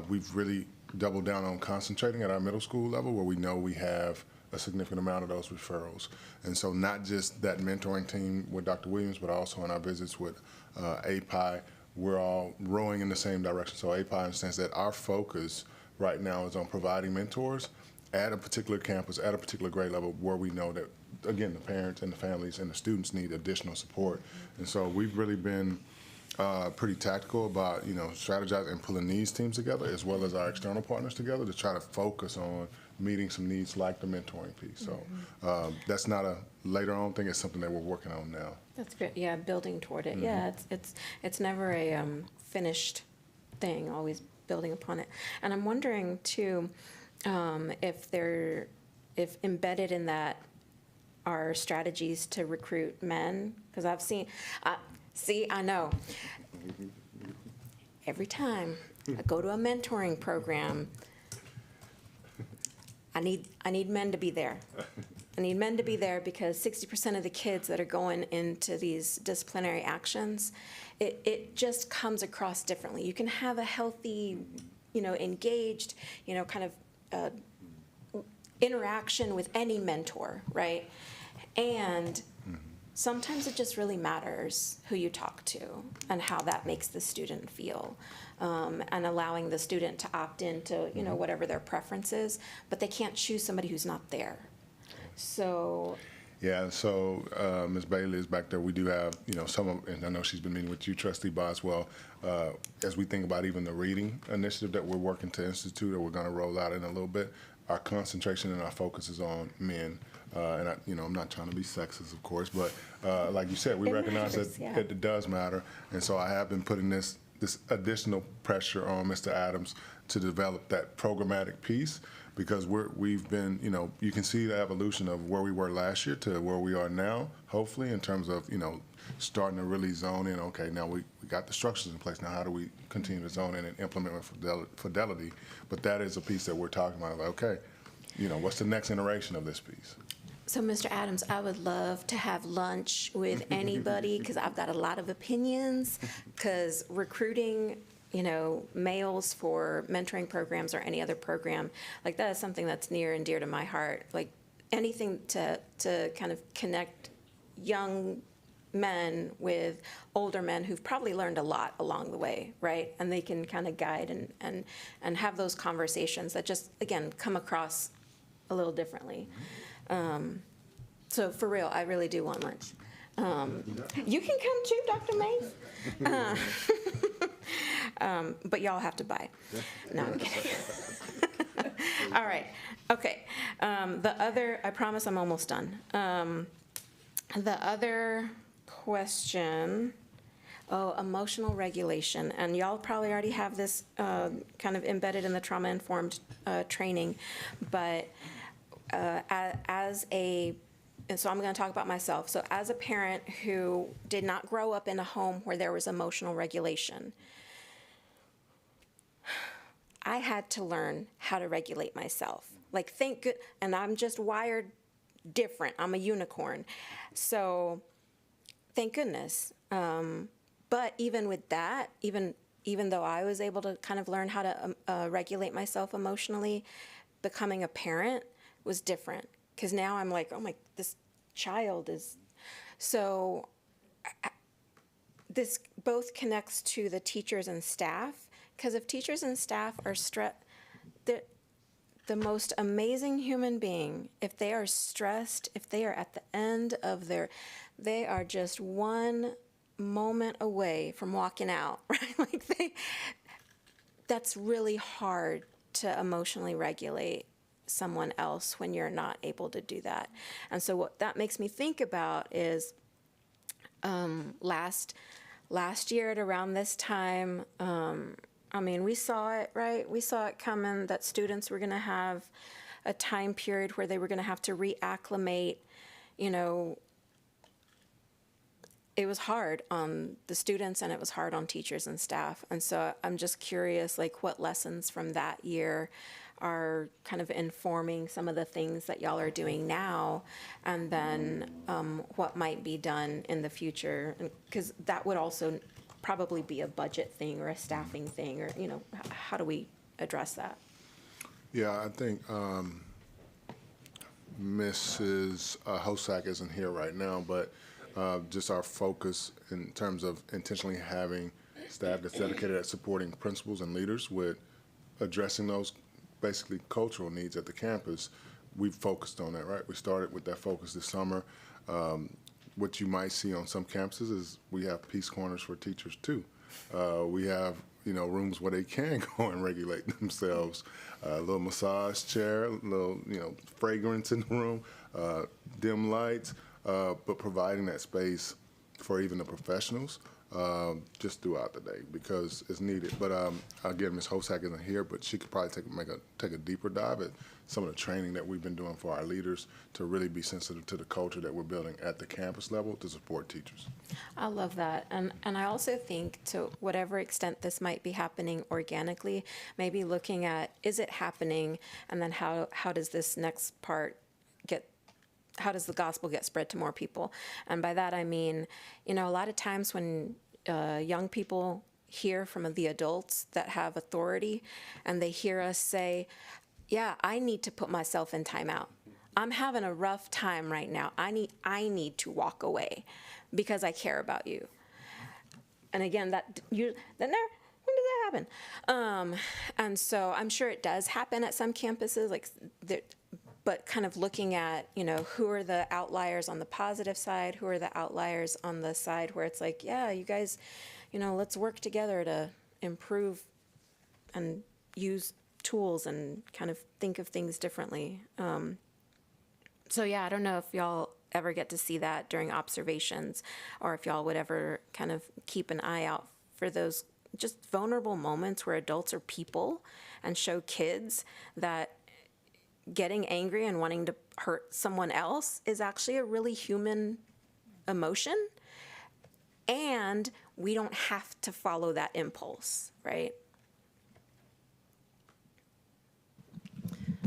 [SPEAKER 4] we've really doubled down on concentrating at our middle school level, where we know we have a significant amount of those referrals. And so not just that mentoring team with Dr. Williams, but also in our visits with API, we're all rowing in the same direction. So API understands that our focus right now is on providing mentors at a particular campus, at a particular grade level, where we know that, again, the parents and the families and the students need additional support. And so we've really been pretty tactical about, strategizing and pulling these teams together, as well as our external partners together, to try to focus on meeting some needs like the mentoring piece. So that's not a later on thing, it's something that we're working on now.
[SPEAKER 12] That's good. Yeah, building toward it. Yeah, it's never a finished thing, always building upon it. And I'm wondering too, if embedded in that are strategies to recruit men, because I've seen, I know. Every time I go to a mentoring program, I need men to be there. I need men to be there because 60% of the kids that are going into these disciplinary actions, it just comes across differently. You can have a healthy, engaged, kind of interaction with any mentor, right? And sometimes it just really matters who you talk to and how that makes the student feel, and allowing the student to opt into, whatever their preference is, but they can't choose somebody who's not there. So.
[SPEAKER 4] Yeah, so Ms. Bailey is back there. We do have, some of, and I know she's been meeting with you, Trustee Boswell, as we think about even the reading initiative that we're working to institute, or we're going to roll out in a little bit. Our concentration and our focus is on men. And I'm not trying to be sexist, of course, but like you said, we recognize that it does matter. And so I have been putting this additional pressure on Mr. Adams to develop that programmatic piece, because we've been, you can see the evolution of where we were last year to where we are now, hopefully, in terms of, starting to really zone in. Okay, now we got the structures in place. Now how do we continue to zone in and implement with fidelity? But that is a piece that we're talking about. Like, okay, what's the next iteration of this piece?
[SPEAKER 12] So, Mr. Adams, I would love to have lunch with anybody, because I've got a lot of opinions, because recruiting, males for mentoring programs or any other program, like that is something that's near and dear to my heart. Like anything to kind of connect young men with older men who've probably learned a lot along the way, right? And they can kind of guide and have those conversations that just, again, come across a little differently. So for real, I really do want lunch. You can come too, Dr. Mays. But y'all have to buy. No, I'm kidding. All right. Okay. I promise I'm almost done. The other question, emotional regulation. And y'all probably already have this kind of embedded in the trauma-informed training. But and so I'm going to talk about myself. So as a parent who did not grow up in a home where there was emotional regulation, I had to learn how to regulate myself. Like, and I'm just wired different. I'm a unicorn. So thank goodness. But even with that, even though I was able to kind of learn how to regulate myself emotionally, becoming a parent was different. Because now I'm like, this child is. So this both connects to the teachers and staff. Because if teachers and staff are stressed, the most amazing human being, if they are stressed, if they are at the end of they are just one moment away from walking out, right? Like that's really hard to emotionally regulate someone else when you're not able to do that. And so what that makes me think about is last last year at around this time, I mean, we saw it, right? We saw it coming that students were going to have a time period where they were going to have to reacclimate. You know, it was hard on the students and it was hard on teachers and staff. And so I'm just curious, like, what lessons from that year are kind of informing some of the things that y'all are doing now, and then what might be done in the future, because that would also probably be a budget thing or a staffing thing, or, you know, how do we address that?
[SPEAKER 4] Yeah, I think Mrs. Hosak isn't here right now, but just our focus in terms of intentionally having staff that's dedicated at supporting principals and leaders with addressing those basically cultural needs at the campus. We've focused on that, right? We started with that focus this summer. What you might see on some campuses is we have peace corners for teachers too. We have, you know, rooms where they can go and regulate themselves. A little massage chair, a little, you know, fragrance in the room, dim lights, but providing that space for even the professionals just throughout the day because it's needed. But again, Ms. Hosak isn't here, but she could probably take a deeper dive at some of the training that we've been doing for our leaders to really be sensitive to the culture that we're building at the campus level to support teachers.
[SPEAKER 12] I love that. And I also think, to whatever extent this might be happening organically, maybe looking at, is it happening, and then how does this next part how does the gospel get spread to more people? And by that I mean, you know, a lot of times when young people hear from the adults that have authority and they hear us say, yeah, I need to put myself in timeout. I'm having a rough time right now. I need to walk away because I care about you. And again, when does that happen? And so I'm sure it does happen at some campuses, but kind of looking at, you know, who are the outliers on the positive side, who are the outliers on the side where it's like, yeah, you guys, you know, let's work together to improve and use tools and kind of think of things differently. So yeah, I don't know if y'all ever get to see that during observations, or if y'all would ever kind of keep an eye out for those just vulnerable moments where adults are people, and show kids that getting angry and wanting to hurt someone else is actually a really human emotion, and we don't have to follow that impulse, right?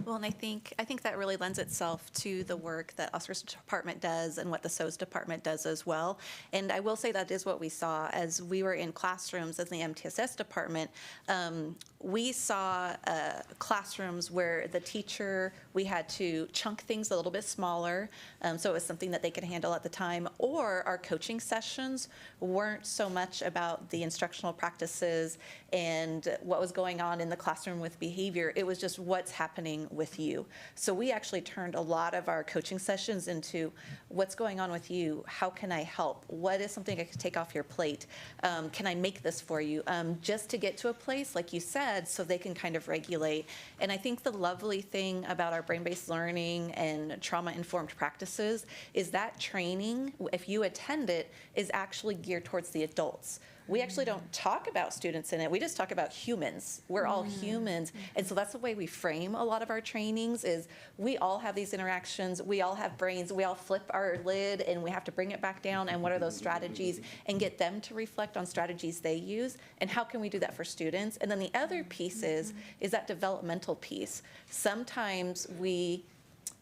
[SPEAKER 14] Well, and I think that really lends itself to the work that Oscar's department does and what the SOS department does as well. And I will say that is what we saw as we were in classrooms as the MTSS department. We saw classrooms where the teacher, we had to chunk things a little bit smaller, so it was something that they could handle at the time, or our coaching sessions weren't so much about the instructional practices and what was going on in the classroom with behavior. It was just what's happening with you. So we actually turned a lot of our coaching sessions into what's going on with you, how can I help, what is something I can take off your plate, can I make this for you, just to get to a place, like you said, so they can kind of regulate. And I think the lovely thing about our brain-based learning and trauma-informed practices is that training, if you attend it, is actually geared towards the adults. We actually don't talk about students in it. We just talk about humans. We're all humans. And so that's the way we frame a lot of our trainings is we all have these interactions. We all have brains. We all flip our lid and we have to bring it back down. And what are those strategies? And get them to reflect on strategies they use. And how can we do that for students? And then the other piece is that developmental piece. Sometimes we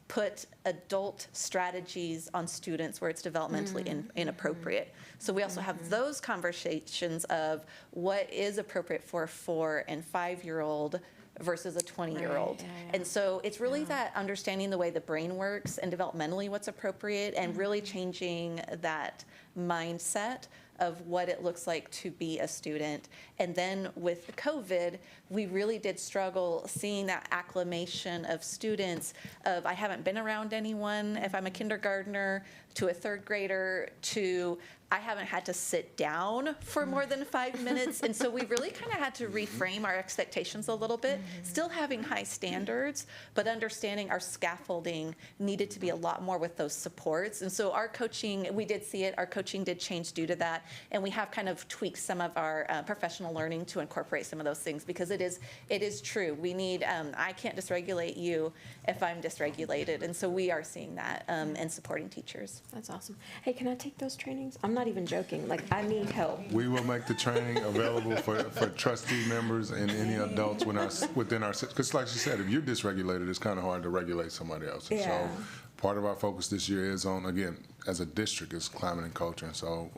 [SPEAKER 14] put adult strategies on students where it's developmentally inappropriate. So we also have those conversations of what is appropriate for a 4- and 5-year-old versus a 20-year-old. And so it's really that understanding the way the brain works and developmentally what's appropriate, and really changing that mindset of what it looks like to be a student. And then with COVID, we really did struggle seeing that acclimation of students of I haven't been around anyone, if I'm a kindergartner, to a 3rd grader, to I haven't had to sit down for more than 5 minutes. And so we really kind of had to reframe our expectations a little bit, still having high standards, but understanding our scaffolding needed to be a lot more with those supports. And so our coaching, we did see it, our coaching coaching did change due to that, and we have kind of tweaked some of our professional learning to incorporate some of those things, because it is true. We need, I can't dysregulate you if I'm dysregulated, and so we are seeing that and supporting teachers.
[SPEAKER 12] That's awesome. Hey, can I take those trainings? I'm not even joking. Like, I need help.
[SPEAKER 4] We will make the training available for trustee members and any adults within our, because like she said, if you're dysregulated, it's kind of hard to regulate somebody else. And so part of our focus this year is on, again, as a district, is climate and culture. And so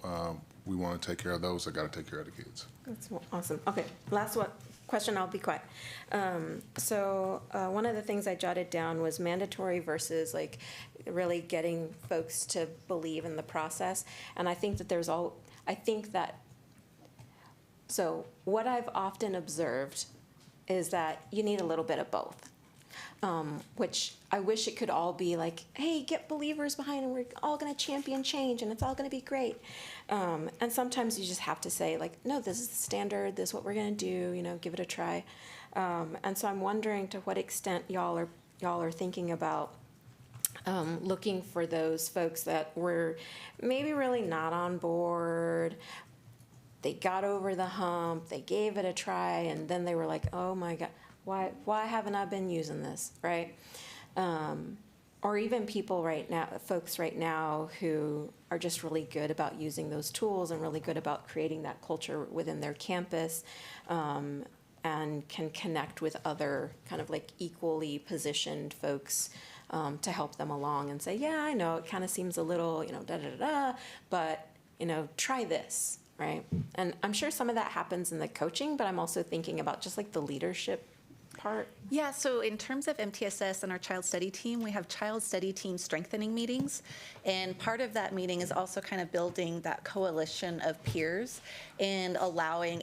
[SPEAKER 4] we want to take care of those that got to take care of the kids.
[SPEAKER 12] That's awesome. Okay, last question, I'll be quiet. So one of the things I jotted down was mandatory versus like really getting folks to believe in the process. And I think that so what I've often observed is that you need a little bit of both. Which I wish it could all be like, hey, get believers behind and we're all going to champion change and it's all going to be great. And sometimes you just have to say like, no, this is the standard, this is what we're going to do, give it a try. And so I'm wondering to what extent y'all are thinking about looking for those folks that were maybe really not on board. They got over the hump, they gave it a try, and then they were like, oh my God, why haven't I been using this, right? Or even folks right now who are just really good about using those tools and really good about creating that culture within their campus, and can connect with other kind of like equally positioned folks to help them along and say, yeah, I know it kind of seems a little, but, try this, right? And I'm sure some of that happens in the coaching, but I'm also thinking about just like the leadership part.
[SPEAKER 14] Yeah, so in terms of MTSS and our child study team, we have child study team strengthening meetings. And part of that meeting is also kind of building that coalition of peers and allowing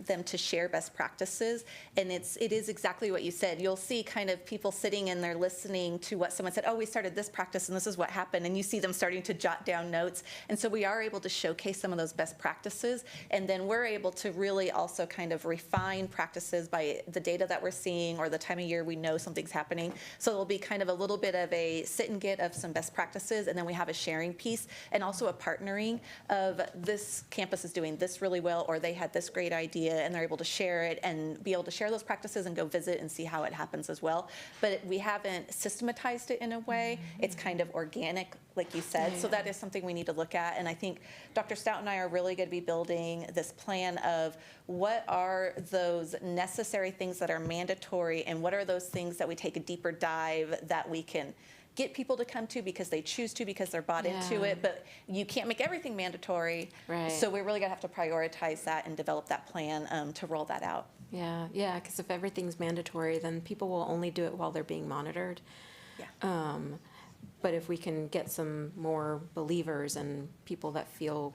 [SPEAKER 14] them to share best practices. And it is exactly what you said. You'll see kind of people sitting and they're listening to what someone said, oh, we started this practice and this is what happened. And you see them starting to jot down notes. And so we are able to showcase some of those best practices. And then we're able to really also kind of refine practices by the data that we're seeing or the time of year we know something's happening. So it'll be kind of a little bit of a sit and get of some best practices, and then we have a sharing piece and also a partnering of this campus is doing this really well, or they had this great idea and they're able to share it and be able to share those practices and go visit and see how it happens as well. But we haven't systematized it in a way. It's kind of organic, like you said. So that is something we need to look at. And I think Dr. Stout and I are really going to be building this plan of what are those necessary things that are mandatory and what are those things that we take a deeper dive that we can get people to come to because they choose to, because they're bought into it. But you can't make everything mandatory.
[SPEAKER 12] Right.
[SPEAKER 14] So we're really going to have to prioritize that and develop that plan to roll that out.
[SPEAKER 12] Yeah, because if everything's mandatory, then people will only do it while they're being monitored.
[SPEAKER 14] Yeah.
[SPEAKER 12] But if we can get some more believers and people that feel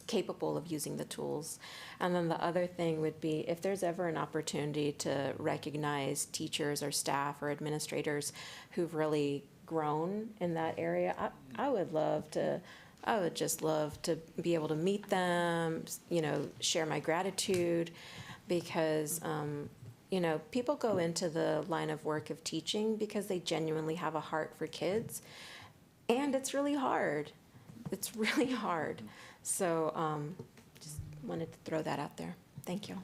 [SPEAKER 12] capable of using the tools. And then the other thing would be if there's ever an opportunity to recognize teachers or staff or administrators who've really grown in that area, I would just love to be able to meet them, share my gratitude, because people go into the line of work of teaching because they genuinely have a heart for kids, and it's really hard. It's really hard. So just wanted to throw that out there. Thank you.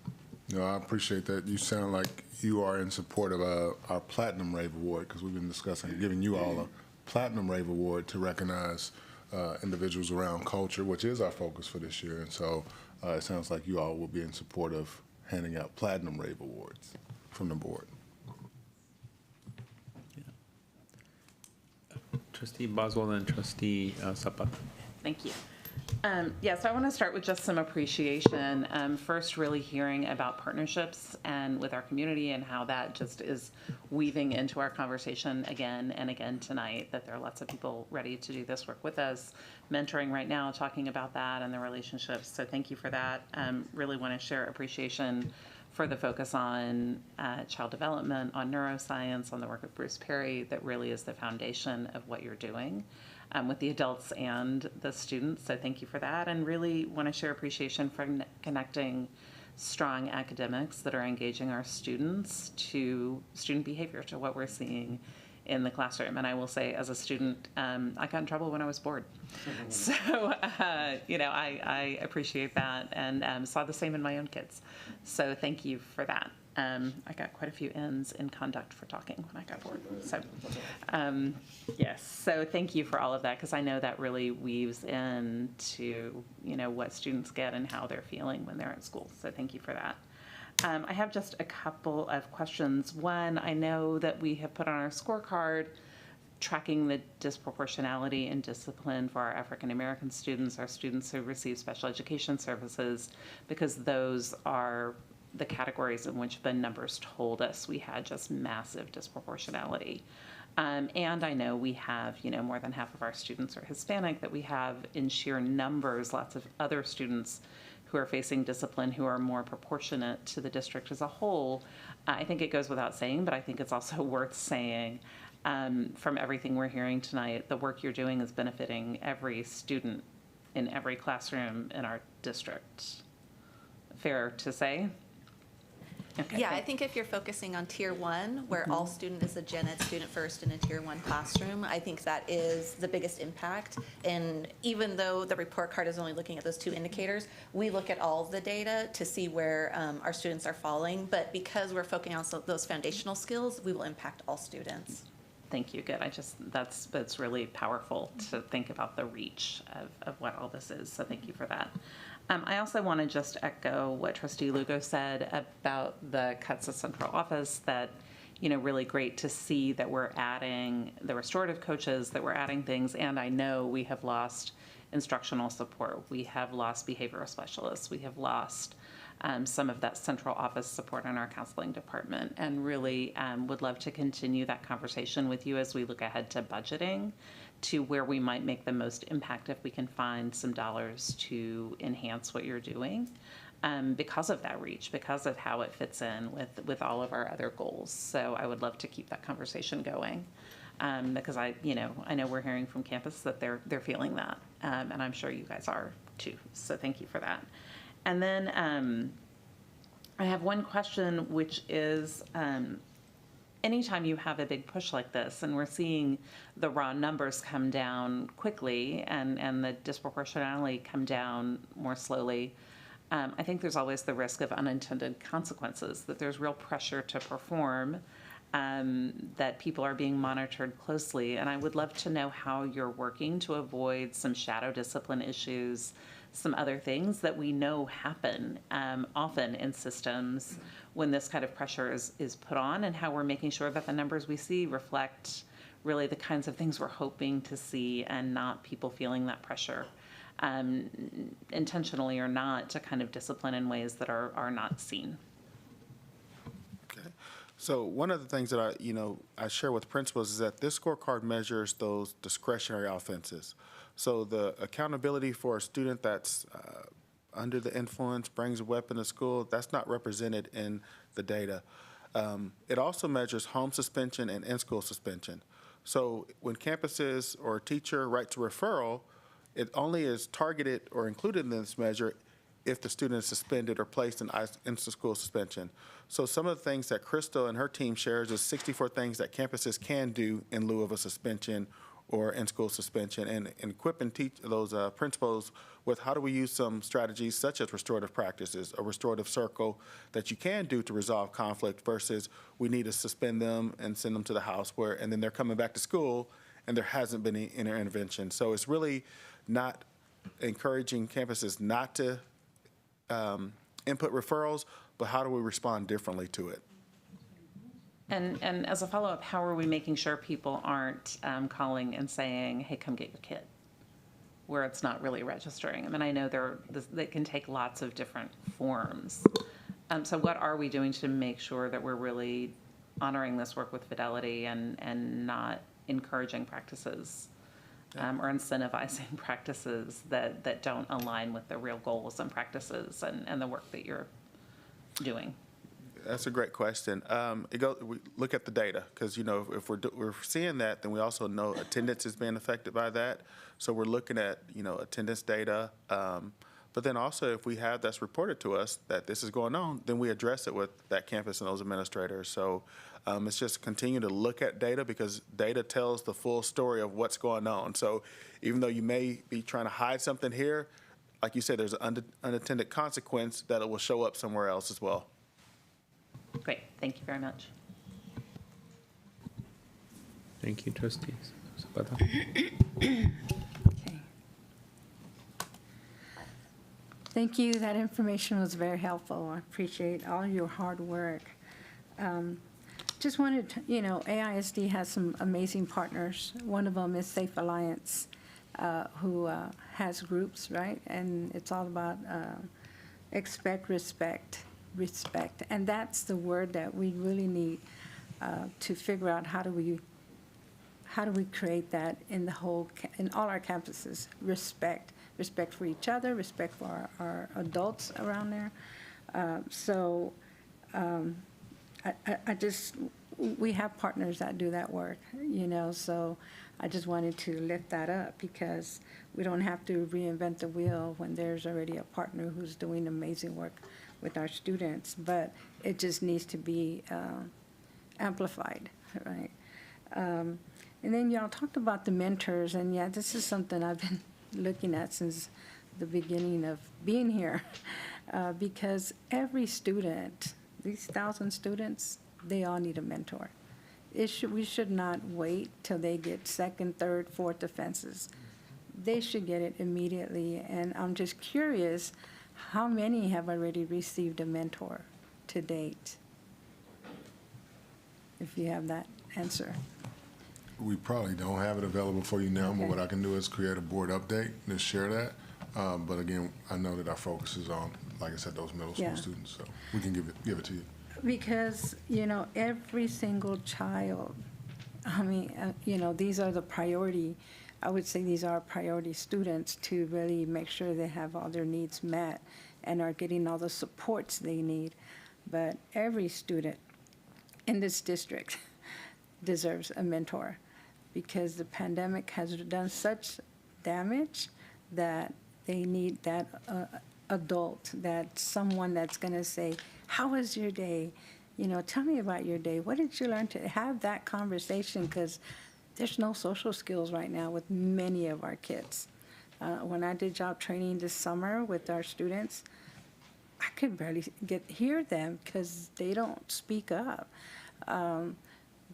[SPEAKER 4] No, I appreciate that. You sound like you are in support of our Platinum Rave Award, because we've been discussing giving you all a Platinum Rave Award to recognize individuals around culture, which is our focus for this year. And so it sounds like you all will be in support of handing out Platinum Rave Awards from the board.
[SPEAKER 1] Trustee Boswell and Trustee Zapata.
[SPEAKER 8] Thank you. So I want to start with just some appreciation. First, really hearing about partnerships and with our community and how that just is weaving into our conversation again and again tonight, that there are lots of people ready to do this work with us, mentoring right now, talking about that and the relationships. So thank you for that. Really want to share appreciation for the focus on child development, on neuroscience, on the work of Bruce Perry, that really is the foundation of what you're doing with the adults and the students. So thank you for that. And really want to share appreciation for connecting strong academics that are engaging our students to student behavior, to what we're seeing in the classroom. And I will say, as a student, I got in trouble when I was bored. So, I appreciate that, and saw the same in my own kids. So thank you for that. I got quite a few N's in conduct for talking when I got bored. So, yes. So thank you for all of that, because I know that really weaves into, what students get and how they're feeling when they're at school. So thank you for that. I have just a couple of questions. One, I know that we have put on our scorecard tracking the disproportionality in discipline for our African American students, our students who receive special education services, because those are the categories in which the numbers told us we had just massive disproportionality. And I know we have, more than half of our students are Hispanic, that we have in sheer numbers lots of other students who are facing discipline who are more proportionate to the district as a whole. I think it goes without saying, but I think it's also worth saying, from everything we're hearing tonight, the work you're doing is benefiting every student in every classroom in our district. Fair to say? Okay.
[SPEAKER 14] Yeah, I think if you're focusing on Tier 1, where all student is a gen ed student first in a Tier 1 classroom, I think that is the biggest impact. And even though the report card is only looking at those 2 indicators, we look at all of the data to see where our students are falling. But because we're focusing on those foundational skills, we will impact all students.
[SPEAKER 8] Thank you. Good. That's really powerful to think about the reach of what all this is. So thank you for that. I also want to just echo what Trustee Lugo said about the cuts at central office, that, really great to see that we're adding the restorative coaches, that we're adding things. And I know we have lost instructional support. We have lost behavioral specialists. We have lost some of that central office support in our counseling department, and really would love to continue that conversation with you as we look ahead to budgeting, to where we might make the most impact if we can find some dollars to enhance what you're doing, because of that reach, because of how it fits in with all of our other goals. So I would love to keep that conversation going, because I know we're hearing from campus that they're feeling that, and I'm sure you guys are too. So thank you for that. And then I have one question, which is, anytime you have a big push like this, and we're seeing the raw numbers come down quickly and the disproportionality come down more slowly, I think there's always the risk of unintended consequences, that there's real pressure to perform, that people are being monitored closely. And I would love to know how you're working to avoid some shadow discipline issues, some other things that we know happen often in systems when this kind of pressure is put on, and how we're making sure that the numbers we see reflect really the kinds of things we're hoping to see, and not people feeling that pressure, intentionally or not, to kind of discipline in ways that are not seen.
[SPEAKER 13] Okay. So one of the things that I share with principals is that this scorecard measures those discretionary offenses. So the accountability for a student that's under the influence, brings a weapon to school, that's not represented in the data. It also measures home suspension and in-school suspension. So when campuses or a teacher writes a referral, it only is targeted or included in this measure if the student is suspended or placed in school suspension. So some of the things that Crystal and her team shares is 64 things that campuses can do in lieu of a suspension or in-school suspension, and equipping those principals with how do we use some strategies such as restorative practices, a restorative circle that you can do to resolve conflict, versus we need to suspend them and send them to the house and then they're coming back to school and there hasn't been any intervention. So it's really not encouraging campuses not to input referrals, but how do we respond differently to it?
[SPEAKER 8] And as a follow-up, how are we making sure people aren't calling and saying, hey, come get your kid, where it's not really registering? I mean, I know they can take lots of different forms. So what are we doing to make sure that we're really honoring this work with fidelity and not encouraging practices or incentivizing practices that don't align with the real goals and practices and the work that you're doing?
[SPEAKER 13] That's a great question. We look at the data, because if we're seeing that, then we also know attendance is being affected by that. So we're looking at attendance data, But then also, if we have that's reported to us that this is going on, then we address it with that campus and those administrators. So it's just continue to look at data, because data tells the full story of what's going on. So even though you may be trying to hide something here, like you said, there's an unintended consequence that it will show up somewhere else as well.
[SPEAKER 8] Great, thank you very much.
[SPEAKER 1] Thank you, trustees. Zapata?
[SPEAKER 17] Okay. Thank you. That information was very helpful. I appreciate all your hard work. Just wanted to, AISD has some amazing partners. One of them is Safe Alliance, who has groups, right? And it's all about expect, respect. And that's the word that we really need to figure out how do we create that in in all our campuses. Respect for each other, respect for our adults around there. We have partners that do that work, so I just wanted to lift that up, because we don't have to reinvent the wheel when there's already a partner who's doing amazing work with our students, but it just needs to be amplified, right? And then y'all talked about the mentors, and yeah, this is something I've been looking at since the beginning of being here, because every student, these 1,000 students, they all need a mentor. We should not wait till they get second, third, fourth offenses. They should get it immediately, and I'm just curious, how many have already received a mentor to date? If you have that answer.
[SPEAKER 4] We probably don't have it available for you now,
[SPEAKER 17] Okay.
[SPEAKER 4] but what I can do is create a board update and share that. But again, I know that our focus is on, like I said, those middle school
[SPEAKER 17] Yeah.
[SPEAKER 4] students, so we can give it to you.
[SPEAKER 17] Because, every single child, these are the priority, I would say these are priority students to really make sure they have all their needs met and are getting all the supports they need. But every student in this district deserves a mentor, because the pandemic has done such damage that they need that adult, that someone that's going to say, how was your day? Tell me about your day. What did you learn? To have that conversation, because there's no social skills right now with many of our kids. When I did job training this summer with our students, I could barely hear them because they don't speak up.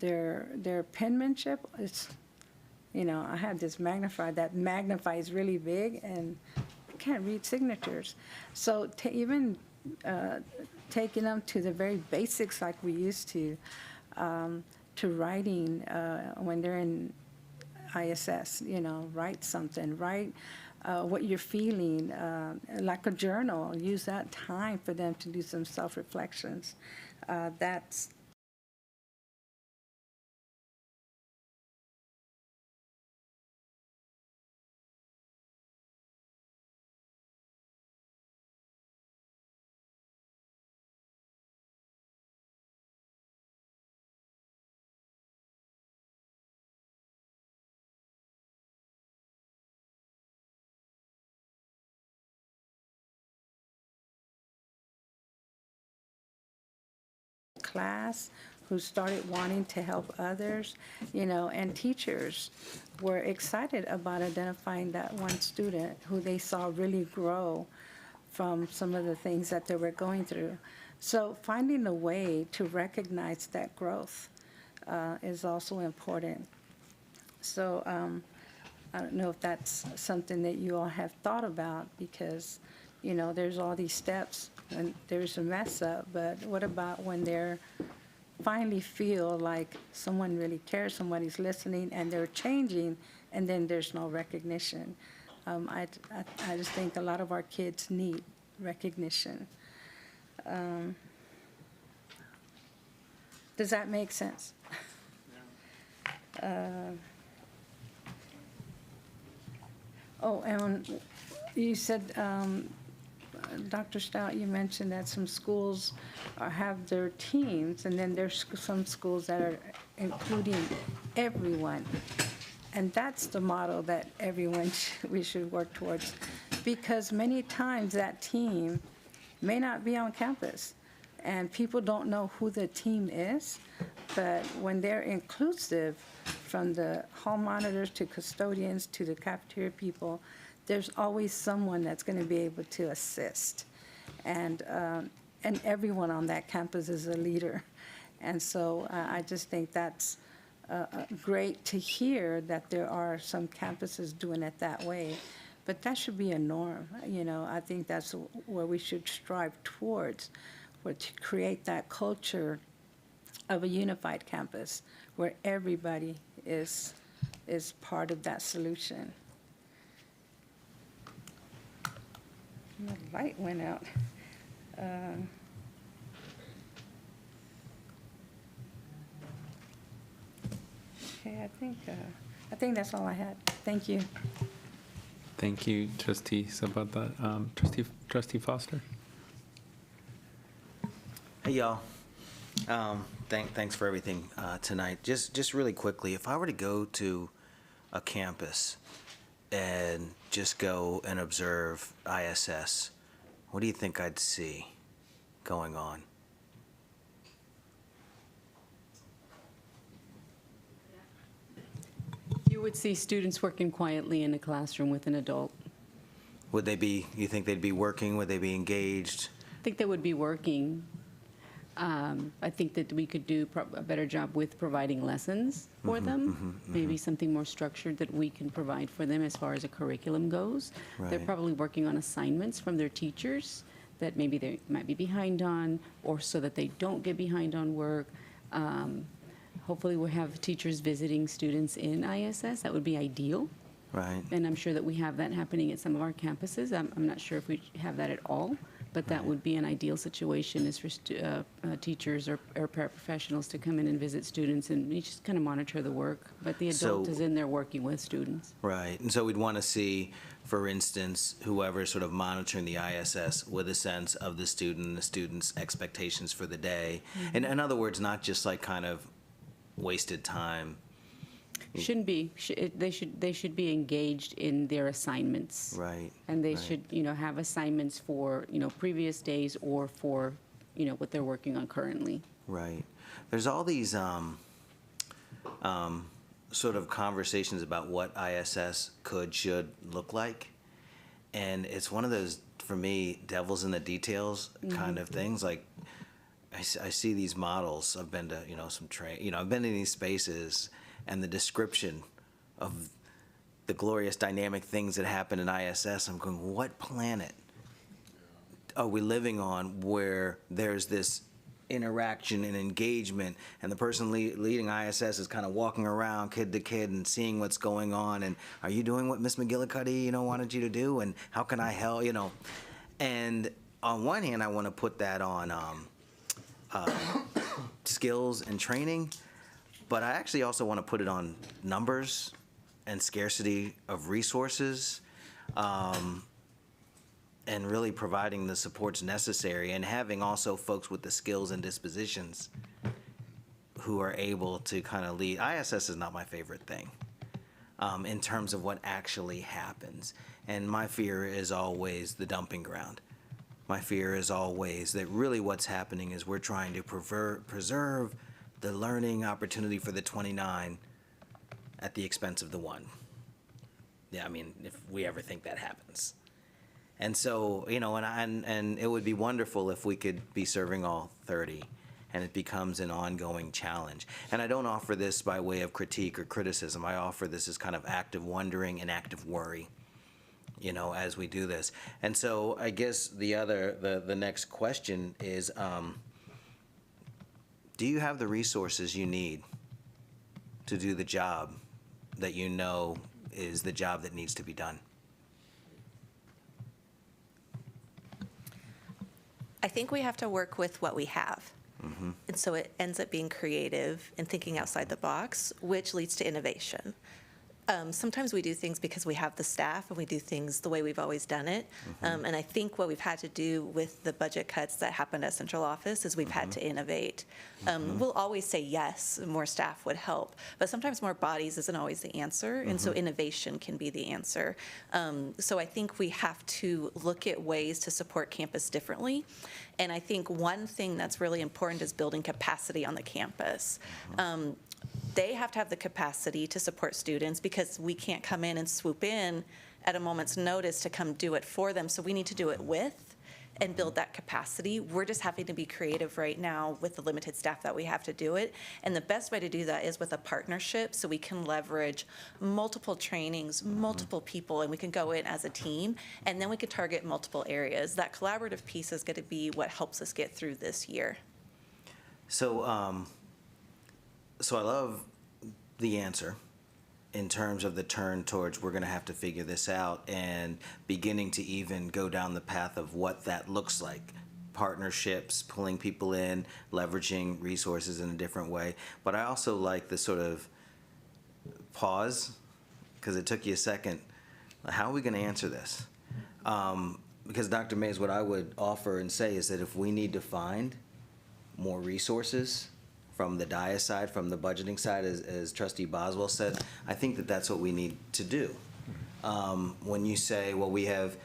[SPEAKER 17] Their penmanship is, I have this magnifier that magnifies really big, and I can't read signatures. So even taking them to the very basics like we used to writing when they're in ISS, write something, write what you're feeling, like a journal. Use that time for them to do some self-reflections. That's class who started wanting to help others, and teachers were excited about identifying that one student who they saw really grow from some of the things that they were going through. So finding a way to recognize that growth is also important. So I don't know if that's something that you all have thought about, because, there's all these steps and there's a mess up, but what about when they're finally feel like someone really cares, somebody's listening, and they're changing, and then there's no recognition? I just think a lot of our kids need recognition. Does that make sense? And you said, Dr. Stout, you mentioned that some schools have their teams, and then there's some schools that are including everyone. And that's the model that we should work towards. because many times that team may not be on campus, and people don't know who the team is, but when they're inclusive, from the hall monitors to custodians to the cafeteria people, there's always someone that's going to be able to assist. And everyone on that campus is a leader. And so I just think that's great to hear that there are some campuses doing it that way. But that should be a norm. You know, I think that's where we should strive towards, where to create that culture of a unified campus where everybody is part of that solution. And the light went out. Okay, I think that's all I had. Thank you.
[SPEAKER 1] Thank you, Trustee Sabata. Trustee Foster?
[SPEAKER 6] Hey, y'all. Thanks for everything tonight. Just really quickly, if I were to go to a campus and just go and observe ISS, what do you think I'd see going on?
[SPEAKER 15] You would see students working quietly in a classroom with an adult.
[SPEAKER 6] Would they be, you think they'd be working? Would they be engaged?
[SPEAKER 15] I think they would be working. I think that we could do a better job with providing lessons for them, maybe something more structured that we can provide for them as far as a curriculum goes. They're
[SPEAKER 6] Right.
[SPEAKER 15] probably working on assignments from their teachers that maybe they might be behind on, or so that they don't get behind on work. Hopefully we'll have teachers visiting students in ISS. That would be ideal.
[SPEAKER 6] Right.
[SPEAKER 15] And I'm sure that we have that happening at some of our campuses. I'm not sure if we have that at all, but that would be an ideal situation, is for teachers or paraprofessionals to come in and visit students and we just kind of monitor the work. But the adult
[SPEAKER 6] So-
[SPEAKER 15] is in there working with students.
[SPEAKER 6] Right. And so we'd want to see, for instance, whoever's sort of monitoring the ISS with a sense of the student and the student's expectations for the day. And in other words, not just like kind of wasted time.
[SPEAKER 15] Shouldn't be. They should be engaged in their assignments.
[SPEAKER 6] Right.
[SPEAKER 15] And they
[SPEAKER 6] right.
[SPEAKER 15] should, have assignments for, previous days or for, what they're working on currently.
[SPEAKER 6] Right. There's all these sort of conversations about what ISS should look like. And it's one of those, for me, devils in the details kind of things. Like, I see these models. I've been to, some I've been in these spaces, and the description of the glorious dynamic things that happen in ISS, I'm going, what planet are we living on where there's this interaction and engagement, and the person leading ISS is kind of walking around kid to kid and seeing what's going on, and are you doing what Miss McGillicuddy, wanted you to do, and how can I help, And on one hand, I want to put that on skills and training, but I actually also want to put it on numbers and scarcity of resources, and really providing the supports necessary, and having also folks with the skills and dispositions who are able to kind of lead. ISS is not my favorite thing in terms of what actually happens. And my fear is always the dumping ground. My fear is always that really what's happening is we're trying to preserve the learning opportunity for the 29 at the expense of the 1. Yeah, I mean, if we ever think that happens. And so, and it would be wonderful if we could be serving all 30, and it becomes an ongoing challenge. And I don't offer this by way of critique or criticism. I offer this as kind of active wondering and active worry, as we do this. And so I guess the next question is, do you have the resources you need to do the job that is the job that needs to be done?
[SPEAKER 14] I think we have to work with what we have. And so it ends up being creative and thinking outside the box, which leads to innovation. sometimes we do things because we have the staff and we do things the way we've always done it. And I think what we've had to do with the budget cuts that happened at central office is we've had to innovate. We'll always say yes, more staff would help, but sometimes more bodies isn't always the answer, and so innovation can be the answer. So I think we have to look at ways to support campus differently. And I think one thing that's really important is building capacity on the campus. They have to have the capacity to support students because we can't come in and swoop in at a moment's notice to come do it for them. So we need to do it with and build that capacity. We're just having to be creative right now with the limited staff that we have to do it. And the best way to do that is with a partnership, so we can leverage multiple trainings, multiple people, and we can go in as a team, and then we can target multiple areas. That collaborative piece is going to be what helps us get through this year.
[SPEAKER 6] So, so I love the answer in terms of the turn towards we're going to have to figure this out and beginning to even go down the path of what that looks like. Partnerships, pulling people in, leveraging resources in a different way. But I also like the sort of pause, because it took you a second. How are we going to answer this? Because Dr. Mays, what I would offer and say is that if we need to find more resources from the DIA side, from the budgeting side, as Trustee Boswell said, I think that that's what we need to do. When you say, well, we have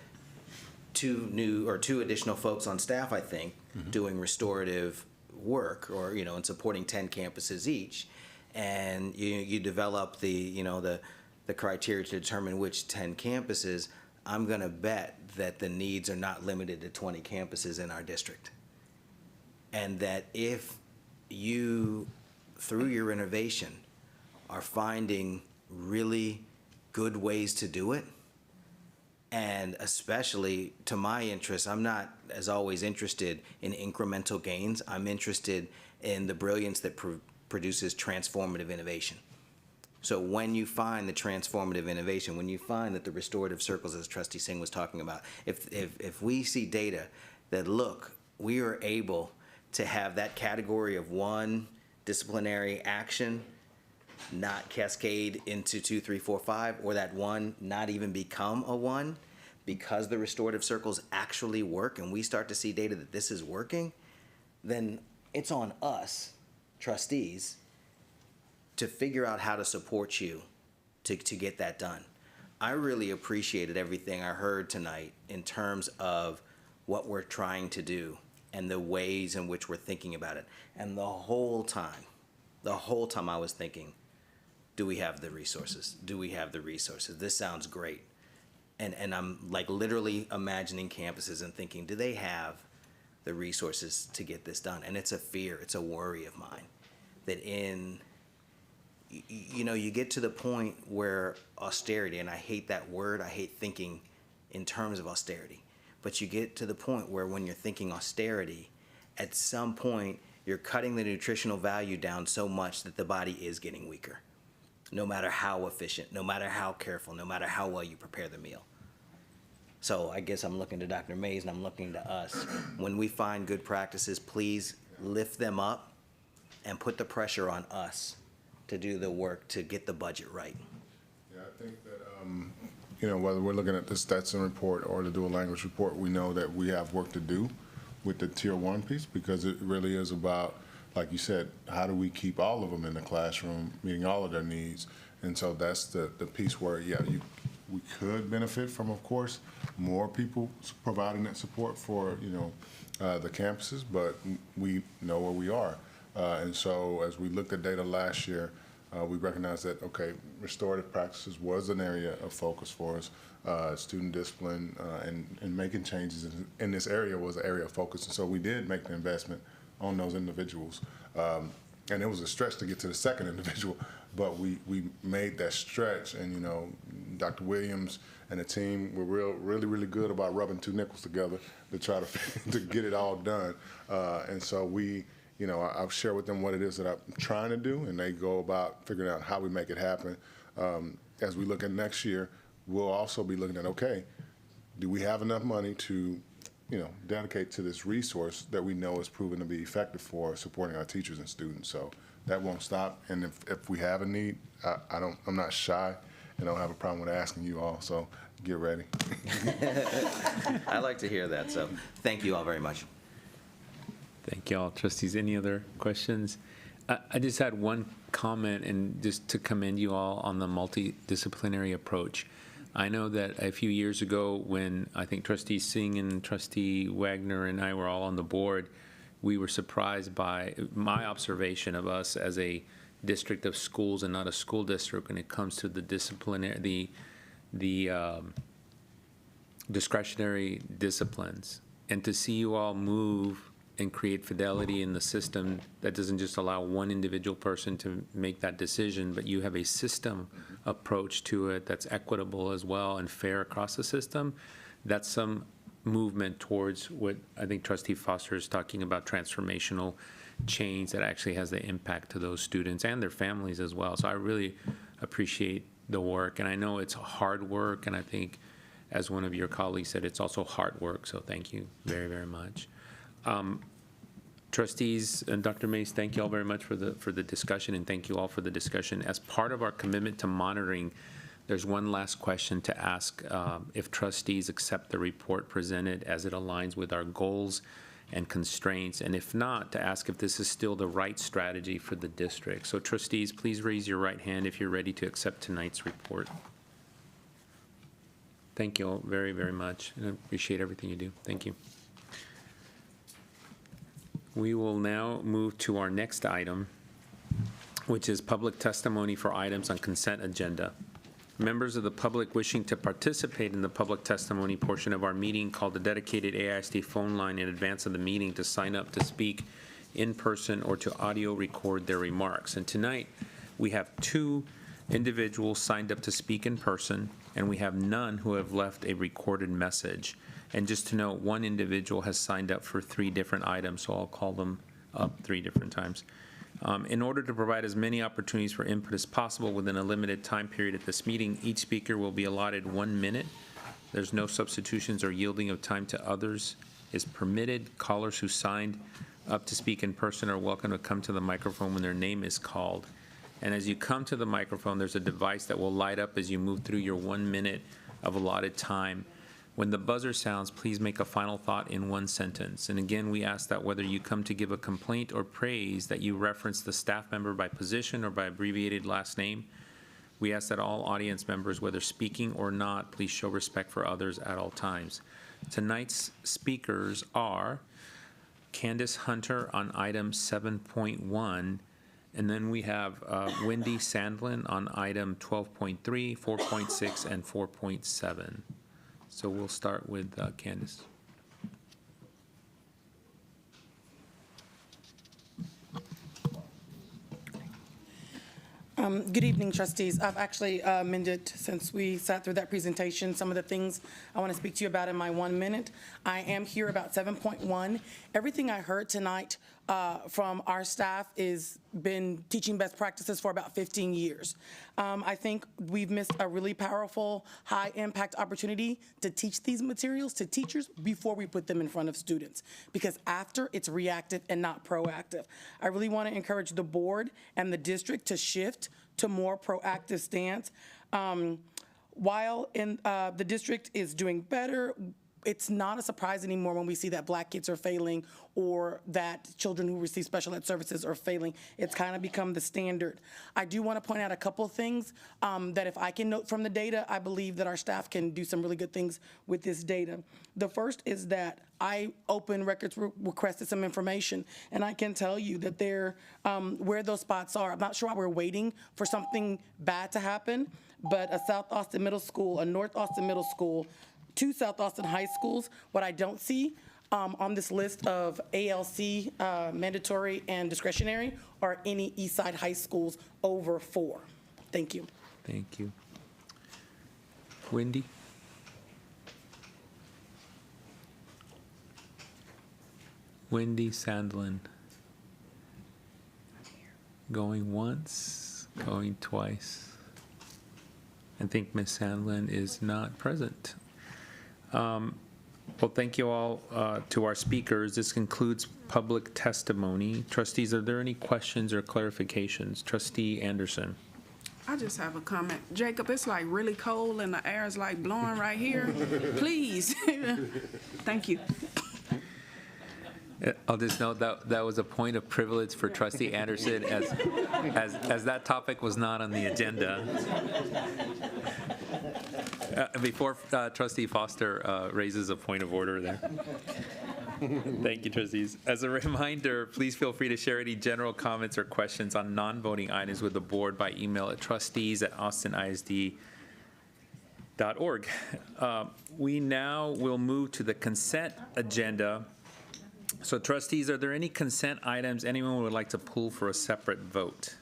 [SPEAKER 6] two additional folks on staff, I think, doing restorative work, or and supporting 10 campuses each, and you develop the criteria to determine which 10 campuses. I'm going to bet that the needs are not limited to 20 campuses in our district, and that if you, through your innovation, are finding really good ways to do it. And especially to my interest, I'm not, as always, interested in incremental gains. I'm interested in the brilliance that produces transformative innovation. So when you find the transformative innovation, when you find that the restorative circles, as Trustee Singh was talking about, if we see data that, look, we are able to have that category of one disciplinary action not cascade into 2, 3, 4, 5, or that one not even become a 1, because the restorative circles actually work and we start to see data that this is working, then it's on us, trustees, to figure out how to support you to get that done. I really appreciated everything I heard tonight in terms of what we're trying to do and the ways in which we're thinking about it. And the whole time I was thinking, do we have the resources? Do we have the resources? This sounds great. And I'm like literally imagining campuses and thinking, do they have the resources to get this done? And it's a fear, it's a worry of mine that you get to the point where austerity, and I hate that word, I hate thinking in terms of austerity, but you get to the point where when you're thinking austerity, at some point you're cutting the nutritional value down so much that the body is getting weaker, no matter how efficient, no matter how careful, no matter how well you prepare the meal. So I guess I'm looking to Dr. Mays and I'm looking to us. When we find good practices, please lift them up and put the pressure on us to do the work to get the budget right.
[SPEAKER 4] Yeah, I think that whether we're looking at the Stetson report or the dual language report, we know that we have work to do with the tier 1 piece, because it really is about, like you said, how do we keep all of them in the classroom, meeting all of their needs? And so that's the piece where, we could benefit from, of course, more people providing that support for, the campuses, but we know where we are. And so as we looked at data last year, we recognized that, okay, restorative practices was an area of focus for us. Student discipline and making changes in this area was an area of focus. And so we did make the investment on those individuals. And it was a stretch to get to the second individual, but we made that stretch. And, Dr. Williams and the team were really good about rubbing two nickels together to try to get it all done. And so I'll share with them what it is that I'm trying to do, and they go about figuring out how we make it happen. As we look at next year, we'll also be looking at, okay, do we have enough money to, dedicate to this resource that we know is proven to be effective for supporting our teachers and students? So that won't stop. And if we have a need, I'm not shy and I don't have a problem with asking you all, so get ready.
[SPEAKER 6] I like to hear that, so thank you all very much.
[SPEAKER 1] Thank you all. Trustees, any other questions? I just had one comment, and just to commend you all on the multidisciplinary approach. I know that a few years ago, when I think Trustee Singh and Trustee Wagner and I were all on the board, we were surprised by my observation of us as a district of schools and not a school district when it comes to the disciplinary, the discretionary disciplines. And to see you all move and create fidelity in the system that doesn't just allow one individual person to make that decision, but you have a system approach to it that's equitable as well and fair across the system, that's some movement towards what I think Trustee Foster is talking about, transformational change that actually has the impact to those students and their families as well. So I really appreciate the work, and I know it's hard work, and I think, as one of your colleagues said, it's also hard work, so thank you very, very much. Trustees and Dr. Mays, thank you all very much for the discussion, and thank you all for the discussion. As part of our commitment to monitoring, there's one last question to ask, if trustees accept the report presented as it aligns with our goals and constraints, and if not, to ask if this is still the right strategy for the district. So trustees, please raise your right hand if you're ready to accept tonight's report. Thank you all very, very much, and I appreciate everything you do. Thank you. We will now move to our next item, which is public testimony for items on consent agenda. Members of the public wishing to participate in the public testimony portion of our meeting call the dedicated AISD phone line in advance of the meeting to sign up to speak in person or to audio record their remarks. And tonight, we have 2 individuals signed up to speak in person, and we have none who have left a recorded message. And just to note, 1 individual has signed up for 3 different items, so I'll call them up 3 different times. In order to provide as many opportunities for input as possible within a limited time period at this meeting, each speaker will be allotted 1 minute. There's no substitutions or yielding of time to others is permitted. Callers who signed up to speak in person are welcome to come to the microphone when their name is called. And as you come to the microphone, there's a device that will light up as you move through your 1 minute of allotted time. When the buzzer sounds, please make a final thought in 1 sentence. And again, we ask that whether you come to give a complaint or praise, that you reference the staff member by position or by abbreviated last name. We ask that all audience members, whether speaking or not, please show respect for others at all times. Tonight's speakers are Candace Hunter on item 7.1, and then we have Wendy Sandlin on item 12.3, 4.6, and 4.7. So we'll start with Candace.
[SPEAKER 18] Good evening, trustees. I've actually amended, since we sat through that presentation, some of the things I want to speak to you about in my 1 minute. I am here about 7.1. Everything I heard tonight from our staff is been teaching best practices for about 15 years. I think we've missed a really powerful, high-impact opportunity to teach these materials to teachers before we put them in front of students, because after, it's reactive and not proactive. I really want to encourage the board and the district to shift to more proactive stance. While the district is doing better, it's not a surprise anymore when we see that Black kids are failing or that children who receive special ed services are failing. It's kind of become the standard. I do want to point out a couple of things that if I can note from the data, I believe that our staff can do some really good things with this data. The first is that I open records requested some information, and I can tell you that they're where those spots are. I'm not sure why we're waiting for something bad to happen, but a South Austin Middle School, a North Austin Middle School, 2 South Austin high schools. What I don't see on this list of ALC mandatory and discretionary are any East Side high schools over 4. Thank you.
[SPEAKER 1] Thank you. Wendy? Wendy Sandlin. Going once, going twice. I think Ms. Sandlin is not present. Well, thank you all to our speakers. This concludes public testimony. Trustees, are there any questions or clarifications? Trustee Anderson.
[SPEAKER 7] I just have a comment. Jacob, it's like really cold and the air is like blowing right here. Please. Thank you.
[SPEAKER 1] I'll just note that that was a point of privilege for Trustee Anderson as that topic was not on the agenda. Before Trustee Foster raises a point of order there. Thank you, trustees. As a reminder, please feel free to share any general comments or questions on non-voting items with the board by email at trustees@austinisd.org. We now will move to the consent agenda. So trustees, are there any consent items anyone would like to pull for a separate vote?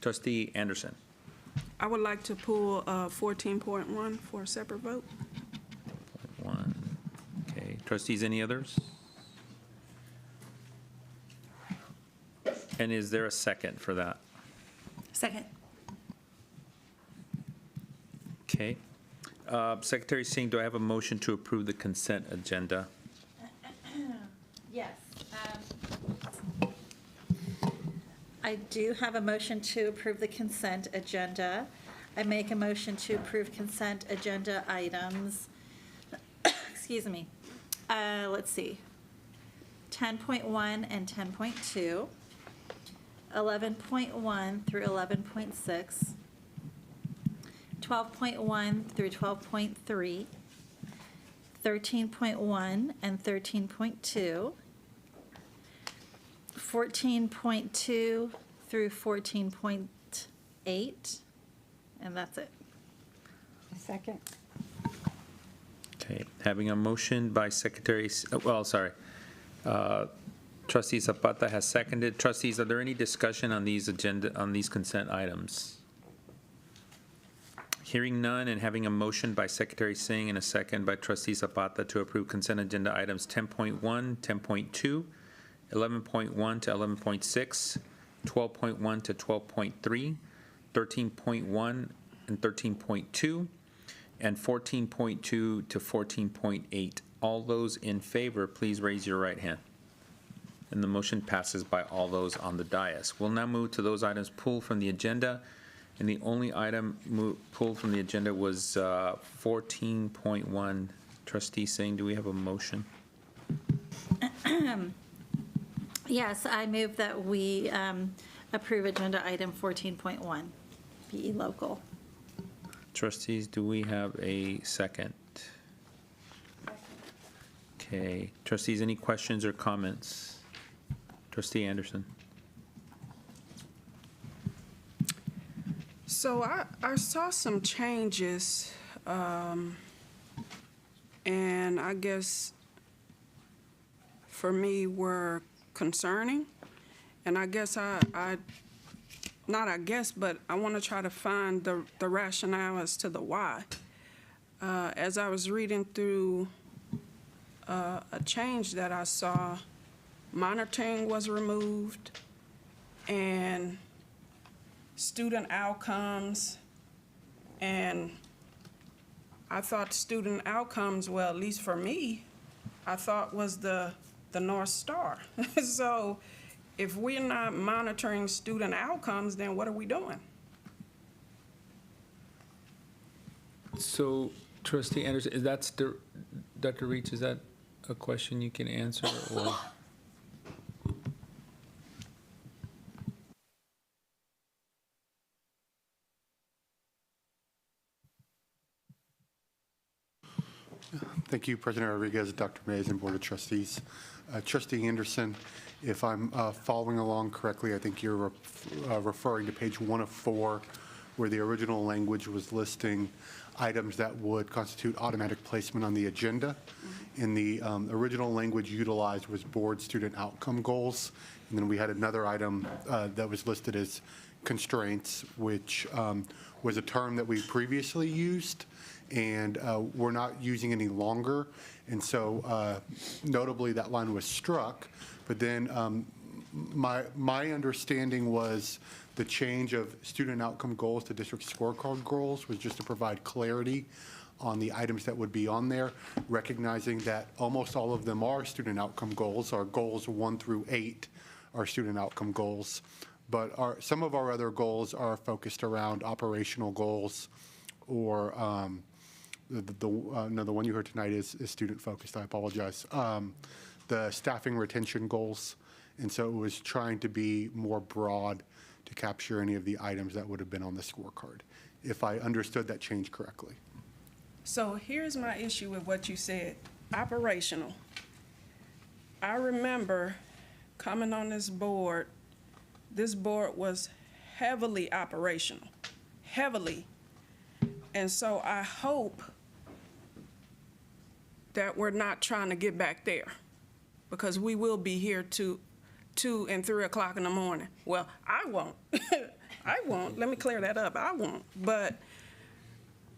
[SPEAKER 1] Trustee Anderson.
[SPEAKER 7] I would like to pull 14.1 for a separate vote.
[SPEAKER 1] 1. Okay. Trustees, any others? And is there a second for that?
[SPEAKER 16] Second.
[SPEAKER 1] Okay. Secretary Singh, do I have a motion to approve the consent agenda?
[SPEAKER 11] Yes. I do have a motion to approve the consent agenda. I make a motion to approve consent agenda items, excuse me, let's see, 10.1 and 10.2, 11.1 through 11.6, 12.1 through 12.3, 13.1 and 13.2, 14.2 through 14.8, and that's it.
[SPEAKER 17] Second.
[SPEAKER 1] Okay. Having a motion by Secretary, Trustee Zapata has seconded. Trustees, are there any discussion on these consent items? Hearing none and having a motion by Secretary Singh and a second by Trustee Zapata to approve consent agenda items 10.1, 10.2, 11.1 to 11.6, 12.1 to 12.3, 13.1 and 13.2, and 14.2 to 14.8. All those in favor, please raise your right hand. And the motion passes by all those on the dais. We'll now move to those items pulled from the agenda. And the only item pulled from the agenda was 14.1. Trustee Singh, do we have a motion?
[SPEAKER 11] Yes, I move that we approve agenda item 14.1, PE local.
[SPEAKER 1] Trustees, do we have a second? Okay. Trustees, any questions or comments? Trustee Anderson.
[SPEAKER 7] So I saw some changes, and I guess for me were concerning. And I guess but I want to try to find the rationale as to the why. As I was reading through a change that I saw, monitoring was removed, and student outcomes, and I thought student outcomes, well, at least for me, I thought was the North Star. So if we're not monitoring student outcomes, then what are we doing?
[SPEAKER 1] So, Trustee Anderson, is that Dr. Reach, is that a question you can answer, or?
[SPEAKER 19] Thank you, President Rodriguez, Dr. Mays, and Board of Trustees. Trustee Anderson, if I'm following along correctly, I think you're referring to page 1 of 4, where the original language was listing items that would constitute automatic placement on the agenda. And the original language utilized was board student outcome goals. And then we had another item that was listed as constraints, which was a term that we previously used and we're not using any longer. And so notably that line was struck, but then my understanding was the change of student outcome goals to district scorecard goals was just to provide clarity on the items that would be on there, recognizing that almost all of them are student outcome goals. Our goals 1 through 8 are student outcome goals. But some of our other goals are focused around operational goals, or the one you heard tonight is student focused. I apologize. The staffing retention goals, and so it was trying to be more broad to capture any of the items that would have been on the scorecard, if I understood that change correctly.
[SPEAKER 7] So here's my issue with what you said, operational. I remember coming on this board was heavily operational, heavily. And so I hope that we're not trying to get back there, because we will be here 2 and 3 o'clock in the morning. Well, I won't. I won't. Let me clear that up. I won't. But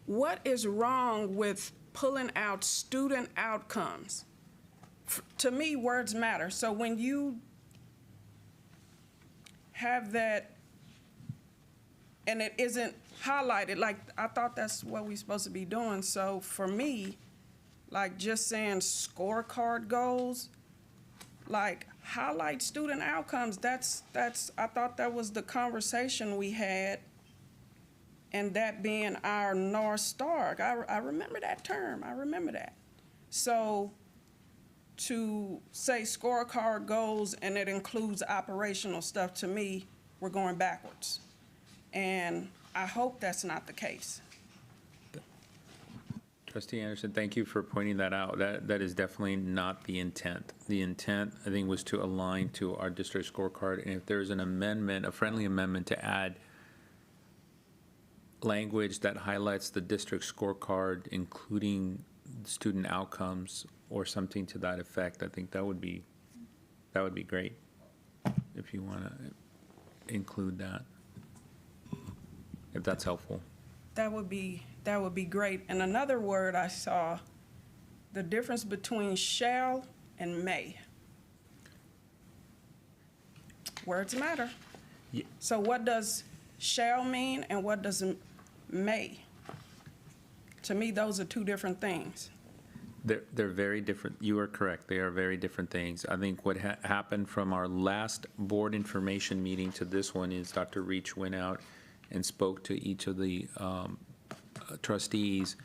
[SPEAKER 7] what is wrong with pulling out student outcomes? To me, words matter. So when you have that and it isn't highlighted, like, I thought that's what we're supposed to be doing. So for me, like, just saying scorecard goals, like, highlight student outcomes, that's I thought that was the conversation we had, and that being our North Star. I remember that term. I remember that. So to say scorecard goals and it includes operational stuff, to me, we're going backwards. And I hope that's not the case.
[SPEAKER 1] Trustee Anderson, thank you for pointing that out. That is definitely not the intent. The intent, I think, was to align to our district scorecard. And if there's an amendment, a friendly amendment to add language that highlights the district scorecard, including student outcomes or something to that effect, I think that would be great if you want to include that, if that's helpful.
[SPEAKER 7] That would be great. And another word I saw, the difference between shall and may. Words matter.
[SPEAKER 1] Yeah.
[SPEAKER 7] So what does shall mean and what does may? To me, those are two different things.
[SPEAKER 1] They're very different. You are correct. They are very different things. I think what happened from our last board information meeting to this one is Dr. Reach went out and spoke to each of the trustees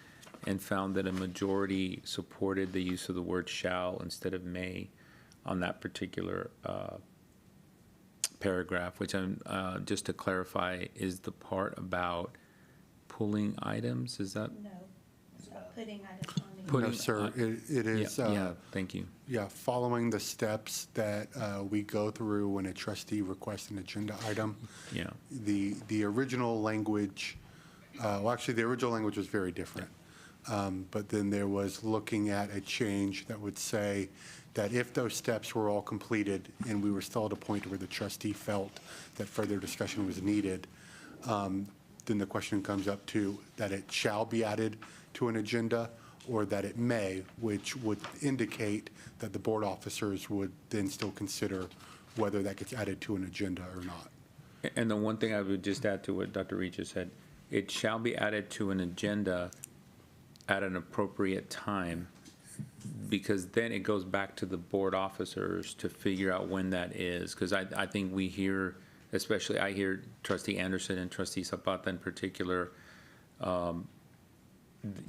[SPEAKER 1] and found that a majority supported the use of the word shall instead of may on that particular paragraph, which I'm, just to clarify, is the part about pulling items, is that?
[SPEAKER 11] No, it's about putting items on the.
[SPEAKER 19] No, sir, it is.
[SPEAKER 1] Yeah, thank you.
[SPEAKER 19] Yeah, following the steps that we go through when a trustee requests an agenda item.
[SPEAKER 1] Yeah.
[SPEAKER 19] The original language, well, actually, the original language was very different. But then there was looking at a change that would say that if those steps were all completed and we were still at a point where the trustee felt that further discussion was needed, then the question comes up to that it shall be added to an agenda, or that it may, which would indicate that the board officers would then still consider whether that gets added to an agenda or not.
[SPEAKER 1] And the one thing I would just add to what Dr. Reach just said, it shall be added to an agenda at an appropriate time, because then it goes back to the board officers to figure out when that is. Because I think we hear, especially I hear Trustee Anderson and Trustee Zapata in particular,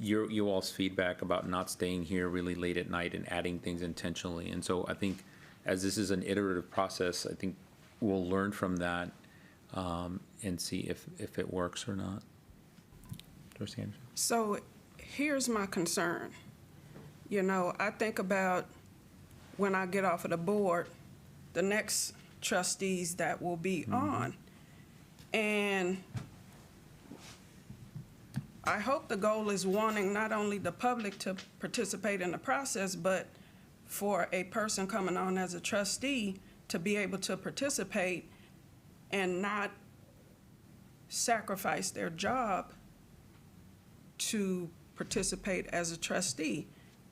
[SPEAKER 1] you all's feedback about not staying here really late at night and adding things intentionally. And so I think as this is an iterative process, I think we'll learn from that and see if it works or not. Trustee Anderson?
[SPEAKER 7] So here's my concern. You know, I think about when I get off of the board, the next trustees that will be on. And I hope the goal is wanting not only the public to participate in the process, but for a person coming on as a trustee to be able to participate and not sacrifice their job to participate as a trustee.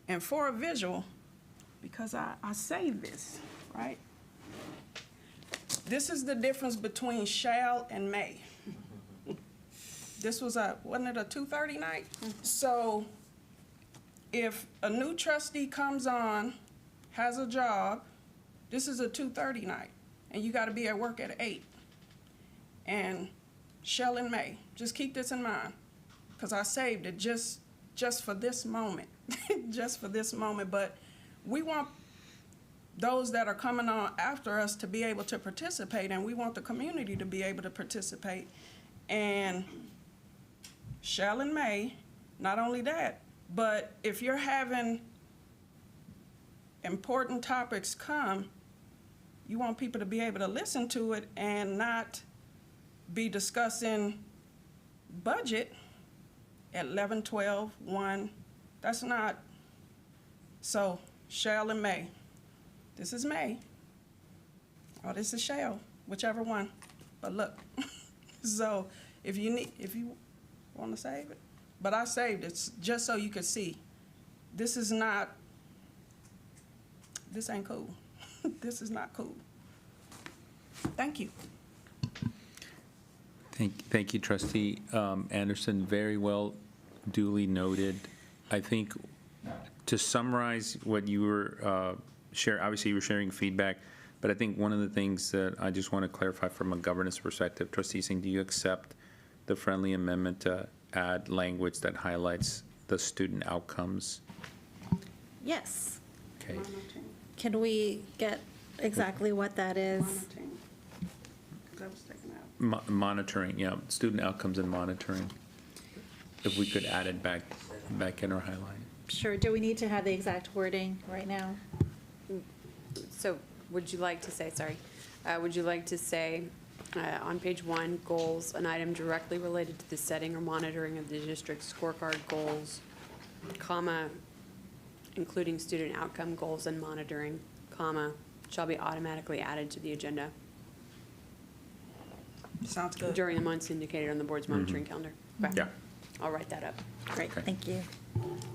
[SPEAKER 7] And for a visual, because I saved this, right? This is the difference between shall and may. This was wasn't it a 2:30 night? So if a new trustee comes on, has a job, this is a 2:30 night, and you gotta be at work at 8. and shall and may. Just keep this in mind, because I saved it just for this moment, just for this moment. But we want those that are coming on after us to be able to participate, and we want the community to be able to participate. And shall and may, not only that, but if you're having important topics come, you want people to be able to listen to it and not be discussing budget at 11, 12, 1. That's not, so shall and may. This is may, or this is shall, whichever one. But look, so if you want to save it, but I saved it just so you could see. This is not, this ain't cool. This is not cool. Thank you.
[SPEAKER 1] Thank you, Trustee Anderson. Very well, duly noted. I think to summarize what you were sharing, obviously you were sharing feedback, but I think one of the things that I just want to clarify from a governance perspective, Trustee Singh, do you accept the friendly amendment to add language that highlights the student outcomes?
[SPEAKER 11] Yes.
[SPEAKER 1] Okay.
[SPEAKER 11] Can we get exactly what that is?
[SPEAKER 7] That was taken out.
[SPEAKER 1] Monitoring, yeah, student outcomes and monitoring. If we could add it back in our highlight.
[SPEAKER 11] Sure. Do we need to have the exact wording right now?
[SPEAKER 20] So would you like to say, would you like to say on page 1, goals, an item directly related to the setting or monitoring of the district's scorecard goals, comma, including student outcome goals and monitoring, comma, shall be automatically added to the agenda
[SPEAKER 7] Sounds good.
[SPEAKER 20] during the months indicated on the board's monitoring calendar? Okay.
[SPEAKER 1] Yeah.
[SPEAKER 20] I'll write that up.
[SPEAKER 11] Great,
[SPEAKER 1] Okay.
[SPEAKER 11] thank you.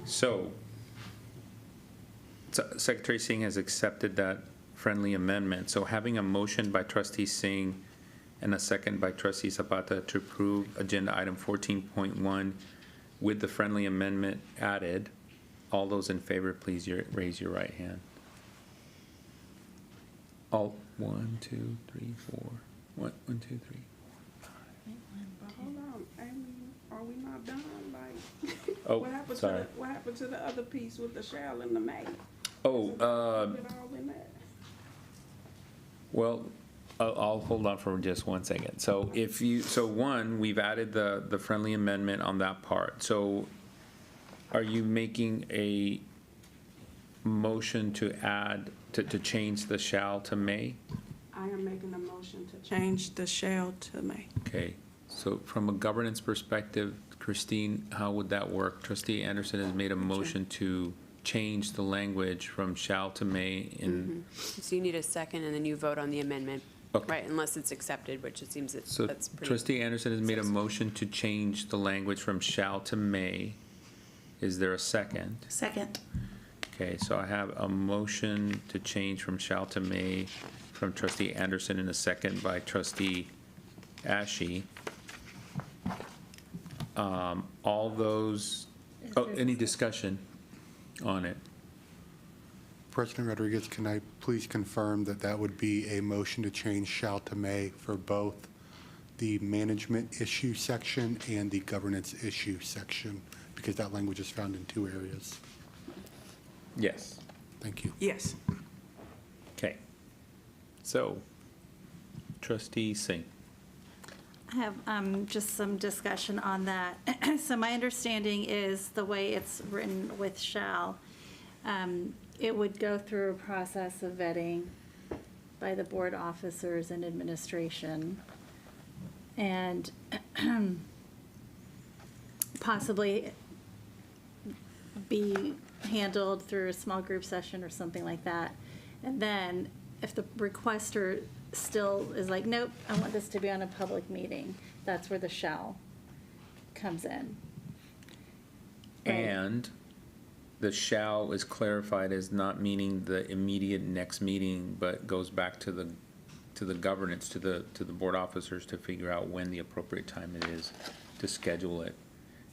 [SPEAKER 1] So Secretary Singh has accepted that friendly amendment. So having a motion by Trustee Singh and a second by Trustee Zapata to approve agenda item 14.1 with the friendly amendment added, all those in favor, please raise your right hand. All 1, 2, 3, 4. 1, 2, 3.
[SPEAKER 7] But hold on, Amy, are we not done? Like,
[SPEAKER 1] Oh,
[SPEAKER 7] what happened
[SPEAKER 1] sorry.
[SPEAKER 7] what happened to the other piece with the shall and the may?
[SPEAKER 1] Oh,
[SPEAKER 7] Put it all in that.
[SPEAKER 1] well, I'll hold on for just 1 second. So one, we've added the friendly amendment on that part. So are you making a motion to add, to change the shall to may?
[SPEAKER 7] I am making a motion to change the shall to may.
[SPEAKER 1] Okay, so from a governance perspective, Christine, how would that work? Trustee Anderson has made a motion to change the language from shall to may in.
[SPEAKER 20] So you need a second and then you vote on the amendment,
[SPEAKER 1] Okay.
[SPEAKER 20] right? Unless it's accepted, which it seems that
[SPEAKER 1] So
[SPEAKER 20] that's pretty.
[SPEAKER 1] Trustee Anderson has made a motion to change the language from shall to may. Is there a second?
[SPEAKER 2] Second.
[SPEAKER 1] Okay, so I have a motion to change from shall to may from Trustee Anderson and a second by Trustee Ashe. All those, any discussion on it?
[SPEAKER 19] President Rodriguez, can I please confirm that that would be a motion to change shall to may for both the management issue section and the governance issue section, because that language is found in 2 areas?
[SPEAKER 1] Yes.
[SPEAKER 19] Thank you.
[SPEAKER 7] Yes.
[SPEAKER 1] Okay. So, Trustee Singh.
[SPEAKER 11] I have just some discussion on that. So my understanding is the way it's written with shall, it would go through a process of vetting by the board officers and administration, and possibly be handled through a small group session or something like that. And then if the requester still is like, nope, I want this to be on a public meeting, that's where the shall comes in.
[SPEAKER 1] And the shall is clarified as not meaning the immediate next meeting, but goes back to the governance, to the board officers to figure out when the appropriate time it is to schedule it.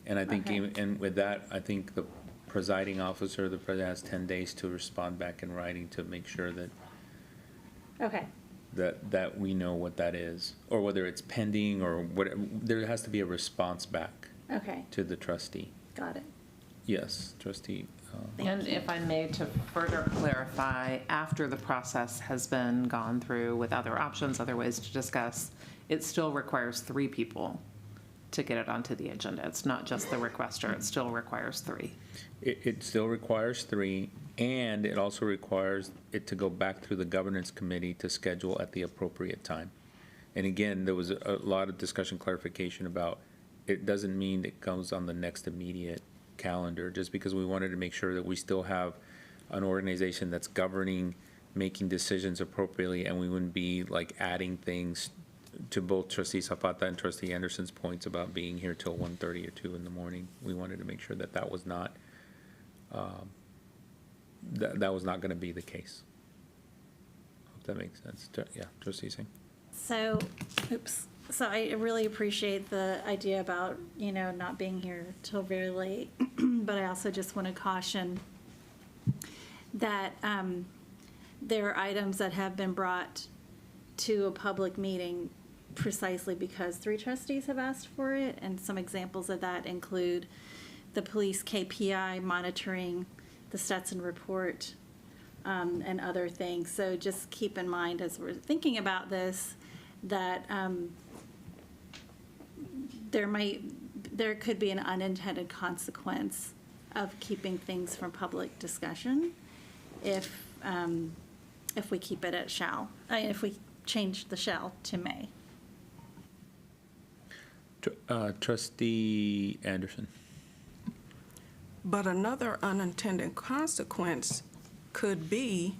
[SPEAKER 1] And I think,
[SPEAKER 11] Okay.
[SPEAKER 1] and with that, I think the presiding officer, the president has 10 days to respond back in writing to make sure that.
[SPEAKER 11] Okay,
[SPEAKER 1] that we know what that is, or whether it's pending or what, there has to be a response back
[SPEAKER 11] Okay,
[SPEAKER 1] to the trustee.
[SPEAKER 11] got it.
[SPEAKER 1] Yes, trustee.
[SPEAKER 8] And if I may, to further clarify, after the process has been gone through with other options, other ways to discuss, it still requires 3 people to get it onto the agenda. It's not just the requester, it still requires 3.
[SPEAKER 1] It still requires 3, and it also requires it to go back through the governance committee to schedule at the appropriate time. And again, there was a lot of discussion, clarification about, it doesn't mean it comes on the next immediate calendar, just because we wanted to make sure that we still have an organization that's governing, making decisions appropriately, and we wouldn't be like adding things to both trustee Zapata and trustee Anderson's points about being here till 1:30 or 2 in the morning. We wanted to make sure that that was not, that was not gonna be the case. Hope that makes sense. Yeah, trustee Singh.
[SPEAKER 11] So, so I really appreciate the idea about, not being here till very late, but I also just want to caution that there are items that have been brought to a public meeting precisely because 3 trustees have asked for it, and some examples of that include the police KPI monitoring, the Stetson report, and other things. So just keep in mind as we're thinking about this that there could be an unintended consequence of keeping things from public discussion if we keep it at shall, if we change the shall to may.
[SPEAKER 1] Trustee Anderson.
[SPEAKER 7] But another unintended consequence could be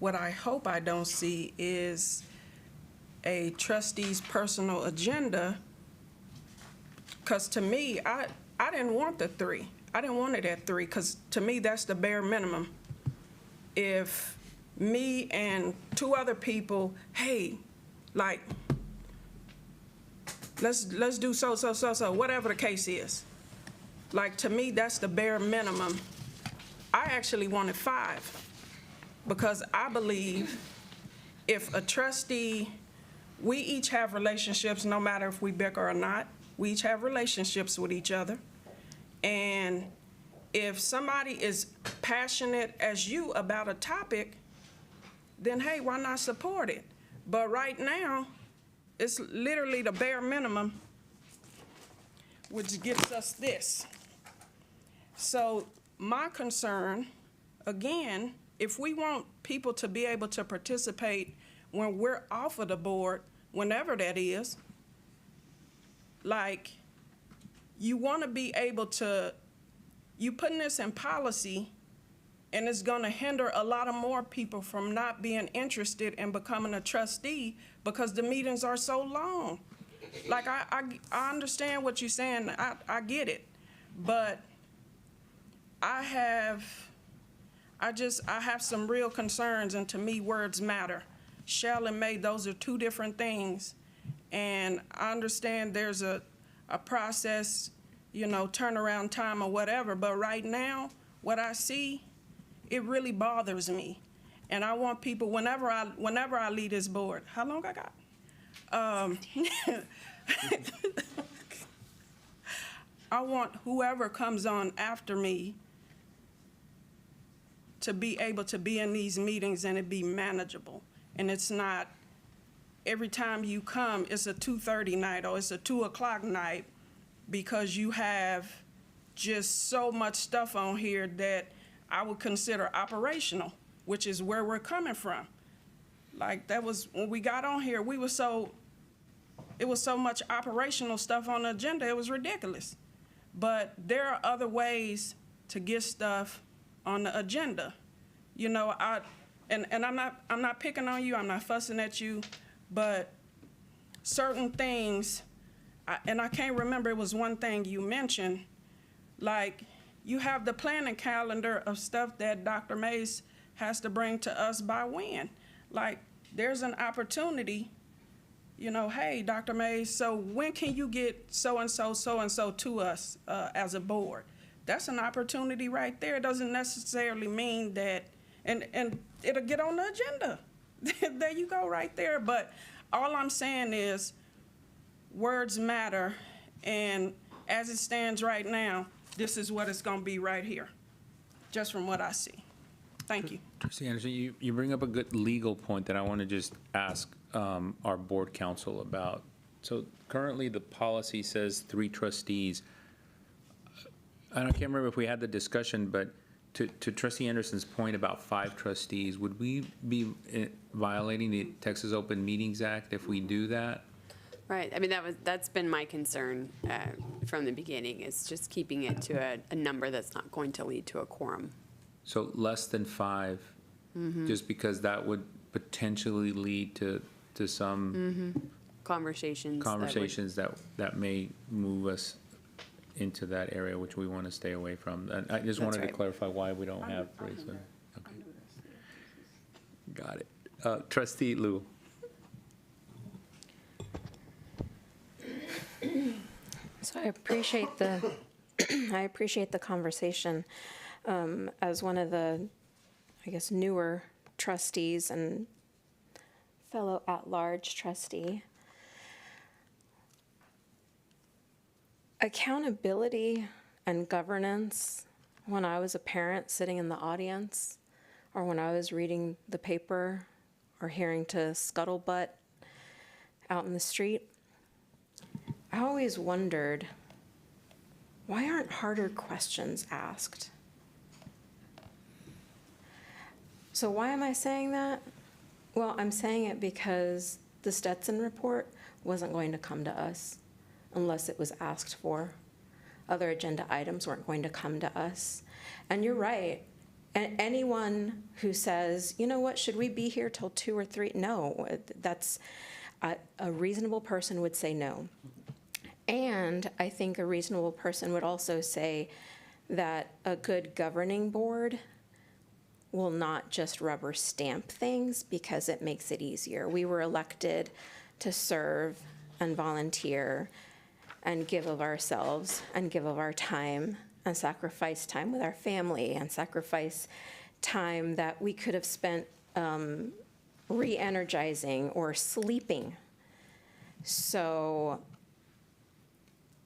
[SPEAKER 7] what I hope I don't see is a trustee's personal agenda. Because to me, I didn't want the 3. I didn't want it at 3 because to me that's the bare minimum. If me and 2 other people, hey, like, let's do so, whatever the case is. Like, to me, that's the bare minimum. I actually wanted 5 because I believe if a trustee, we each have relationships, no matter if we bicker or not, we each have relationships with each other. And if somebody is passionate as you about a topic, then hey, why not support it? But right now, it's literally the bare minimum, which gets us this. So my concern, again, if we want people to be able to participate when we're off of the board, whenever that is, like, you want to be able to, you putting this in policy, and it's going to hinder a lot of more people from not being interested in becoming a trustee because the meetings are so long. Like, I understand what you're saying. I get it. But I have some real concerns, and to me, words matter. Shall and may, those are 2 different things. And I understand there's a process, turnaround time or whatever, but right now, what I see, it really bothers me. And I want people, whenever I lead this board, how long I got? I want whoever comes on after me to be able to be in these meetings and it be manageable. And it's not, every time you come, it's a 2:30 night or it's a 2 o'clock night because you have just so much stuff on here that I would consider operational, which is where we're coming from. Like, that was, when we got on here, it was so much operational stuff on the agenda, it was ridiculous. But there are other ways to get stuff on the agenda. And I'm not picking on you, I'm not fussing at you, but certain things, and I can't remember, it was one thing you mentioned, like, you have the planning calendar of stuff that Dr. Mays has to bring to us by when. Like, there's an opportunity, hey, Dr. Mays, so when can you get so-and-so to us as a board? that's an opportunity right there. It doesn't necessarily mean that, and it'll get on the agenda. There you go, right there. But all I'm saying is words matter, and as it stands right now, this is what it's going to be right here, just from what I see. Thank you.
[SPEAKER 1] Trustee Anderson, you bring up a good legal point that I want to just ask our board counsel about. So currently, the policy says 3 trustees. I can't remember if we had the discussion, but to Trustee Anderson's point about 5 trustees, would we be violating the Texas Open Meetings Act if we do that?
[SPEAKER 20] Right. I mean, that's been my concern from the beginning, is just keeping it to a number that's not going to lead to a quorum.
[SPEAKER 1] So less than 5, just because that would potentially lead to some
[SPEAKER 20] conversations
[SPEAKER 1] that may move us into that area which we want to stay away from. And I just wanted to clarify why we don't have race. Okay. Got it. Trustee Liu.
[SPEAKER 12] So I appreciate the conversation. As one of the, I guess, newer trustees and fellow at-large trustee, accountability and governance, when I was a parent sitting in the audience, or when I was reading the paper or hearing to scuttlebutt out in the street, I always wondered, why aren't harder questions asked? So why am I saying that? Well, I'm saying it because the Stetson report wasn't going to come to us unless it was asked for. Other agenda items weren't going to come to us. And you're right. And anyone who says, you know what, should we be here till 2 or 3? No, that's a reasonable person would say no. And I think a reasonable person would also say that a good governing board will not just rubber stamp things because it makes it easier. We were elected to serve and volunteer and give of ourselves and give of our time and sacrifice time with our family and sacrifice time that we could have spent re-energizing or sleeping. So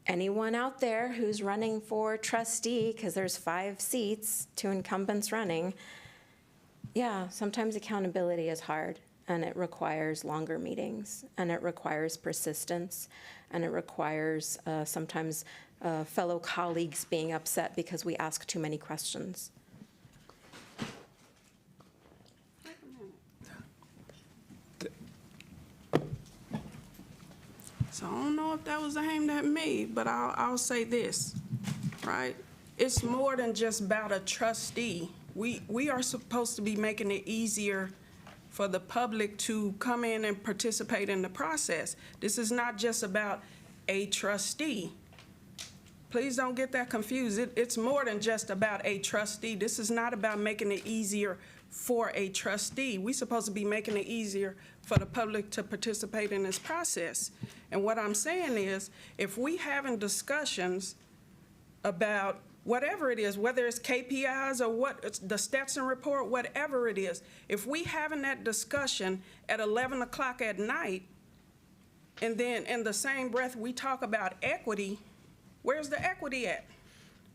[SPEAKER 12] anyone out there who's running for trustee, because there's 5 seats, 2 incumbents running, yeah, sometimes accountability is hard, and it requires longer meetings, and it requires persistence, and it requires sometimes fellow colleagues being upset because we ask too many questions.
[SPEAKER 7] So I don't know if that was aimed at me, but I'll say this, right? It's more than just about a trustee. We are supposed to be making it easier for the public to come in and participate in the process. This is not just about a trustee. Please don't get that confused. It's more than just about a trustee. This is not about making it easier for a trustee. We're supposed to be making it easier for the public to participate in this process. And what I'm saying is, if we having discussions about whatever it is, whether it's KPIs or what, it's the Stetson report, whatever it is, if we having that discussion at 11 o'clock at night, and then in the same breath we talk about equity, where's the equity at?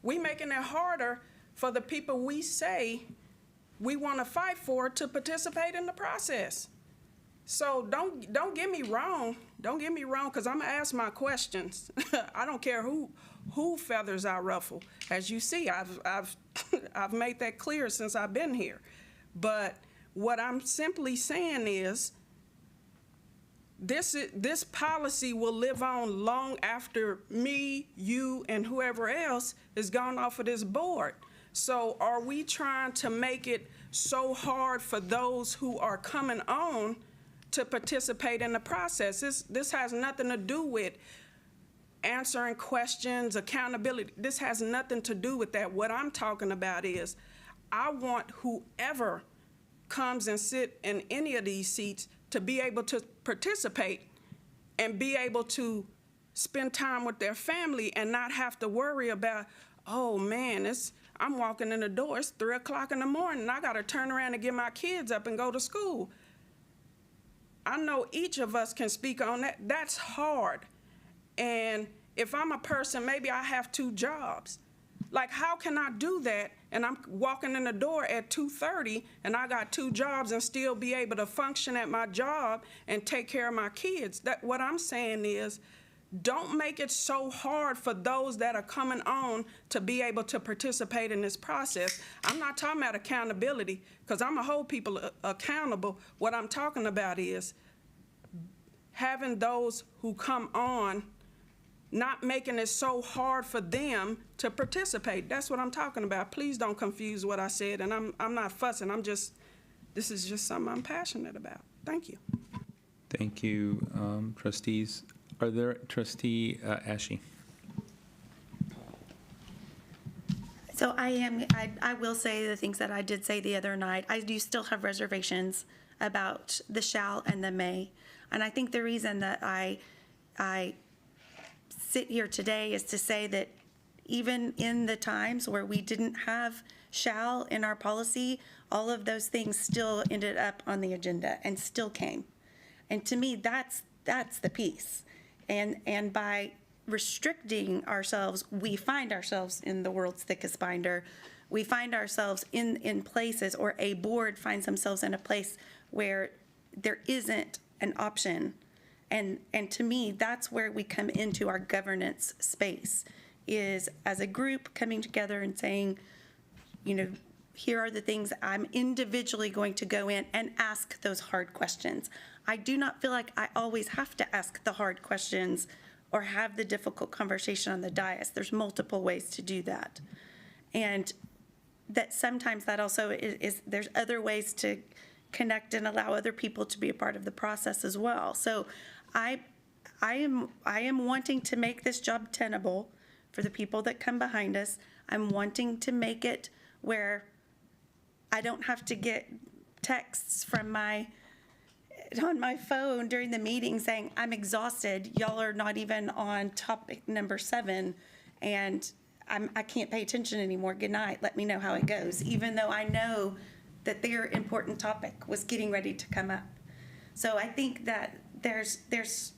[SPEAKER 7] We making it harder for the people we say we want to fight for to participate in the process. So don't get me wrong. Don't get me wrong, because I'm gonna ask my questions. I don't care who feathers I ruffle. As you see, I've made that clear since I've been here. But what I'm simply saying is, this policy will live on long after me, you, and whoever else is gone off of this board. So are we trying to make it so hard for those who are coming on to participate in the process? This has nothing to do with answering questions, accountability. This has nothing to do with that. What I'm talking about is, I want whoever comes and sit in any of these seats to be able to participate and be able to spend time with their family and not have to worry about, oh man, I'm walking in the door, it's 3 o'clock in the morning, and I gotta turn around and get my kids up and go to school. I know each of us can speak on that. That's hard. And if I'm a person, maybe I have 2 jobs. Like, how can I do that? And I'm walking in the door at 2:30 and I got 2 jobs and still be able to function at my job and take care of my kids. What I'm saying is, don't make it so hard for those that are coming on to be able to participate in this process. I'm not talking about accountability, because I'm going to hold people accountable. What I'm talking about is having those who come on, not making it so hard for them to participate. That's what I'm talking about. Please don't confuse what I said, and I'm not fussing. This is just something I'm passionate about. Thank you.
[SPEAKER 1] Thank you, trustees. Are there, Trustee Ashe?
[SPEAKER 16] So I will say the things that I did say the other night. I do still have reservations about the shall and the may. And I think the reason that I sit here today is to say that even in the times where we didn't have shall in our policy, all of those things still ended up on the agenda and still came. And to me, that's the piece. And by restricting ourselves, we find ourselves in the world's thickest binder. We find ourselves in places, or a board finds themselves in a place where there isn't an option. And to me, that's where we come into our governance space, is as a group coming together and saying, here are the things I'm individually going to go in and ask those hard questions. I do not feel like I always have to ask the hard questions or have the difficult conversation on the dais. There's multiple ways to do that. And that sometimes that also is there's other ways to connect and allow other people to be a part of the process as well. So I am wanting to make this job tenable for the people that come behind us. I'm wanting to make it where I don't have to get texts on my phone during the meeting saying, I'm exhausted, y'all are not even on topic number 7, and I can't pay attention anymore, good night, let me know how it goes, even though I know that their important topic was getting ready to come up. So I think that there's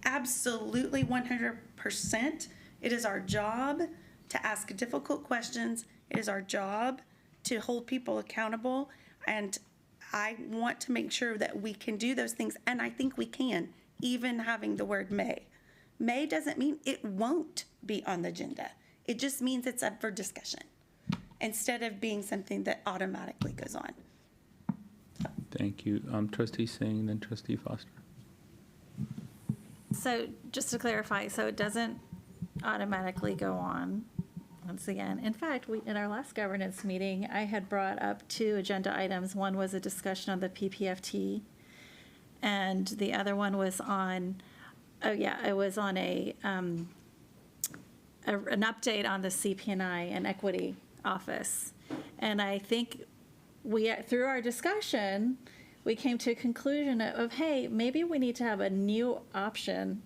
[SPEAKER 16] absolutely 100%, it is our job to ask difficult questions, it is our job to hold people accountable, and I want to make sure that we can do those things, and I think we can, even having the word may. May doesn't mean it won't be on the agenda. It just means it's up for discussion, instead of being something that automatically goes on.
[SPEAKER 1] Thank you. Trustee Singh, then Trustee Foster.
[SPEAKER 11] So just to clarify, so it doesn't automatically go on. Once again, in fact, in our last governance meeting, I had brought up 2 agenda items. One was a discussion on the PPFT, and the other one was on, it was on an update on the CP&I and Equity Office. And I think through our discussion, we came to a conclusion of, hey, maybe we need to have a new option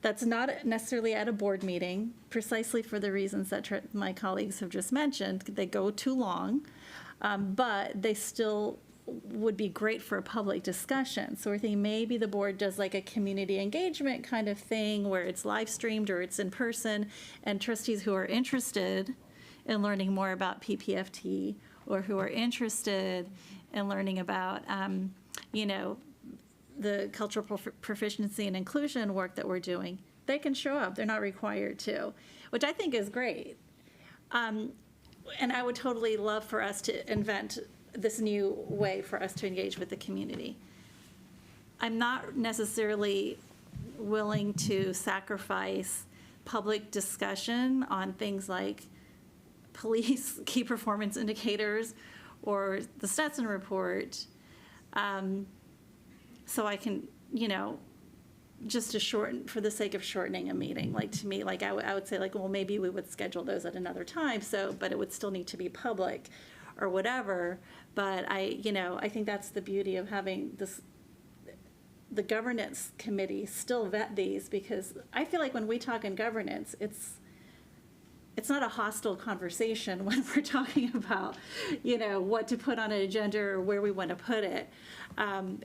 [SPEAKER 11] that's not necessarily at a board meeting, precisely for the reasons that my colleagues have just mentioned. They go too long, but they still would be great for a public discussion. So we're thinking maybe the board does like a community engagement kind of thing where it's live streamed or it's in person, and trustees who are interested in learning more about PPFT or who are interested in learning about, the cultural proficiency and inclusion work that we're doing, they can show up. They're not required to, which I think is great. And I would totally love for us to invent this new way for us to engage with the community. I'm not necessarily willing to sacrifice public discussion on things like police key performance indicators or the Stetson report, so I can, just to shorten, for the sake of shortening a meeting. Like, to me, like, I would say, like, well, maybe we would schedule those at another time, but it would still need to be public or whatever. But I think that's the beauty of having the governance committee still vet these, because I feel like when we talk in governance, it's not a hostile conversation when we're talking about, what to put on an agenda or where we want to put it.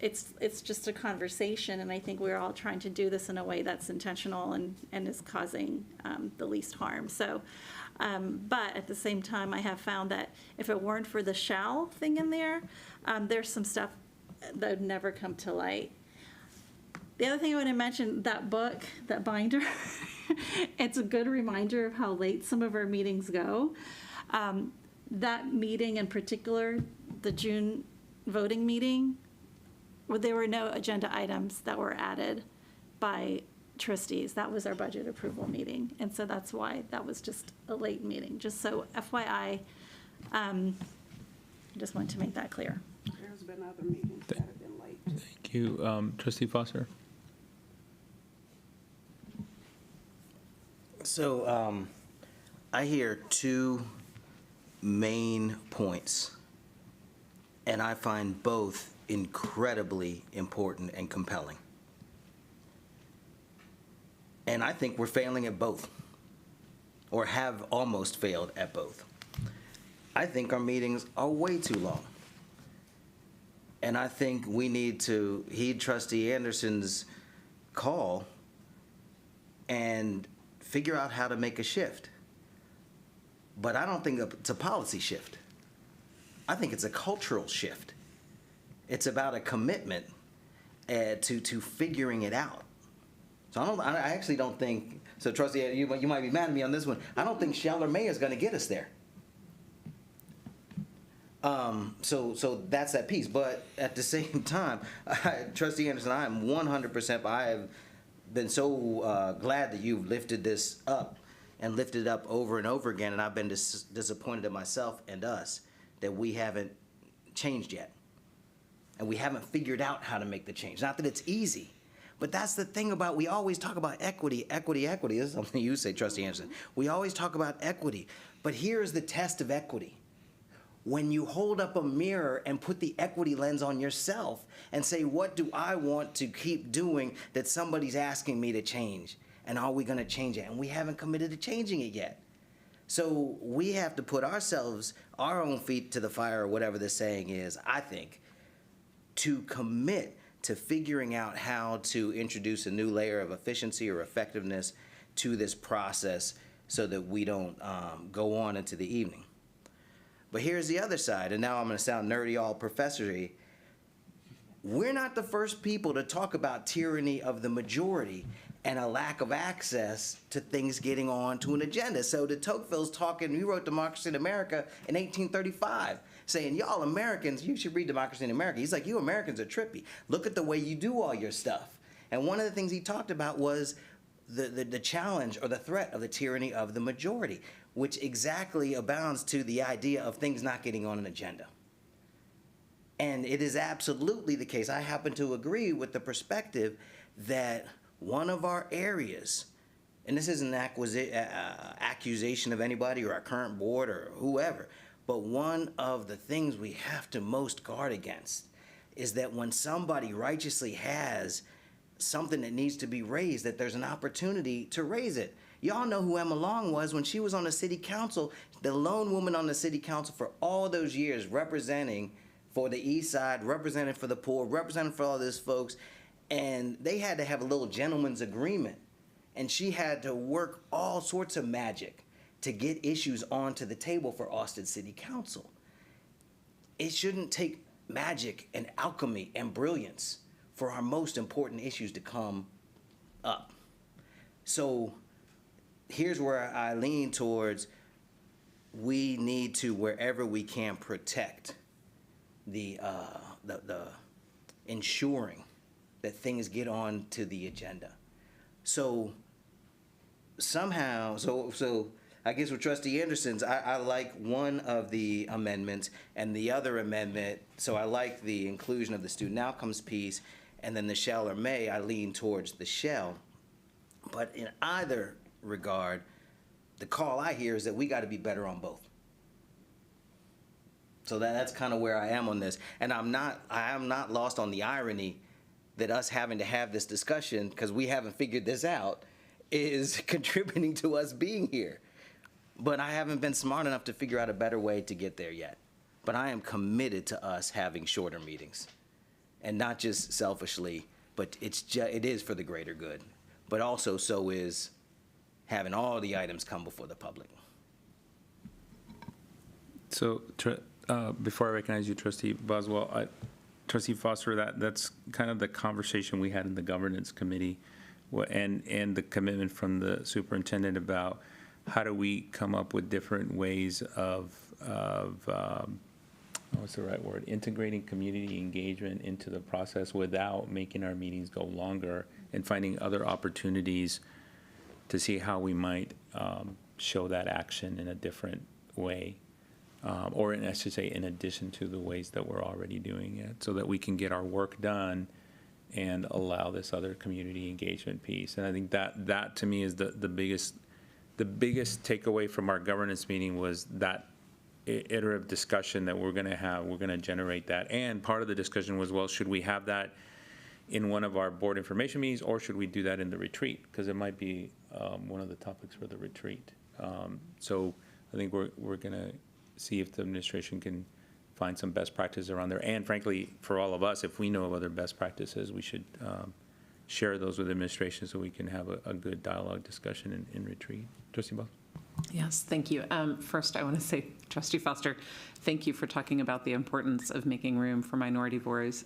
[SPEAKER 11] It's just a conversation, and I think we're all trying to do this in a way that's intentional and is causing the least harm. So, but at the same time, I have found that if it weren't for the shall thing in there, there's some stuff that would never come to light. The other thing I want to mention, that book, that binder, it's a good reminder of how late some of our meetings go. That meeting in particular, the June voting meeting, where there were no agenda items that were added by trustees. That was our budget approval meeting. And so that's why that was just a late meeting. Just so FYI, I just wanted to make that clear.
[SPEAKER 7] There's been other meetings that have been late.
[SPEAKER 1] Thank you. Trustee Foster?
[SPEAKER 6] So I hear two main points, and I find both incredibly important and compelling. And I think we're failing at both, or have almost failed at both. I think our meetings are way too long. And I think we need to heed Trustee Anderson's call and figure out how to make a shift. But I don't think it's a policy shift. I think it's a cultural shift. It's about a commitment to figuring it out. So I actually don't think, so Trustee, you might be mad at me on this one, I don't think shall or may is going to get us there. So that's that piece. But at the same time, Trustee Anderson, I am 100%, I have been so glad that you've lifted this up and lifted it up over and over again, and I've been disappointed in myself and us that we haven't changed yet. And we haven't figured out how to make the change. Not that it's easy, but that's the thing about, we always talk about equity, equity, equity. This is something you say, Trustee Anderson. We always talk about equity, but here's the test of equity. When you hold up a mirror and put the equity lens on yourself and say, what do I want to keep doing that somebody's asking me to change? And are we going to change it? And we haven't committed to changing it yet. So we have to put ourselves, our own feet to the fire, or whatever the saying is, I think, to commit to figuring out how to introduce a new layer of efficiency or effectiveness to this process so that we don't go on into the evening. But here's the other side, and now I'm going to sound nerdy, all professory. We're not the first people to talk about tyranny of the majority and a lack of access to things getting on to an agenda. So de Tocqueville's talking, he wrote Democracy in America in 1835, saying, y'all Americans, you should read Democracy in America. He's like, you Americans are trippy. Look at the way you do all your stuff. And one of the things he talked about was the challenge or the threat of the tyranny of the majority, which exactly abounds to the idea of things not getting on an agenda. And it is absolutely the case. I happen to agree with the perspective that one of our areas, and this isn't an accusation of anybody or our current board or whoever, but one of the things we have to most guard against is that when somebody righteously has something that needs to be raised, that there's an opportunity to raise it. Y'all know who Emma Long was when she was on the city council, the lone woman on the city council for all those years, representing for the East Side, representing for the poor, representing for all these folks. And they had to have a little gentleman's agreement. And she had to work all sorts of magic to get issues onto the table for Austin City Council. It shouldn't take magic and alchemy and brilliance for our most important issues to come up. So here's where I lean towards, we need to, wherever we can, protect the ensuring that things get on to the agenda. So somehow, so I guess with Trustee Anderson's, I like one of the amendments, and the other amendment, so I like the inclusion of the student outcomes piece, and then the shall or may, I lean towards the shall. But in either regard, the call I hear is that we got to be better on both. So that's kind of where I am on this. And I am not lost on the irony that us having to have this discussion, because we haven't figured this out, is contributing to us being here. But I haven't been smart enough to figure out a better way to get there yet. But I am committed to us having shorter meetings. And not just selfishly, but it is for the greater good. But also so is having all the items come before the public.
[SPEAKER 1] So before I recognize you, Trustee Boswell, Trustee Foster, that's kind of the conversation we had in the governance committee, and the commitment from the superintendent about how do we come up with different ways of what's the right word, integrating community engagement into the process without making our meetings go longer, and finding other opportunities to see how we might show that action in a different way. Or I should say, in addition to the ways that we're already doing it, so that we can get our work done and allow this other community engagement piece. And I think that to me is the biggest takeaway from our governance meeting, was that iterative discussion that we're going to have. We're going to generate that. And part of the discussion was, well, should we have that in one of our board information meetings, or should we do that in the retreat? Because it might be one of the topics for the retreat. So I think we're going to see if the administration can find some best practices around there. And frankly, for all of us, if we know of other best practices, we should share those with administration so we can have a good dialogue discussion in retreat. Trustee Ball?
[SPEAKER 8] Yes, thank you. First, I want to say, Trustee Foster, thank you for talking about the importance of making room for minority voice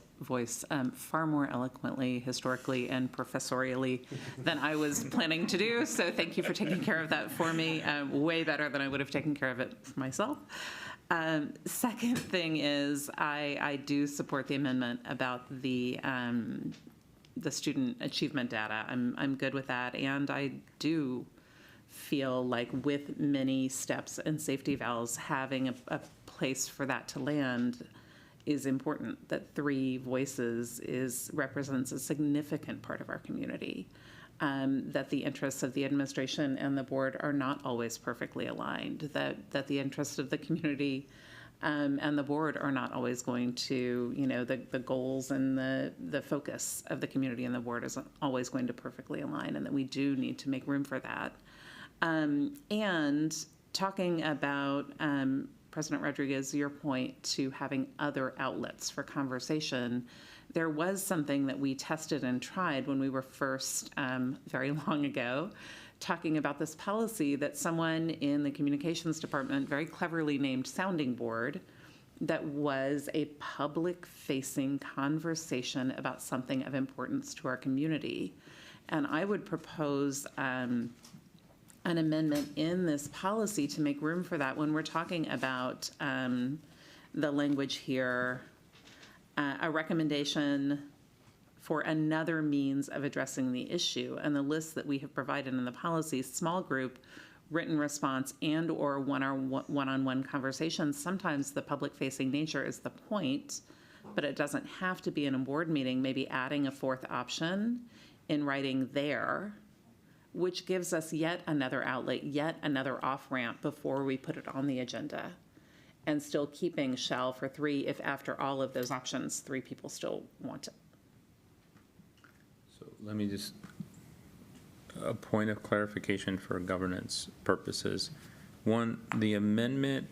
[SPEAKER 8] far more eloquently, historically, and professorially than I was planning to do. So thank you for taking care of that for me, way better than I would have taken care of it for myself. Second thing is, I do support the amendment about the student achievement data. I'm good with that, and I do feel like with many steps and safety valves, having a place for that to land is important. That 3 voices represents a significant part of our community. That the interests of the administration and the board are not always perfectly aligned. That the interests of the community and the board are not always going to, the goals and the focus of the community and the board isn't always going to perfectly align, and that we do need to make room for that. And talking about, President Rodriguez, your point to having other outlets for conversation, there was something that we tested and tried when we were first, very long ago, talking about this policy that someone in the communications department very cleverly named Sounding Board, that was a public-facing conversation about something of importance to our community. And I would propose an amendment in this policy to make room for that when we're talking about the language here, a recommendation for another means of addressing the issue. And the list that we have provided in the policy, small group, written response, and or one-on-one conversations. Sometimes the public-facing nature is the point, but it doesn't have to be in a board meeting. Maybe adding a 4th option in writing there, which gives us yet another outlet, yet another off-ramp before we put it on the agenda, and still keeping shall for 3 if after all of those options, 3 people still want it.
[SPEAKER 1] So let me just, a point of clarification for governance purposes. One, the amendment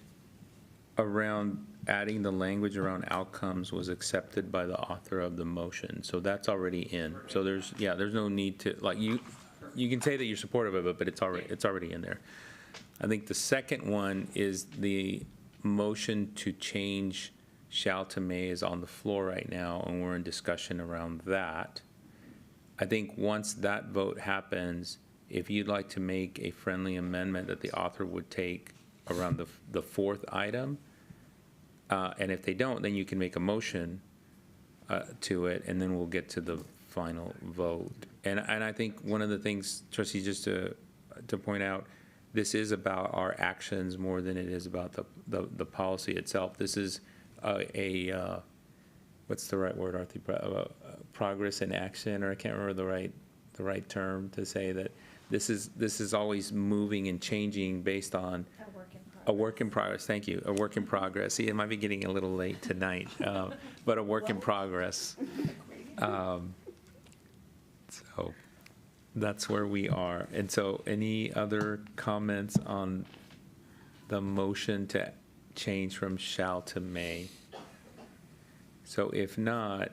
[SPEAKER 1] around adding the language around outcomes was accepted by the author of the motion, so that's already in. So there's no need to, like, you can say that you're supportive of it, but it's already in there. I think the second one is the motion to change shall to may is on the floor right now, and we're in discussion around that. I think once that vote happens, if you'd like to make a friendly amendment that the author would take around the 4th item, and if they don't, then you can make a motion to it, and then we'll get to the final vote. And I think one of the things, Trustee, just to point out, this is about our actions more than it is about the policy itself. This is what's the right word, Arthur? Progress in action, or I can't remember the right term to say that this is always moving and changing based on a work in progress. Thank you. A work in progress. See, it might be getting a little late tonight, but a work in progress. So that's where we are. And so any other comments on the motion to change from shall to may? So if not,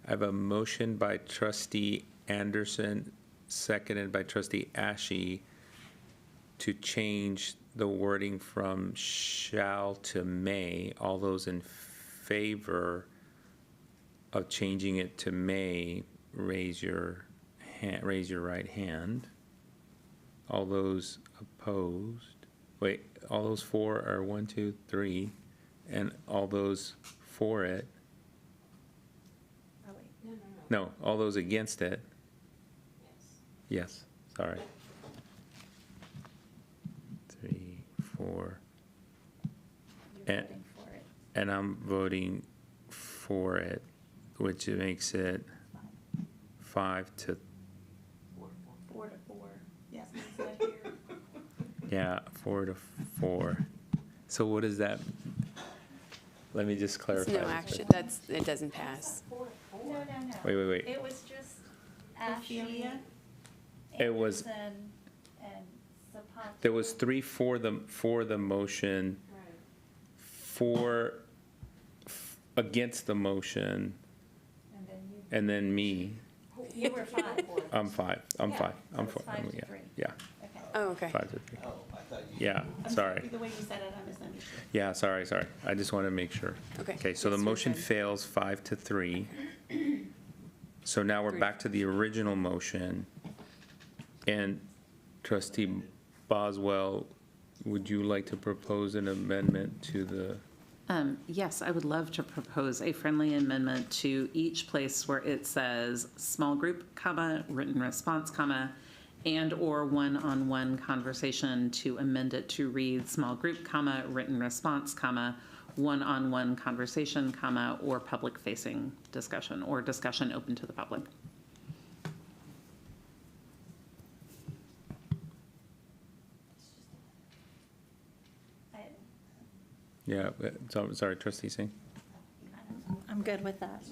[SPEAKER 1] I have a motion by trustee Anderson, seconded by trustee Ashe, to change the wording from shall to may. All those in favor of changing it to may, raise your hand, raise your right hand. All those opposed, wait, all those for are 1, 2, 3, and all those for it.
[SPEAKER 11] Oh, wait.
[SPEAKER 1] No, all those against it. Yes, sorry. 3, 4. And I'm voting for it, which makes it 5 to
[SPEAKER 2] 4 to 4. Yes, it's not here.
[SPEAKER 1] yeah, 4 to 4. So what is that? Let me just clarify.
[SPEAKER 20] No action, it doesn't pass.
[SPEAKER 11] No.
[SPEAKER 1] Wait.
[SPEAKER 11] It was just Ashley,
[SPEAKER 1] It was,
[SPEAKER 11] and Zapata.
[SPEAKER 1] there was 3 for the motion, 4 against the motion, and then me.
[SPEAKER 11] You were 5.
[SPEAKER 1] I'm 5. I'm
[SPEAKER 11] Yeah,
[SPEAKER 1] 5. I'm
[SPEAKER 11] so
[SPEAKER 1] 4.
[SPEAKER 11] it's 5 to
[SPEAKER 1] Yeah.
[SPEAKER 11] 3.
[SPEAKER 1] Yeah.
[SPEAKER 11] Okay.
[SPEAKER 20] Oh, okay.
[SPEAKER 1] 5 to 3. Yeah,
[SPEAKER 2] I'm
[SPEAKER 1] sorry.
[SPEAKER 2] The way you said it, I misunderstood.
[SPEAKER 1] Yeah, sorry. I just want to make sure.
[SPEAKER 20] Okay.
[SPEAKER 1] Okay, so the
[SPEAKER 20] Yes, you're
[SPEAKER 1] motion
[SPEAKER 20] good.
[SPEAKER 1] fails 5 to 3. So now we're back to the original motion. And trustee Boswell, would you like to propose an amendment to the?
[SPEAKER 8] Yes, I would love to propose a friendly amendment to each place where it says small group, comma, written response, comma, and/or one-on-one conversation, to amend it to read small group, comma, written response, comma, one-on-one conversation, comma, or public-facing discussion, or discussion open to the public.
[SPEAKER 1] Yeah, sorry, trustee Singh.
[SPEAKER 11] I'm good with that.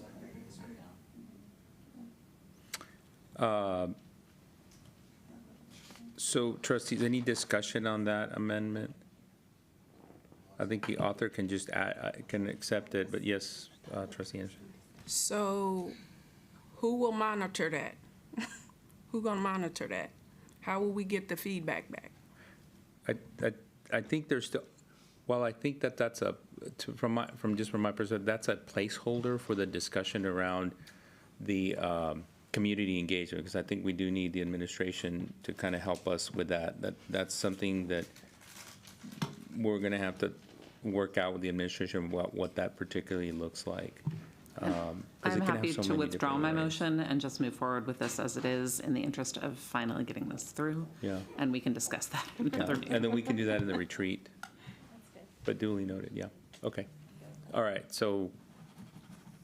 [SPEAKER 1] So trustees, any discussion on that amendment? I think the author can just can accept it, but yes, trustee Anderson.
[SPEAKER 7] So who will monitor that? Who gonna monitor that? How will we get the feedback back?
[SPEAKER 1] I think there's still, well, I think that's from my perspective, that's a placeholder for the discussion around the community engagement, because I think we do need the administration to kind of help us with that. That's something that we're gonna have to work out with the administration, what that particularly looks like. 'Cause
[SPEAKER 8] I'm
[SPEAKER 1] it can have
[SPEAKER 8] happy
[SPEAKER 1] so
[SPEAKER 8] to
[SPEAKER 1] many
[SPEAKER 8] withdraw
[SPEAKER 1] different
[SPEAKER 8] my
[SPEAKER 1] ways.
[SPEAKER 8] motion and just move forward with this as it is, in the interest of finally getting this through.
[SPEAKER 1] Yeah.
[SPEAKER 8] And we can discuss that in
[SPEAKER 1] Yeah,
[SPEAKER 8] another meeting.
[SPEAKER 1] and then we can do that in the retreat. But duly noted, yeah, okay. All right, so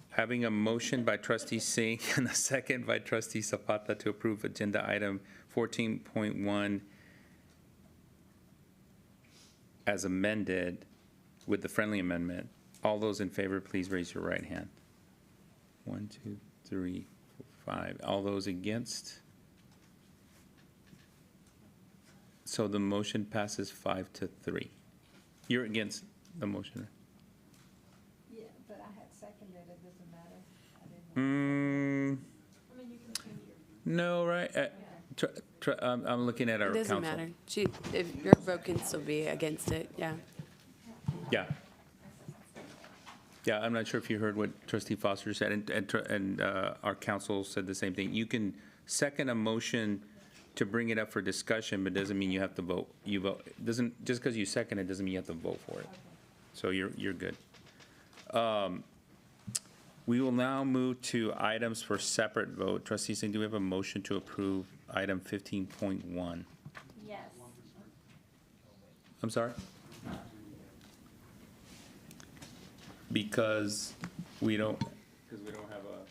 [SPEAKER 1] having a motion by trustee Singh and a second by trustee Zapata to approve agenda item 14.1 as amended with the friendly amendment. All those in favor, please raise your right hand. 1, 2, 3, 4, 5. All those against? So the motion passes 5 to 3. You're against the motion, right?
[SPEAKER 17] Yeah, but I had seconded, it doesn't matter.
[SPEAKER 1] No, right? I'm looking at our
[SPEAKER 20] It
[SPEAKER 1] council.
[SPEAKER 20] doesn't matter. If your vote can still be against it, yeah.
[SPEAKER 1] Yeah. Yeah, I'm not sure if you heard what trustee Foster said, and our council said the same thing. You can second a motion to bring it up for discussion, but doesn't mean you have to vote. You vote, doesn't, just because you second it, doesn't mean you have to vote for it. So you're good. We will now move to items for separate vote. Trustee Singh, do we have a motion to approve item 15.1?
[SPEAKER 11] Yes.
[SPEAKER 1] I'm sorry? Because we don't have a.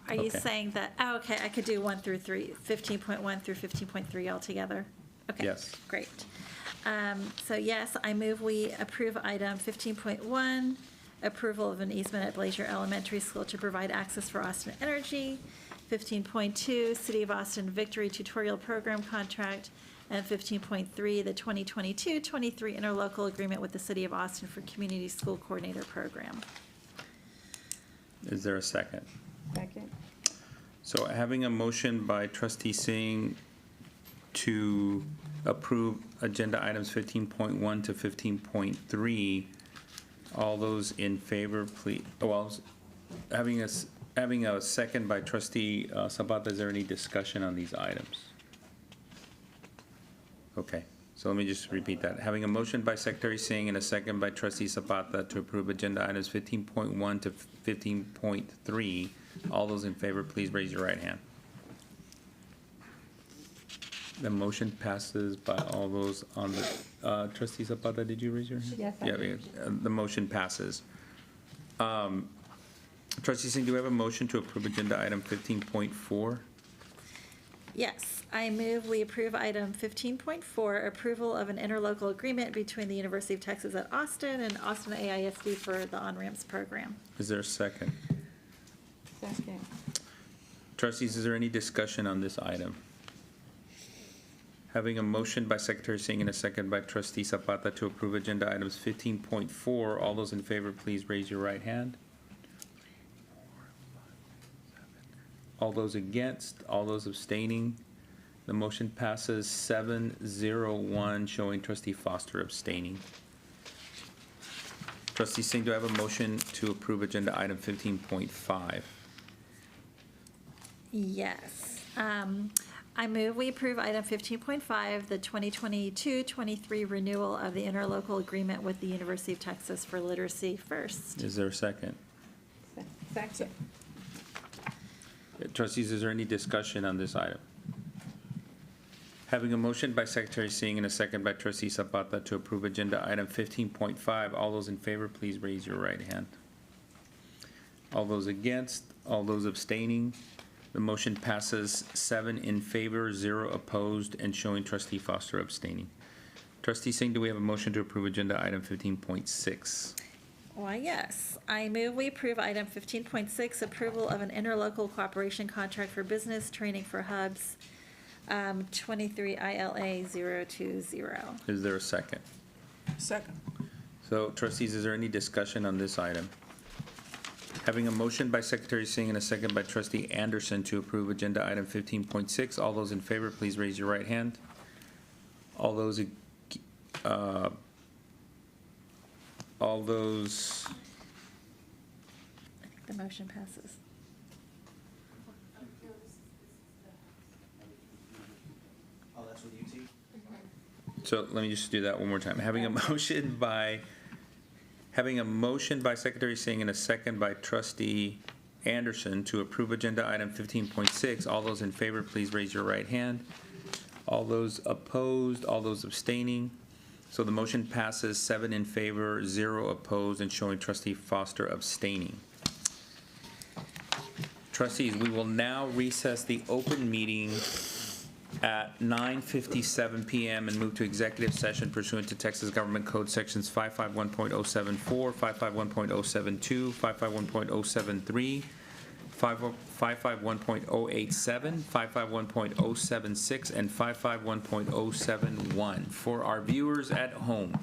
[SPEAKER 11] Are you
[SPEAKER 1] Okay.
[SPEAKER 11] saying that, okay, I could do 1 through 3, 15.1 through 15.3 altogether? Okay.
[SPEAKER 1] Yes.
[SPEAKER 11] Great. So yes, I move we approve item 15.1 approval of an easement at Blazier Elementary School to provide access for Austin Energy. 15.2, City of Austin Victory Tutorial Program Contract. And 15.3, the 2022-23 interlocal agreement with the City of Austin for Community School Coordinator Program.
[SPEAKER 1] Is there a second?
[SPEAKER 17] Second.
[SPEAKER 1] So having a motion by trustee Singh to approve agenda items 15.1 to 15.3, all those in favor, please, well, having a second by trustee Zapata, is there any discussion on these items? Okay, so let me just repeat that. Having a motion by Secretary Singh and a second by trustee Zapata to approve agenda items 15.1 to 15.3, all those in favor, please raise your right hand. The motion passes by all those on the, trustee Zapata, did you raise your hand?
[SPEAKER 17] Yes, I
[SPEAKER 1] Yeah,
[SPEAKER 17] did.
[SPEAKER 1] the motion passes. Trustee Singh, do we have a motion to approve agenda item 15.4?
[SPEAKER 11] Yes, I move we approve item 15.4, approval of an interlocal agreement between the University of Texas at Austin and Austin AISD for the on-ramps program.
[SPEAKER 1] Is there a second?
[SPEAKER 17] Second.
[SPEAKER 1] Trustees, is there any discussion on this item? Having a motion by Secretary Singh and a second by trustee Zapata to approve agenda items 15.4, all those in favor, please raise your right hand. All those against, all those abstaining, the motion passes 7-0-1, showing trustee Foster abstaining. Trustee Singh, do I have a motion to approve agenda item 15.5?
[SPEAKER 11] Yes. I move we approve item 15.5, the 2022-23 renewal of the interlocal agreement with the University of Texas for Literacy First.
[SPEAKER 1] Is there a second?
[SPEAKER 17] Second.
[SPEAKER 1] Trustees, is there any discussion on this item? Having a motion by Secretary Singh and a second by trustee Zapata to approve agenda item 15.5, all those in favor, please raise your right hand. All those against, all those abstaining, the motion passes 7 in favor, 0 opposed, and showing trustee Foster abstaining. Trustee Singh, do we have a motion to approve agenda item 15.6?
[SPEAKER 11] Why, yes. I move we approve item 15.6, approval of an interlocal cooperation contract for business training for hubs, 23 ILA 020.
[SPEAKER 1] Is there a second?
[SPEAKER 18] Second.
[SPEAKER 1] So trustees, is there any discussion on this item? Having a motion by Secretary Singh and a second by trustee Anderson to approve agenda item 15.6, all those in favor, please raise your right hand. All those, all those,
[SPEAKER 11] I think the motion passes.
[SPEAKER 6] Oh, that's with UT?
[SPEAKER 1] so let me just do that one more time. Having a motion by Secretary Singh and a second by trustee Anderson to approve agenda item 15.6, all those in favor, please raise your right hand. All those opposed, all those abstaining. So the motion passes 7 in favor, 0 opposed, and showing trustee Foster abstaining. Trustees, we will now recess the open meeting at 9:57 p.m. and move to executive session pursuant to Texas Government Code Sections 551.074, 551.072, 551.073, 551.087, 551.076, and 551.071. For our viewers at home,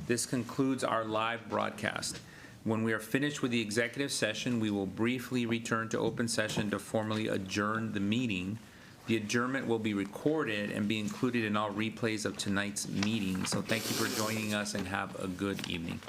[SPEAKER 1] this concludes our live broadcast. When we are finished with the executive session, we will briefly return to open session to formally adjourn the meeting. The adjournment will be recorded and be included in all replays of tonight's meeting. So thank you for joining us and have a good evening.